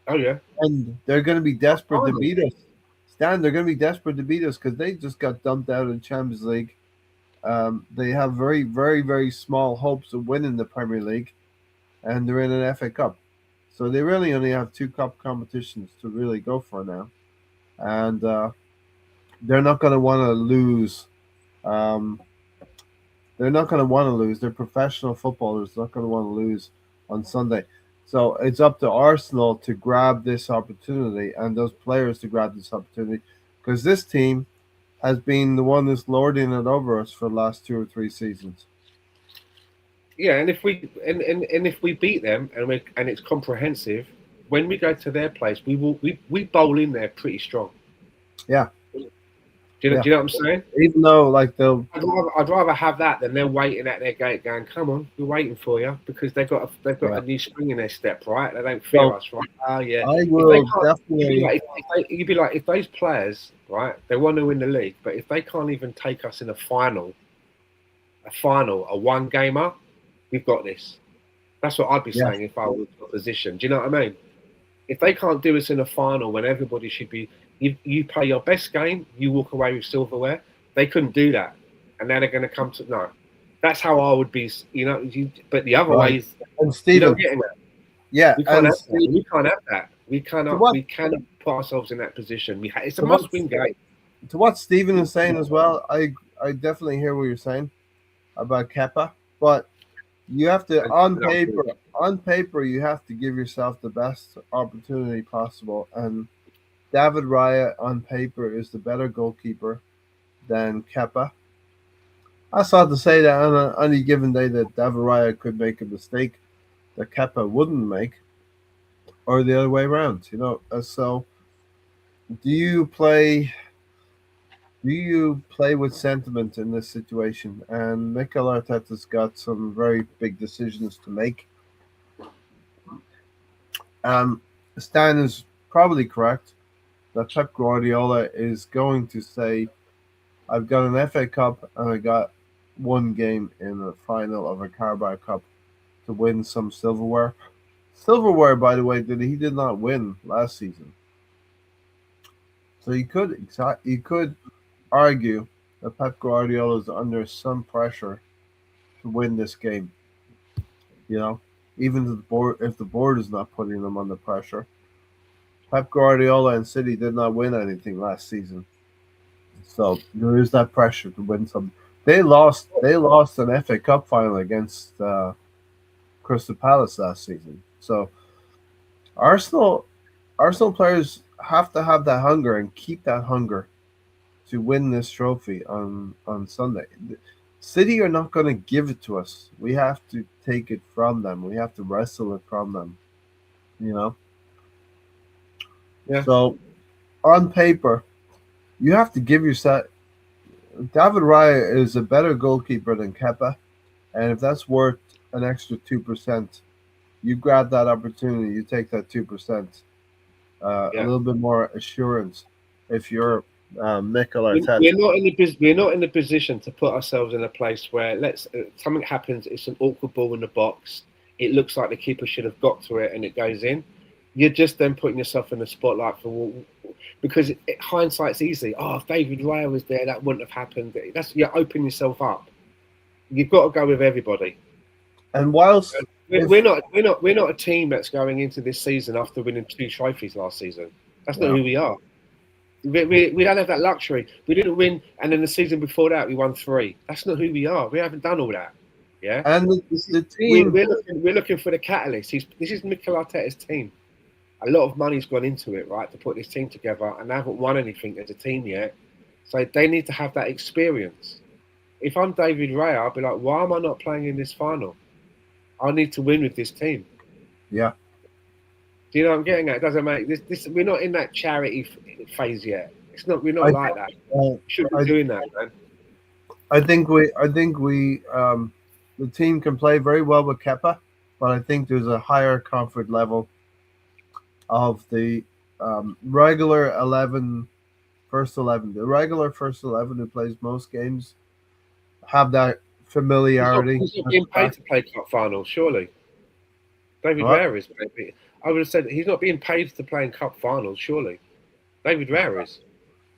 Oh, yeah. And they're going to be desperate to beat us. Stan, they're going to be desperate to beat us because they just got dumped out in Champions League. They have very, very, very small hopes of winning the Premier League, and they're in an FA Cup. So they really only have 2 cup competitions to really go for now. And they're not going to want to lose. They're not going to want to lose. They're professional footballers. Not going to want to lose on Sunday. So it's up to Arsenal to grab this opportunity and those players to grab this opportunity because this team has been the one that's lording it over us for the last 2 or 3 seasons. Yeah, and if we beat them and it's comprehensive, when we go to their place, we bowl in there pretty strong. Yeah. Do you know what I'm saying? Even though I'd rather have that than they're waiting at their gate going, "Come on, we're waiting for you," because they've got a new spring in their step, right? They don't fear us, right? Oh yeah. I will definitely. You'd be like, if those players, right, they want to win the league, but if they can't even take us in a final, a 1 gamer, we've got this. That's what I'd be saying if I was in a position. Do you know what I mean? If they can't do us in a final when everybody should be. You play your best game, you walk away with silverware. They couldn't do that, and now they're going to come to no. That's how I would be, But the other way is, and Stephen, yeah, we can't have that. We cannot put ourselves in that position. It's a must-win game. To what Stephen is saying as well, I definitely hear what you're saying about Kepa, but you have to on paper you have to give yourself the best opportunity possible and. David Raya on paper is the better goalkeeper than Kepa. I saw to say that on any given day that David Raya could make a mistake that Kepa wouldn't make, or the other way around. So do you play with sentiment in this situation? And Mikel Arteta's got some very big decisions to make. Stan is probably correct. That Pep Guardiola is going to say, I've got an FA Cup and I got 1 game in the final of a Carabao Cup to win some silverware. Silverware, by the way, he did not win last season. So you could argue that Pep Guardiola is under some pressure to win this game. Even if the board is not putting them under pressure. Pep Guardiola and City did not win anything last season, so there is that pressure to win some. They lost an FA Cup final against Crystal Palace last season. So Arsenal players have to have that hunger and keep that hunger to win this trophy on Sunday. City are not going to give it to us. We have to take it from them. We have to wrestle it from them. Yeah. So, on paper, you have to give yourself. David Raya is a better goalkeeper than Kepa, and if that's worth an extra 2%, you grab that opportunity. You take that 2%. A little bit more assurance if you're Mikel We're Arteta. we're not in the position to put ourselves in a place where something happens. It's an awkward ball in the box. It looks like the keeper should have got to it, and it goes in. You're just then putting yourself in the spotlight because hindsight's easy. Oh, if David Raya was there, that wouldn't have happened. You're opening yourself up. You've got to go with everybody. And whilst we're not a team that's going into this season after winning 2 trophies last season. That's not who we are. We don't have that luxury. We didn't win, and then the season before that we won 3. That's not who we are. We haven't done all that. Yeah, and the team we're looking for the catalyst. This is Mikel Arteta's team. A lot of money's gone into it, right, to put this team together, and they haven't won anything as a team yet. So they need to have that experience. If I'm David Raya, I'll be like, why am I not playing in this final? I need to win with this team. Yeah. Do you know what I'm getting at? It doesn't make this. We're not in that charity phase yet. It's not. We're not like that. We shouldn't be doing that, man. I think we the team can play very well with Kepa, but I think there's a higher comfort level of the regular 11, first 11. The regular first 11 who plays most games have that familiarity. He's not being paid to play cup finals, surely. David Raya is. Maybe. I would have said he's not being paid to play in cup finals, surely. David Raya is.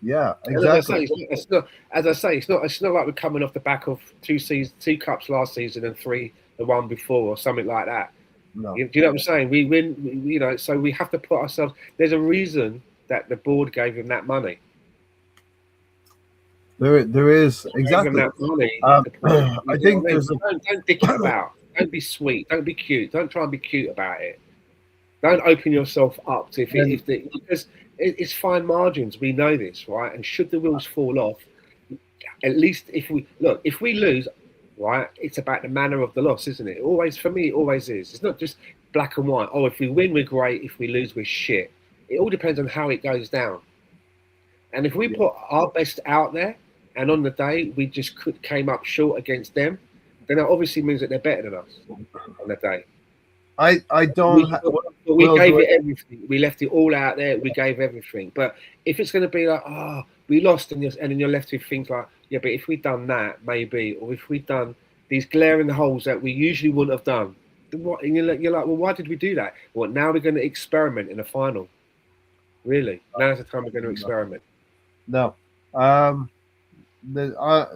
Yeah, exactly. It's not like we're coming off the back of 2 cups last season and 3 the one before or something like that. No. Do you know what I'm saying? We win, so we have to put ourselves. There's a reason that the board gave him that money. There is exactly. That money. I think there's don't dick it about. Don't be sweet. Don't be cute. Don't try and be cute about it. Don't open yourself up to because it's fine margins. We know this, right? And should the wheels fall off, at least if we lose, right? It's about the manner of the loss, isn't it? Always, for me, it always is. It's not just black and white. Oh, if we win, we're great. If we lose, we're shit. It all depends on how it goes down. And if we put our best out there, and on the day we just came up short against them, then that obviously means that they're better than us on the day. I don't. We gave it everything. We left it all out there. We gave everything. But if it's going to be like, we lost, and then you're left with things like, yeah, but if we'd done that, maybe, or if we'd done these glaring holes that we usually wouldn't have done, then what? And you're like, well, why did we do that? Well, now we're going to experiment in a final. Really? Now's the time we're going to experiment. No.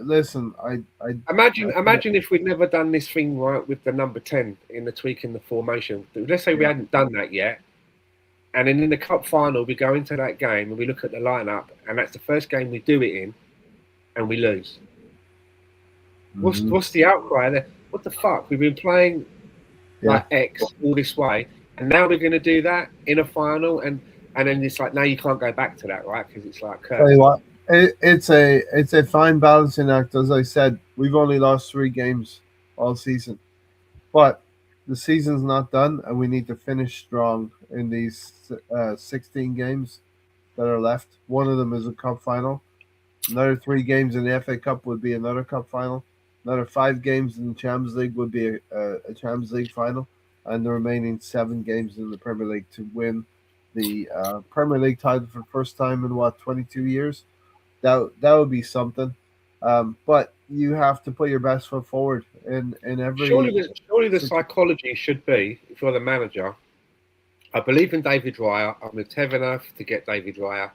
Listen, I imagine if we'd never done this thing right with the number 10 in the tweak in the formation. Let's say we hadn't done that yet, and then in the cup final we go into that game and we look at the lineup, and that's the first game we do it in, and we lose. What's the outcry there? What the fuck? We've been playing like X all this way, and now we're going to do that in a final, and then it's like now you can't go back to that, right? Because it's like tell you what. It's a fine balancing act. As I said, we've only lost 3 games all season, but the season's not done, and we need to finish strong in these 16 games that are left. One of them is a cup final. Another 3 games in the FA Cup would be another cup final. Another 5 games in the Champions League would be a Champions League final, and the remaining 7 games in the Premier League to win the Premier League title for the first time in 22 years. That would be something, but you have to put your best foot forward in every. Surely the psychology should be, if you're the manager, I believe in David Raya. I'm with Tevenov to get David Raya,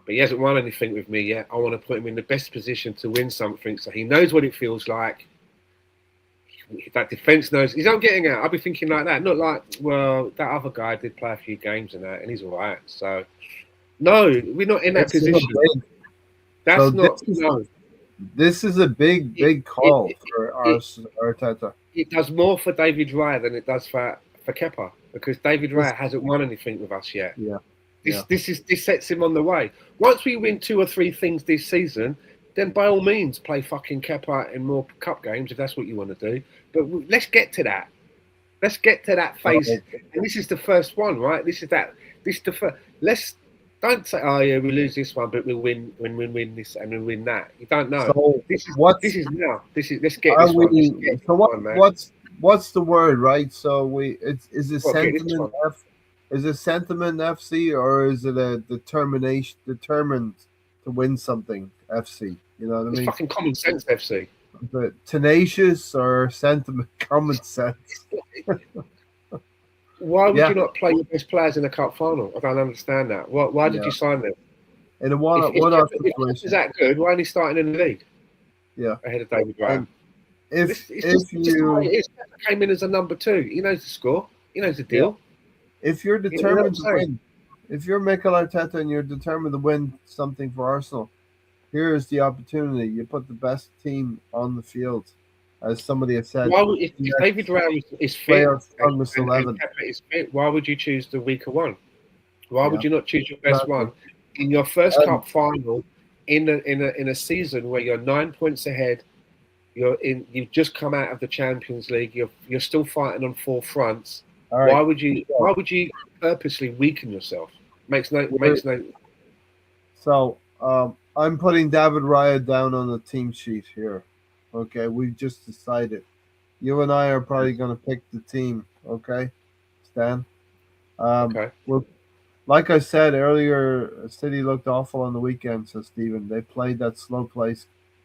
but he hasn't won anything with me yet. I want to put him in the best position to win something, so he knows what it feels like. That defense knows. He's not getting out. I'll be thinking like that, not like, well, that other guy did play a few games and that, and he's all right. So. No, we're not in that position. This is a big call for Arteta. It does more for David Raya than it does for Kepa, because David Raya hasn't won anything with us yet. This sets him on the way. Once we win 2 or 3 things this season, then by all means play fucking Kepa in more cup games if that's what you want to do. But let's get to that. Let's get to that phase. And this is the first one, right? This is the first. Don't say, oh yeah, we lose this one, but we'll win when we win this and we'll win that. You don't know. So this is now. Let's get this one. What's the word, right? So is it sentiment left? Is it sentiment FC or is it a determined to win something FC? You know what I It's mean? fucking common sense, FC. But tenacious or sentiment, common sense. Why would Yeah, you not play your best players in the cup final? I don't understand that. Why did yeah. you sign them? In a If one-off Pep is situation. that good, why aren't he starting in the league Yeah, ahead of David Raya? and if It's if just the way you it is. Pep came in as a number 2. He knows the score. He knows the yeah deal. if you're You know what I'm determined to saying? win, if you're Mikel Arteta and you're determined to win something for Arsenal, here is the opportunity. You put the best team on the field, as somebody has said. Why would, if David Let's Raya is play fit our strongest and 11. Pepper is fit, why would you choose the weaker one? Why Yeah, would you not choose your best exactly. one in your first Um, cup final in a season where you're 9 points ahead? You've just come out of the Champions League. You're still fighting on 4 fronts. all right. Why would you purposely weaken yourself? We're, Makes no. so I'm putting David Raya down on the team sheet here. Okay, we just decided. You and I are probably going to pick the team. Okay, Stan. Okay. Well, like I said earlier, City looked awful on the weekend, says Stephen. They played that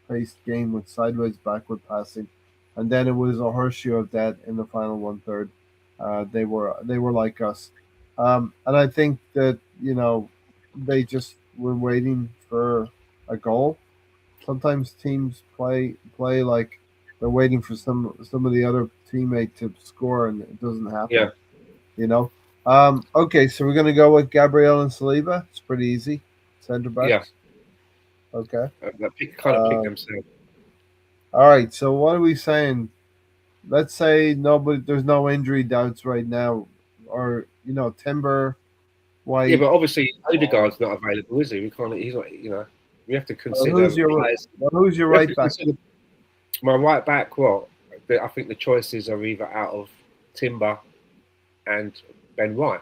paced game with sideways, backward passing, and then it was a horseshoe of that in the final 1/3. They were like us, and I think that they just were waiting for a goal. Sometimes teams play like they're waiting for some of the other teammate to score, and it doesn't Yeah. happen. You know. Okay, so we're gonna go with Gabriel and Saliba. It's pretty easy. Center Yeah. backs. Okay. Kind of pick Uh, themselves. all right. So what are we saying? Let's say nobody. There's no injury doubts right now, or Timber, Yeah, White. but obviously Odegaard's not available, is he? We can't. He's not. We have to consider players. Who's your We have right to back? consider my right back. Well, I think the choices are either out of Timber and Ben White.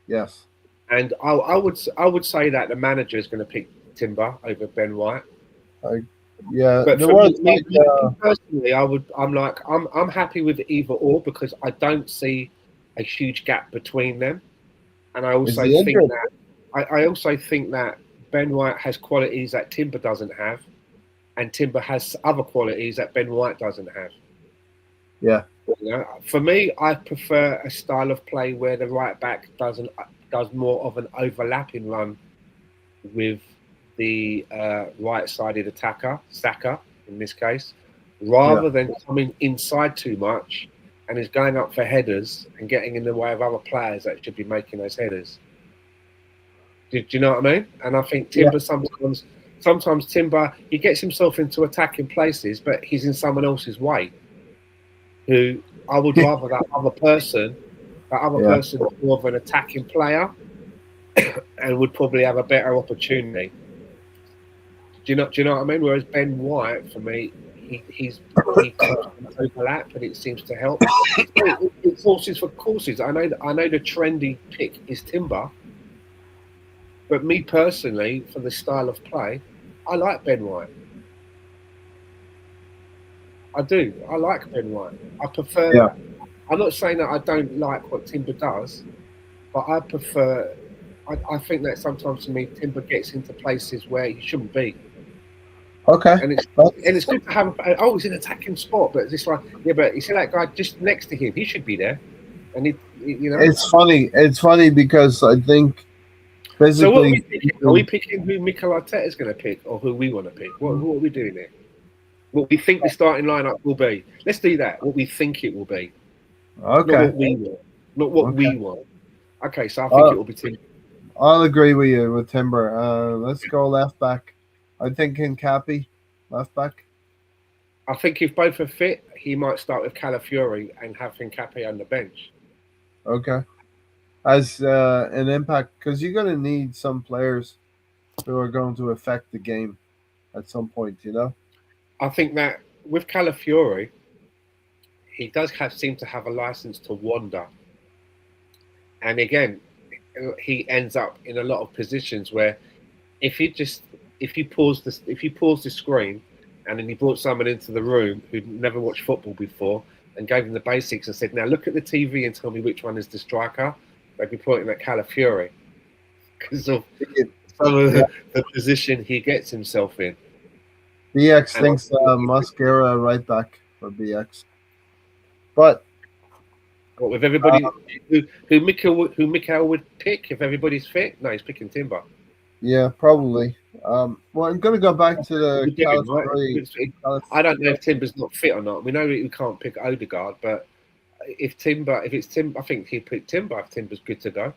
Yes. And I would say that the manager is going to pick Timber over Ben White. Yeah. But There for was me personally, I'm happy with either or because I don't see a huge gap between them, and I is also he think injured? that I also think that Ben White has qualities that Timber doesn't have, and Timber has other qualities that Ben White doesn't have. Yeah. For me, I prefer a style of play where the right back does more of an overlapping run with the right-sided attacker, Saka in this case, Yeah. rather than coming inside too much and is going up for headers and getting in the way of other players that should be making those headers. Do you know what I mean? And I think Yeah. Timber sometimes Timber he gets himself into attacking places, but he's in someone else's way. Who I would rather that other person Yeah. more of an attacking player and would probably have a better opportunity. Do you know what I mean? Whereas Ben White, for me, he keeps an overlap and it seems to help. It's horses for courses. I know the trendy pick is Timber, but me personally, for the style of play, I like Ben White. I do. I like Ben White. I prefer Yeah. that. I'm not saying that I don't like what Timber does, but I prefer. I think that sometimes to me, Timber gets into places where he shouldn't be. Okay. And it's good to have. He's in an attacking spot, but it's like, yeah, but you see that guy just next to him, he should be there, and It's funny. It's funny because I think So what are we physically, picking? Are we picking who Mikel Arteta is going to pick, or who we want to pick? What are we doing here? What we think the starting lineup will be. Let's do that. What we think it will be, not okay. what we want. Not what Okay. we want. Okay, so I think it will be Tim. I'll agree with you with Timber. Let's go left back. I'm thinking Cappy, left back. I think if both are fit, he might start with Calafiori and have Hincapié on the bench. Okay. As an impact, because you're going to need some players who are going to affect the game at some point, I think that with Calafiori, he does seem to have a license to wander. And again, he ends up in a lot of positions where if you pause the screen and then you brought someone into the room who'd never watched football before and gave them the basics and said, now look at the TV and tell me which one is the striker, they'd be pointing at Calafiori because of Yeah. some of the position he gets himself in. BX And thinks Mosquera right back for BX. But with everybody who Mikel would pick if everybody's fit? No, he's picking Timber. yeah, probably. Well, I'm going to go back to the Doing, right? Calafiori. I don't know if Timber's not fit or not. We know we can't pick Odegaard, but if it's Timber, I think he'd pick Timber if Timber's good to go.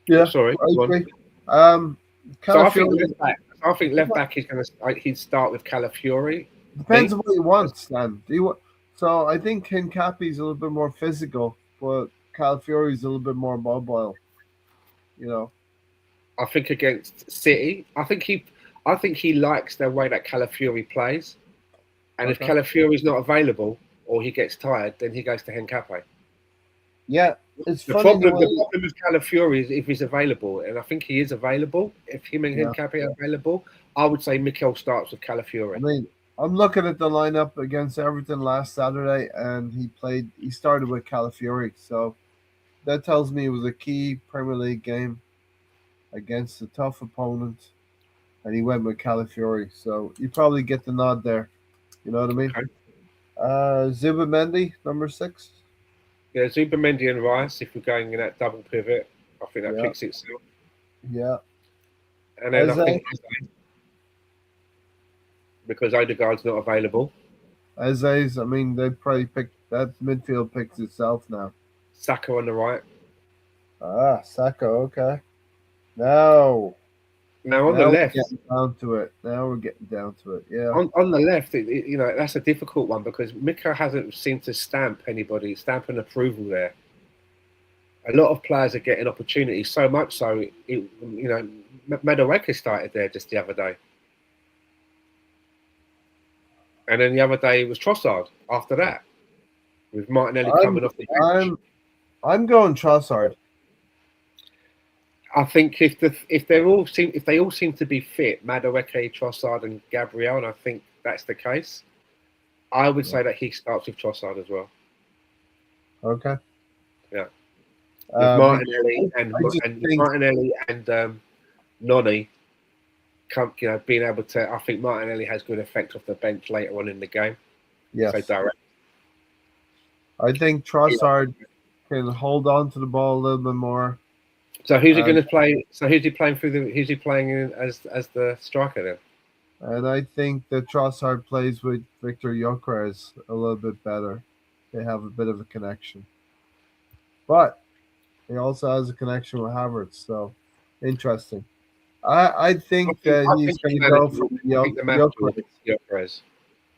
Yeah, sorry. I agree. So I think left back he'd start with Calafiori. Depends on what he wants, Dan. So I think Hincapi's a little bit more physical, but Calafiori's a little bit more mobile. You know. I think against City, I think he likes the way that Calafiori plays, and if Calafiori's not available or he gets tired, then he goes to Hincapi. Yeah, it's the funny. Problem with Calafiori is if he's available, and I think he is available. If him and Hincapi are available, I would say Mikel starts with Calafiori. I mean, I'm looking at the lineup against Everton last Saturday, and he started with Calafiori, so that tells me it was a key Premier League game against a tough opponent, and he went with Calafiori. So you probably get the nod there. You know what I mean? Okay. Zubimendi, number 6. Yeah, Zubimendi and Rice. If we're going in that double pivot, I think that picks itself. Yeah. And then I think because Odegaard's not available. Eze's, I mean, they probably picked that midfield picks itself now. Saka on the right. Saka, okay. Now on the left, we're getting down to it. Now we're getting down to it. Yeah. On the left, that's a difficult one because Mika hasn't seemed to stamp an approval there. A lot of players are getting opportunities, so much so, Madueke started there just the other day. And then the other day it was Trossard after that, with Martinelli coming off the bench. I'm going Trossard. I think if they all seem to be fit, Madueke, Trossard, and Gabriel, and I think that's the case, I would say that he starts with Trossard as well. Okay. Yeah. With Martinelli and Noni, being able to, I think Martinelli has good effect off the bench later on in the game. Yes. So direct. I think Trossard can hold on to the ball a little bit more. So who's he going to play? So who's he playing Who's he playing in as the striker then? And I think that Trossard plays with Viktor Gyökeres a little bit better. They have a bit of a connection, but he also has a connection with Havertz. So interesting. I think that he's going to go for Gyökeres.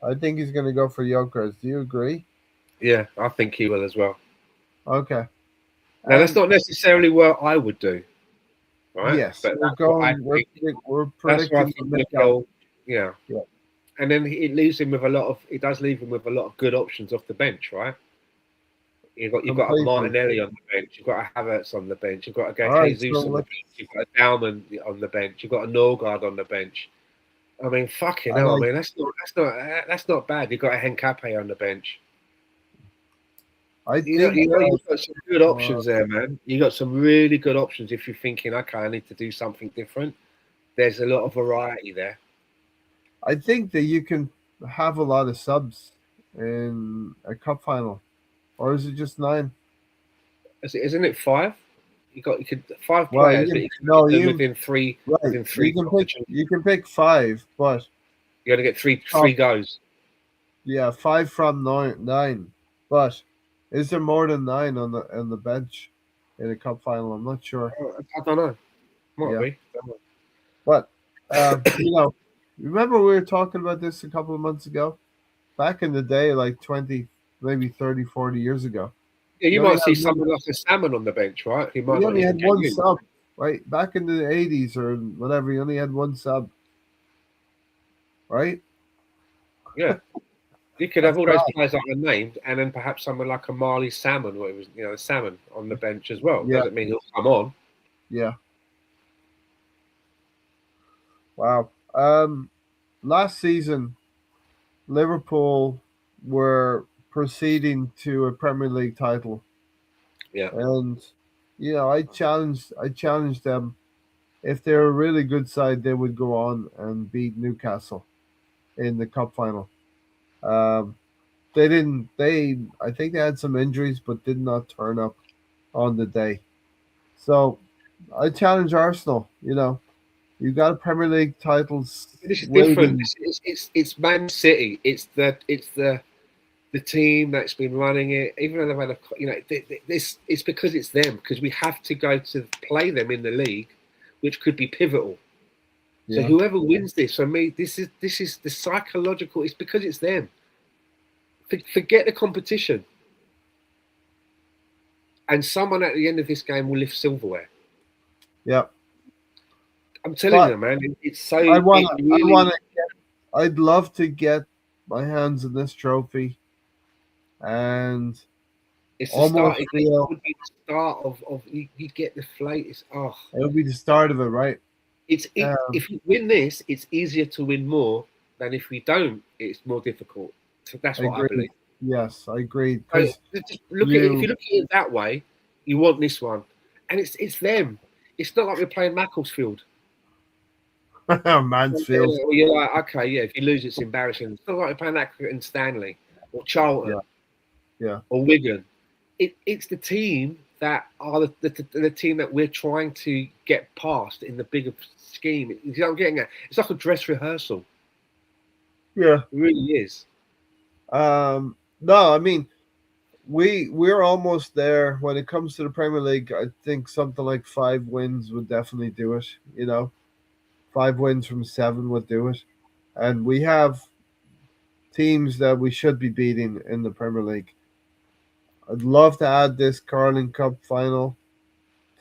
I think he's going to go for Gyökeres. Do you agree? Yeah, I think he will as well. Okay. Now that's not necessarily what I would do, right? Yes, but we're predicting Mikel. Yeah. And then it does leave him with a lot of good options off the bench, right? You've got a Martinelli on the bench, you've got a Havertz on the bench, you've got a Jesus on the bench, you've got a Dalman on the bench, you've got a Norgard on the bench. I mean, fucking hell! I mean, that's not bad. You've got a Hencape on the bench. You've got some good options there, man. You got some really good options if you're thinking, okay, I need to do something different. There's a lot of variety there. I think that you can have a lot of subs in a cup final, or is it just 9? Isn't it 5? You could 5 players. Within three. Right. Within 3. You can pick 5, but you got to get three goes. Yeah, 5 from 9. But is there more than 9 on the bench in a cup final? I'm not sure. I don't know. Might be. But remember we were talking about this a couple of months ago, back in the day, like 20, maybe 30, 40 years ago. Yeah, you might see someone like a Salmon on the bench, right? He might only had one sub, right? Back in the 80s or whatever, he only had one sub, right? Yeah. You could have all those players that are named, and then perhaps someone like a Marley Salmon, or it was, Salmon on the bench as well. Yeah. Doesn't mean he'll come on. Yeah. Wow. Last season, Liverpool were proceeding to a Premier League title, Yeah. And I challenged them. If they're a really good side, they would go on and beat Newcastle in the cup final. Um, they didn't. I think they had some injuries, but did not turn up on the day. So I challenge Arsenal. You got a Premier League titles This is different. waiting. It's Man City. It's the team that's been running it. Even though they've had this, it's because it's them. Because we have to go to play them in the league, which could be pivotal. So Yeah, whoever wins this, for me, this is the psychological. It's because it's them. Forget the competition, and someone at the end of this game will lift silverware. yeah. I'm telling But you, man. It's so. I It wanna, I really. wanna, I'd love to get my hands on this trophy and It's the start. almost It feel would be the start of you get the flate. it'll be the start of it, right? If you win this, it's easier to win more than if we don't. It's more difficult. So that's I what I agree. believe. Yes, I agree. So Because just look at it. If you, you look at it that way, you want this one, and it's them. It's not like we're playing Macclesfield. Mansfield. Well, you're like, okay, yeah. If you lose, it's embarrassing. It's not like we're playing that in Stanley or Yeah, Charlton yeah, or Wigan. It's the team that are the team that we're trying to get past in the bigger scheme. You know what I'm getting at? It's like a dress rehearsal. yeah. It really is. No, I mean we're almost there when it comes to the Premier League. I think something like 5 wins would definitely do it. 5 wins from 7 would do it, and we have teams that we should be beating in the Premier League. I'd love to add this Carling Cup final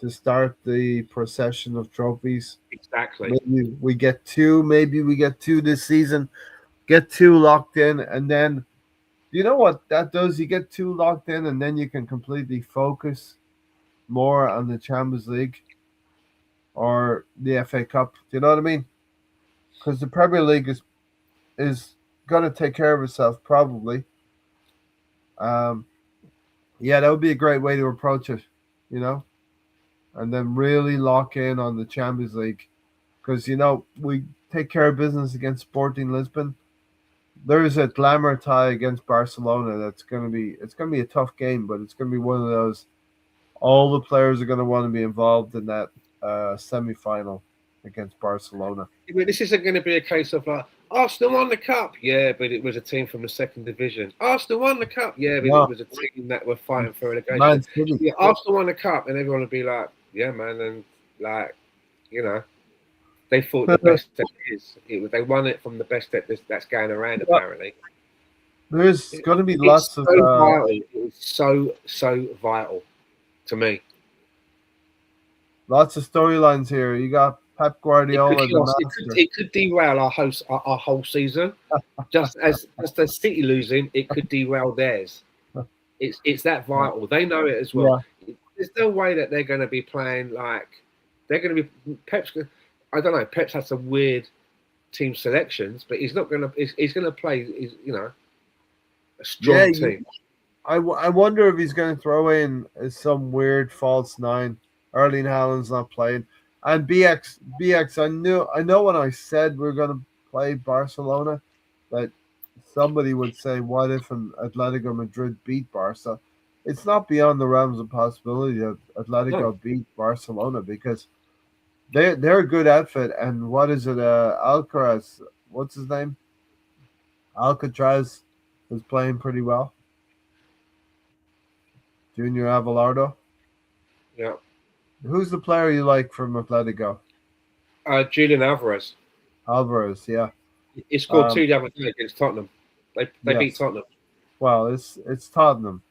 to start the procession of trophies. Exactly. Maybe we get two. Maybe we get two this season. Get two locked in, and then you know what that does? You get two locked in, and then you can completely focus more on the Champions League or the FA Cup. Do you know what I mean? Because the Premier League is gonna take care of itself probably. Um, yeah, that would be a great way to approach it. You know, and then really lock in on the Champions League because we take care of business against Sporting Lisbon. There's a glamour tie against Barcelona. It's gonna be a tough game, but it's gonna be one of those. All the players are gonna want to be involved in that semi-final against Barcelona. I mean, this isn't going to be a case of like Arsenal won the cup, yeah, but it was a team from the second division. Arsenal won the cup, yeah, but it No, was a team that were fighting for relegation. Man City. Yeah, Arsenal won the cup, and everyone would be like, yeah, man, and like, you know, they thought the best that is. They won it from the best that's going around. Apparently, There's going to be it's lots of so vital. It's so vital to me. storylines here. You got Pep Guardiola, the master. It could derail our whole season. Just as City losing, it could derail theirs. It's that vital. They know it as well. Yeah. There's no way that they're going to be playing like they're going to be Pep's. I don't know. Pep's had some weird team selections, but he's not going to. He's going to play. A strong team. I wonder if he's going to throw in some weird false nine. Erling Haaland's not playing, and BX. I know when I said we're going to play Barcelona, that somebody would say, "What if an Atletico Madrid beat Barca?" It's not beyond the realms of possibility that Atletico beat Barcelona because they're a good outfit. And what is it? Alcaraz, what's his name? Alcatraz is playing pretty well. Junior Avalardo. Yeah. Who's the player you like from Atletico? Julian Alvarez. Alvarez, yeah. He scored 2 the other day against Tottenham. They beat Tottenham. Well, it's Tottenham.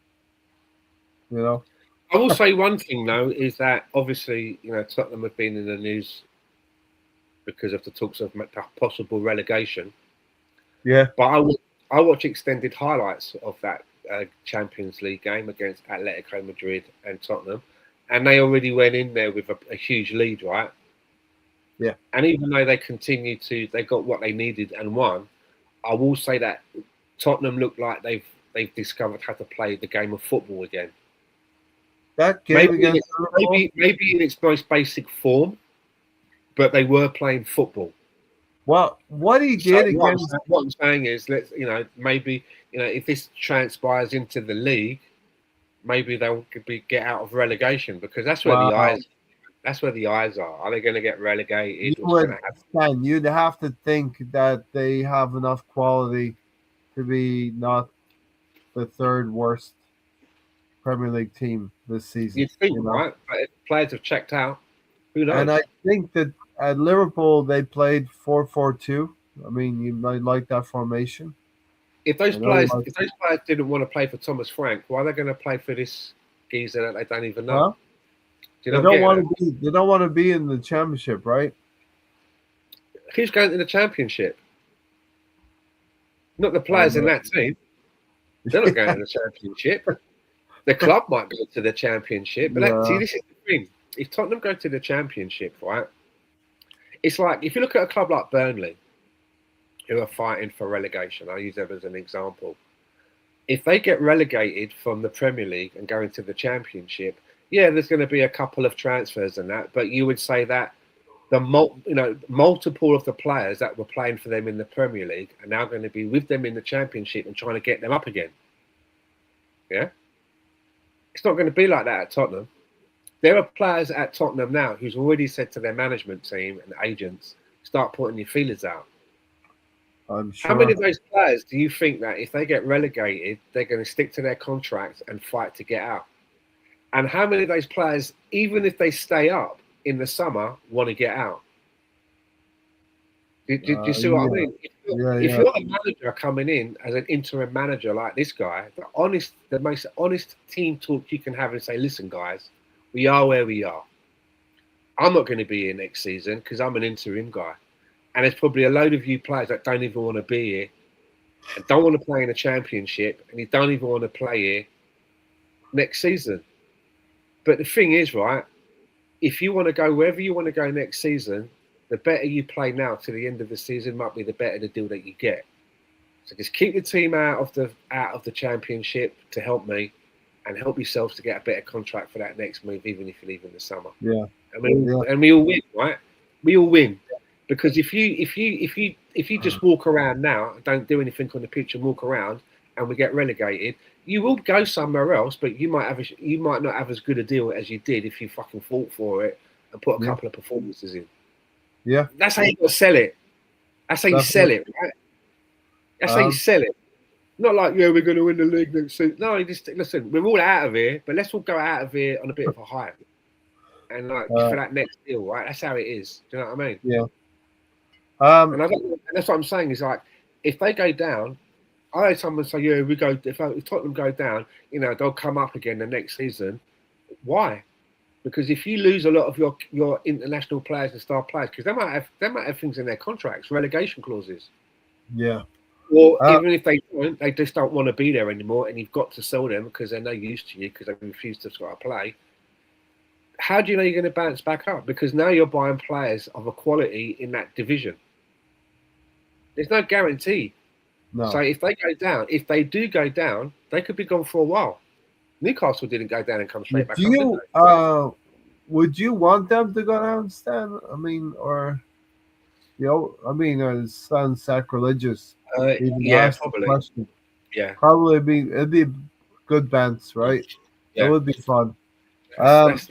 I will say one thing though is that obviously Tottenham have been in the news because of the talks of possible relegation. Yeah. But I watch extended highlights of that Champions League game against Atletico Madrid and Tottenham, and they already went in there with a huge lead, right? Yeah. And even though they got what they needed and won, I will say that Tottenham look like they've discovered how to play the game of football again. That game Maybe against Liverpool. maybe in its most basic form, but they were playing football. Well, what he So did against what I'm saying is, maybe if this transpires into the league, maybe they'll get out of relegation because that's where the wow, eyes. That's where the eyes are. Are they going to get you relegated? What's going would to happen? Stan, you'd have to think that they have enough quality to be not the third worst Premier League team this season. You'd think, You know, right? But if players have checked out, who and knows? I think that at Liverpool they played 4-4-2. I mean, you might like that formation. I know you like. If those players didn't want to play for Thomas Frank, why are they going to play for this geezer that they don't even know? Well, Do you they know what I'm don't getting want at? to be. They don't want to be in the championship, right? Who's going to the championship? Not the I players in know. that team. They're not going to the championship. The club might go to the championship, but see, Yeah. this is the thing. If Tottenham go to the championship, right, it's like if you look at a club like Burnley, who are fighting for relegation. I'll use them as an example. If they get relegated from the Premier League and go into the Championship, yeah, there's going to be a couple of transfers and that, but you would say that the multiple of the players that were playing for them in the Premier League are now going to be with them in the Championship and trying to get them up again. Yeah, it's not going to be like that at Tottenham. There are players at Tottenham now who's already said to their management team and agents, start putting your feelers out. I'm How many sure. of those players do you think that if they get relegated, they're going to stick to their contracts and fight to get out? And how many of those players, even if they stay up in the summer, want to get out? Do you see what I Yeah. mean? Yeah. If Yeah. you're a manager coming in as an interim manager like this guy, the most honest team talk you can have is say, listen, guys, we are where we are. I'm not going to be here next season because I'm an interim guy. And there's probably a load of you players that don't even want to be here and don't want to play in a championship and you don't even want to play here next season. But the thing is, right, if you want to go wherever you want to go next season, the better you play now to the end of the season might be the better the deal that you get. So just keep the team out of the championship to help me and help yourselves to get a better contract for that next move, even if you leave in the summer. Yeah. And we all win, right? We all win. Because if you just walk around now, don't do anything on the pitch and walk around, and we get relegated, you will go somewhere else, but you might not have as good a deal as you did if you fucking fought for it and put a couple of performances in. Yeah. That's how you got to sell it. That's how you sell it, right? That's how you sell it. Not like, yeah, we're going to win the league next season. No, you just listen. We're all out of here, but let's all go out of here on a bit of a high, and like for that next deal, right? That's how it is. Do you know what I mean? Yeah. And that's what I'm saying is like, if they go down, I heard someone say, yeah, if Tottenham go down, they'll come up again the next season. Why? Because if you lose a lot of your international players and star players, because they might have things in their contracts, relegation clauses. Yeah. Or even if they don't, they just don't want to be there anymore, and you've got to sell them because they're no use to you because they refuse to sort of play. How do you know you're going to bounce back up? Because now you're buying players of a quality in that division. There's no guarantee. No. So if they do go down, they could be gone for a while. Newcastle didn't go down and come straight back up. Would you want them to go down, Stan? I mean, it sounds sacrilegious. Yeah, probably. Question. Yeah, probably it'd be good bands, right? Yeah. It would be fun. That's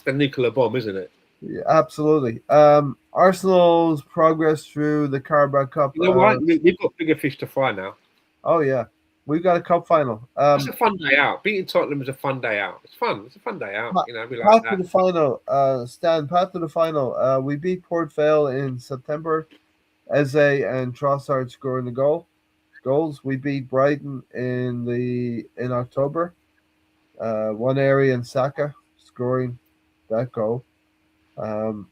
the nuclear bomb, isn't it? Yeah, absolutely. Arsenal's progress through the Carabao Cup. You know what? We've got bigger fish to fry now. Oh yeah, we've got a cup final. It's a fun day out. Beating Tottenham is a fun day out. It's fun. It's a fun day out. We like path that. to the final. Stan, path to the final. We beat Port Vale in September. Eze and Trossard scoring the goals. We beat Brighton in October. One area and Saka scoring that goal. And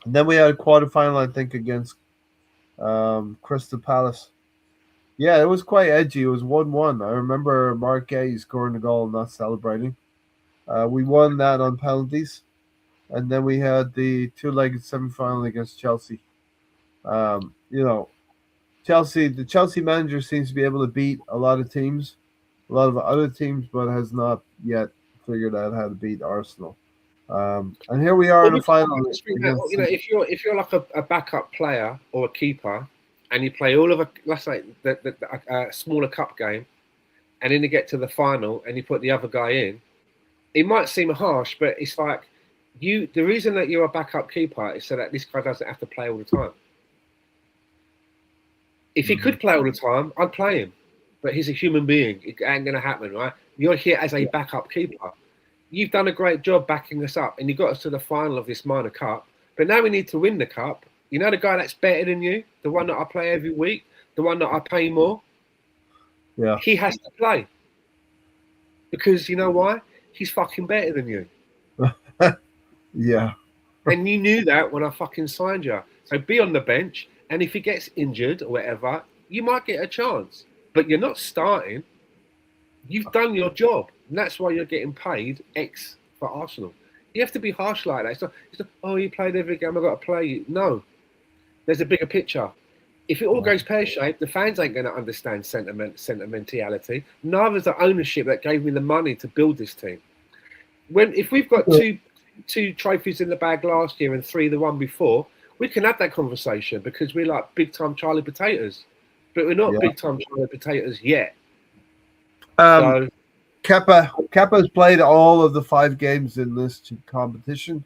then we had a quarterfinal, I think, against Crystal Palace. Yeah, it was quite edgy. It was 1-1. I remember Mark Gay scoring the goal and not celebrating. We won that on penalties. And then we had the two-legged semi-final against Chelsea. The Chelsea manager seems to be able to beat a lot of teams, a lot of other teams, but has not yet figured out how to beat Arsenal. And here we are in the final against. If you're like a backup player or a keeper, and you play all of let's say a smaller cup game, and then you get to the final and you put the other guy in, it might seem harsh, but it's like the reason that you're a backup keeper is so that this guy doesn't have to play all the time. If he could play all the time, I'd play him. But he's a human being. It ain't going to happen, right? You're here as a backup keeper. You've done a great job backing us up, and you got us to the final of this minor cup. But now we need to win the cup. You know the guy that's better than you, the one that I play every week, the one that I pay more? Yeah. He has to play. Because you know why? He's fucking better than you. Yeah. And you knew that when I fucking signed you. So be on the bench, and if he gets injured or whatever, you might get a chance. But you're not starting. You've done your job. And that's why you're getting paid X for Arsenal. You have to be harsh like that. It's not oh, you played every game, I've got to play you. No. There's a bigger picture. If it all goes pear-shaped, the fans ain't going to understand sentimentality. Neither is the ownership that gave me the money to build this team. If we've got two trophies in the bag last year and 3 the one before, we can have that conversation because we're like big-time Charlie Potatoes. But we're not big-time Charlie Potatoes yet. Kepa's played all of the 5 games in this competition.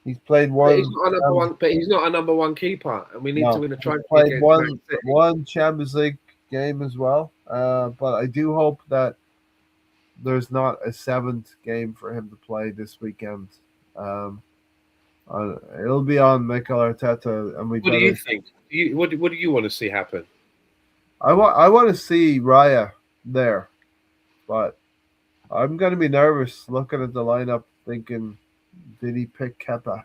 He's played one. But he's not a number one keeper, and we need to win a trophy. He's played one Champions League game as well. But I do hope that there's not a 7th game for him to play this weekend. It'll be on Mikel Arteta, and What do you think? What do you want to see happen? I want to see Raya there, but I'm going to be nervous looking at the lineup, thinking, did he pick Kepa?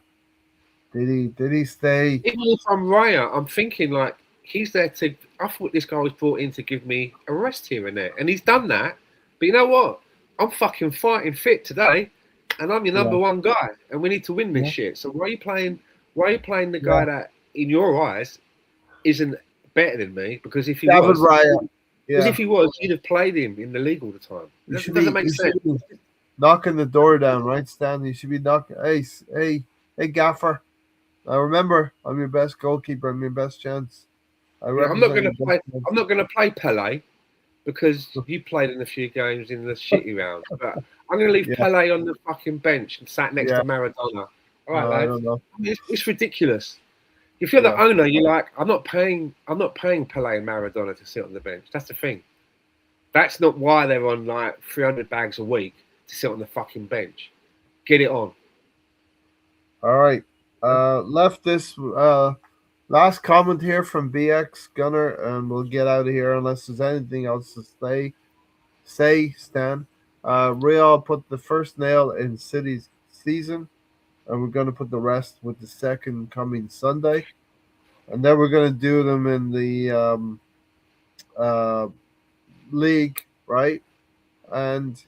Did he stay? Even if I'm Raya, I'm thinking like he's there to. I thought this guy was brought in to give me a rest here and there, and he's done that. But you know what? I'm fucking fighting fit today, and I'm your number one guy, and we need to win this shit. So why are you playing? Why are you playing the guy that, in your eyes, isn't better than me? Because if he was, Raya. Because if he was, you'd have played him in the league all the time. It doesn't make sense. Knocking the door down, right, Stan? You should be knocking. Hey, Gaffer. I remember, I'm your best goalkeeper. I'm your best chance. I'm not going to play Pele because you played in a few games in the shitty round. But I'm going to leave Pele on the fucking bench and sat next to Maradona. All right, lads. I don't know. It's ridiculous. If you're the owner, you're like, I'm not paying Pele and Maradona to sit on the bench. That's the thing. That's not why they're on like 300 bags a week to sit on the fucking bench. Get it on. All right. Left this last comment here from BX Gunner, and we'll get out of here unless there's anything else to say, Stan. Real put the first nail in City's season, and we're going to put the rest with the second coming Sunday. And then we're going to do them in the league, right? And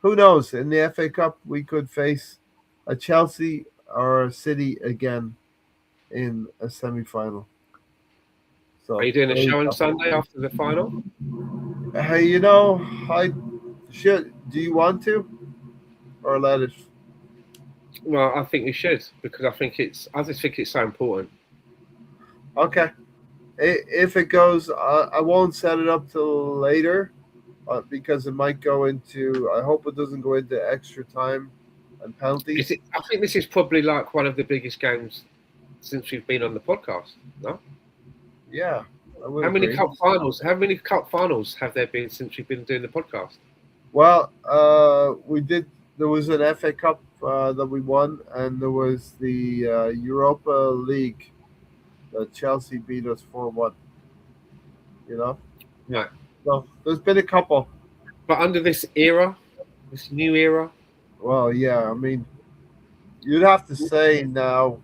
who knows? In the FA Cup, we could face a Chelsea or a City again in a semi-final. So, are you doing a show on Sunday after the final? Hey, I should. Do you want to, or let it? Well, I think you should because I just think it's so important. Okay. If it goes, I won't set it up till later because it might go into. I hope it doesn't go into extra time and penalties. I think this is probably like one of the biggest games since we've been on the podcast. No. Yeah. How many cup finals? How many cup finals have there been since we've been doing the podcast? Well, we did. There was an FA Cup that we won, and there was the Europa League that Chelsea beat us 4-1. Right. So there's been a couple. But under this era, this new era. Well, yeah. I mean, you'd have to say now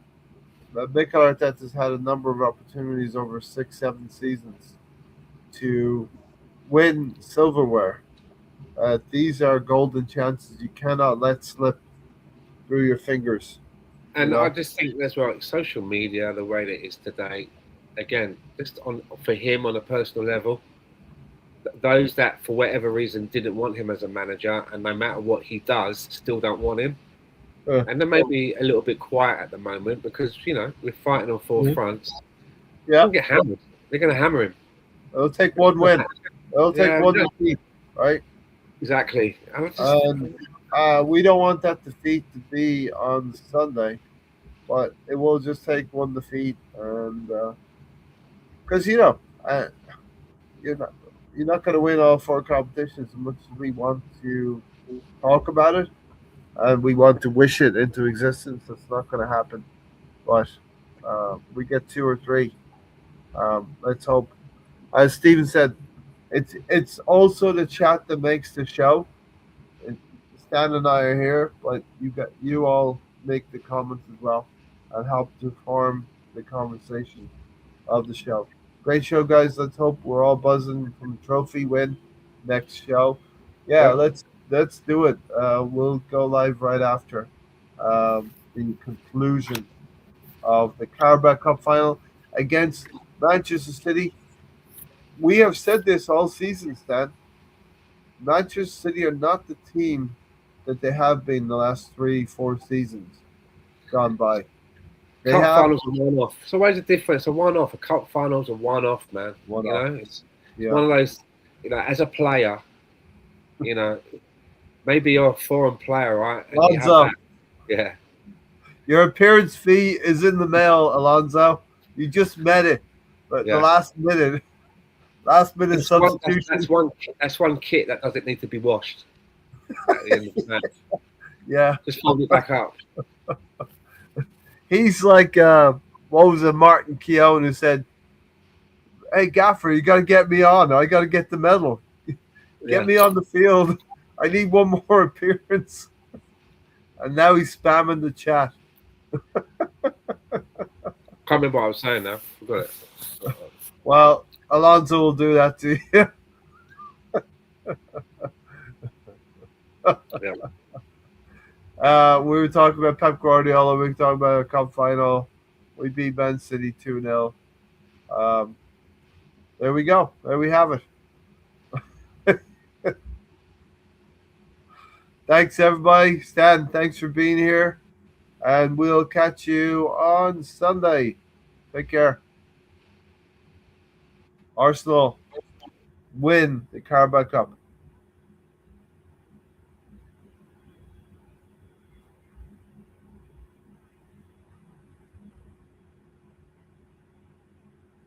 that Mikel Arteta's had a number of opportunities over 6-7 seasons to win silverware. These are golden chances you cannot let slip through your fingers. And I just think as well, social media, the way that it is today, again, just for him on a personal level, those that for whatever reason didn't want him as a manager, and no matter what he does, still don't want him. And they may be a little bit quiet at the moment because we're fighting on four fronts. Yeah, He'll get hammered. They're going to hammer him. it'll take one win. It'll take one defeat, right? Exactly. We don't want that defeat to be on Sunday, but it will just take one defeat, and because you're not going to win all four competitions as much as we want to talk about it, and we want to wish it into existence. It's not going to happen, but we get two or three. Let's hope. As Steven said, it's also the chat that makes the show. Stan and I are here, but you all make the comments as well and help to form the conversation of the show. Great show, guys. Let's hope we're all buzzing from the trophy win next show. Yeah, let's do it. We'll go live right after the conclusion of the Carabao Cup Final against Manchester City. We have said this all season, Stan. Manchester City are not the team that they have been the last 3-4 seasons gone by. Cup finals are one-off. So where's the difference? A one-off. A cup finals are one-off, man. It's one of those. As a player, maybe you're a foreign player, right? And Alonso, yeah. Your appearance fee is in the mail, Alonso. You just met it, but the last minute substitution. That's one kit that doesn't need to be washed. At the end of the day. Yeah, just fold it back up. He's like, what was it, Martin Keown, who said, "Hey, Gaffer, you got to get me on. I got to get the medal. Get me on the field. I need one more appearance." And now he's spamming the chat. Can't remember what I was saying now. Forgot it. Well, Alonso will do that to you. We were talking about Pep Guardiola. We were talking about a cup final. We beat Man City 2-0. There we go. There we have it. Thanks, everybody. Stan, thanks for being here. And we'll catch you on Sunday. Take care. Arsenal win the Carabao Cup.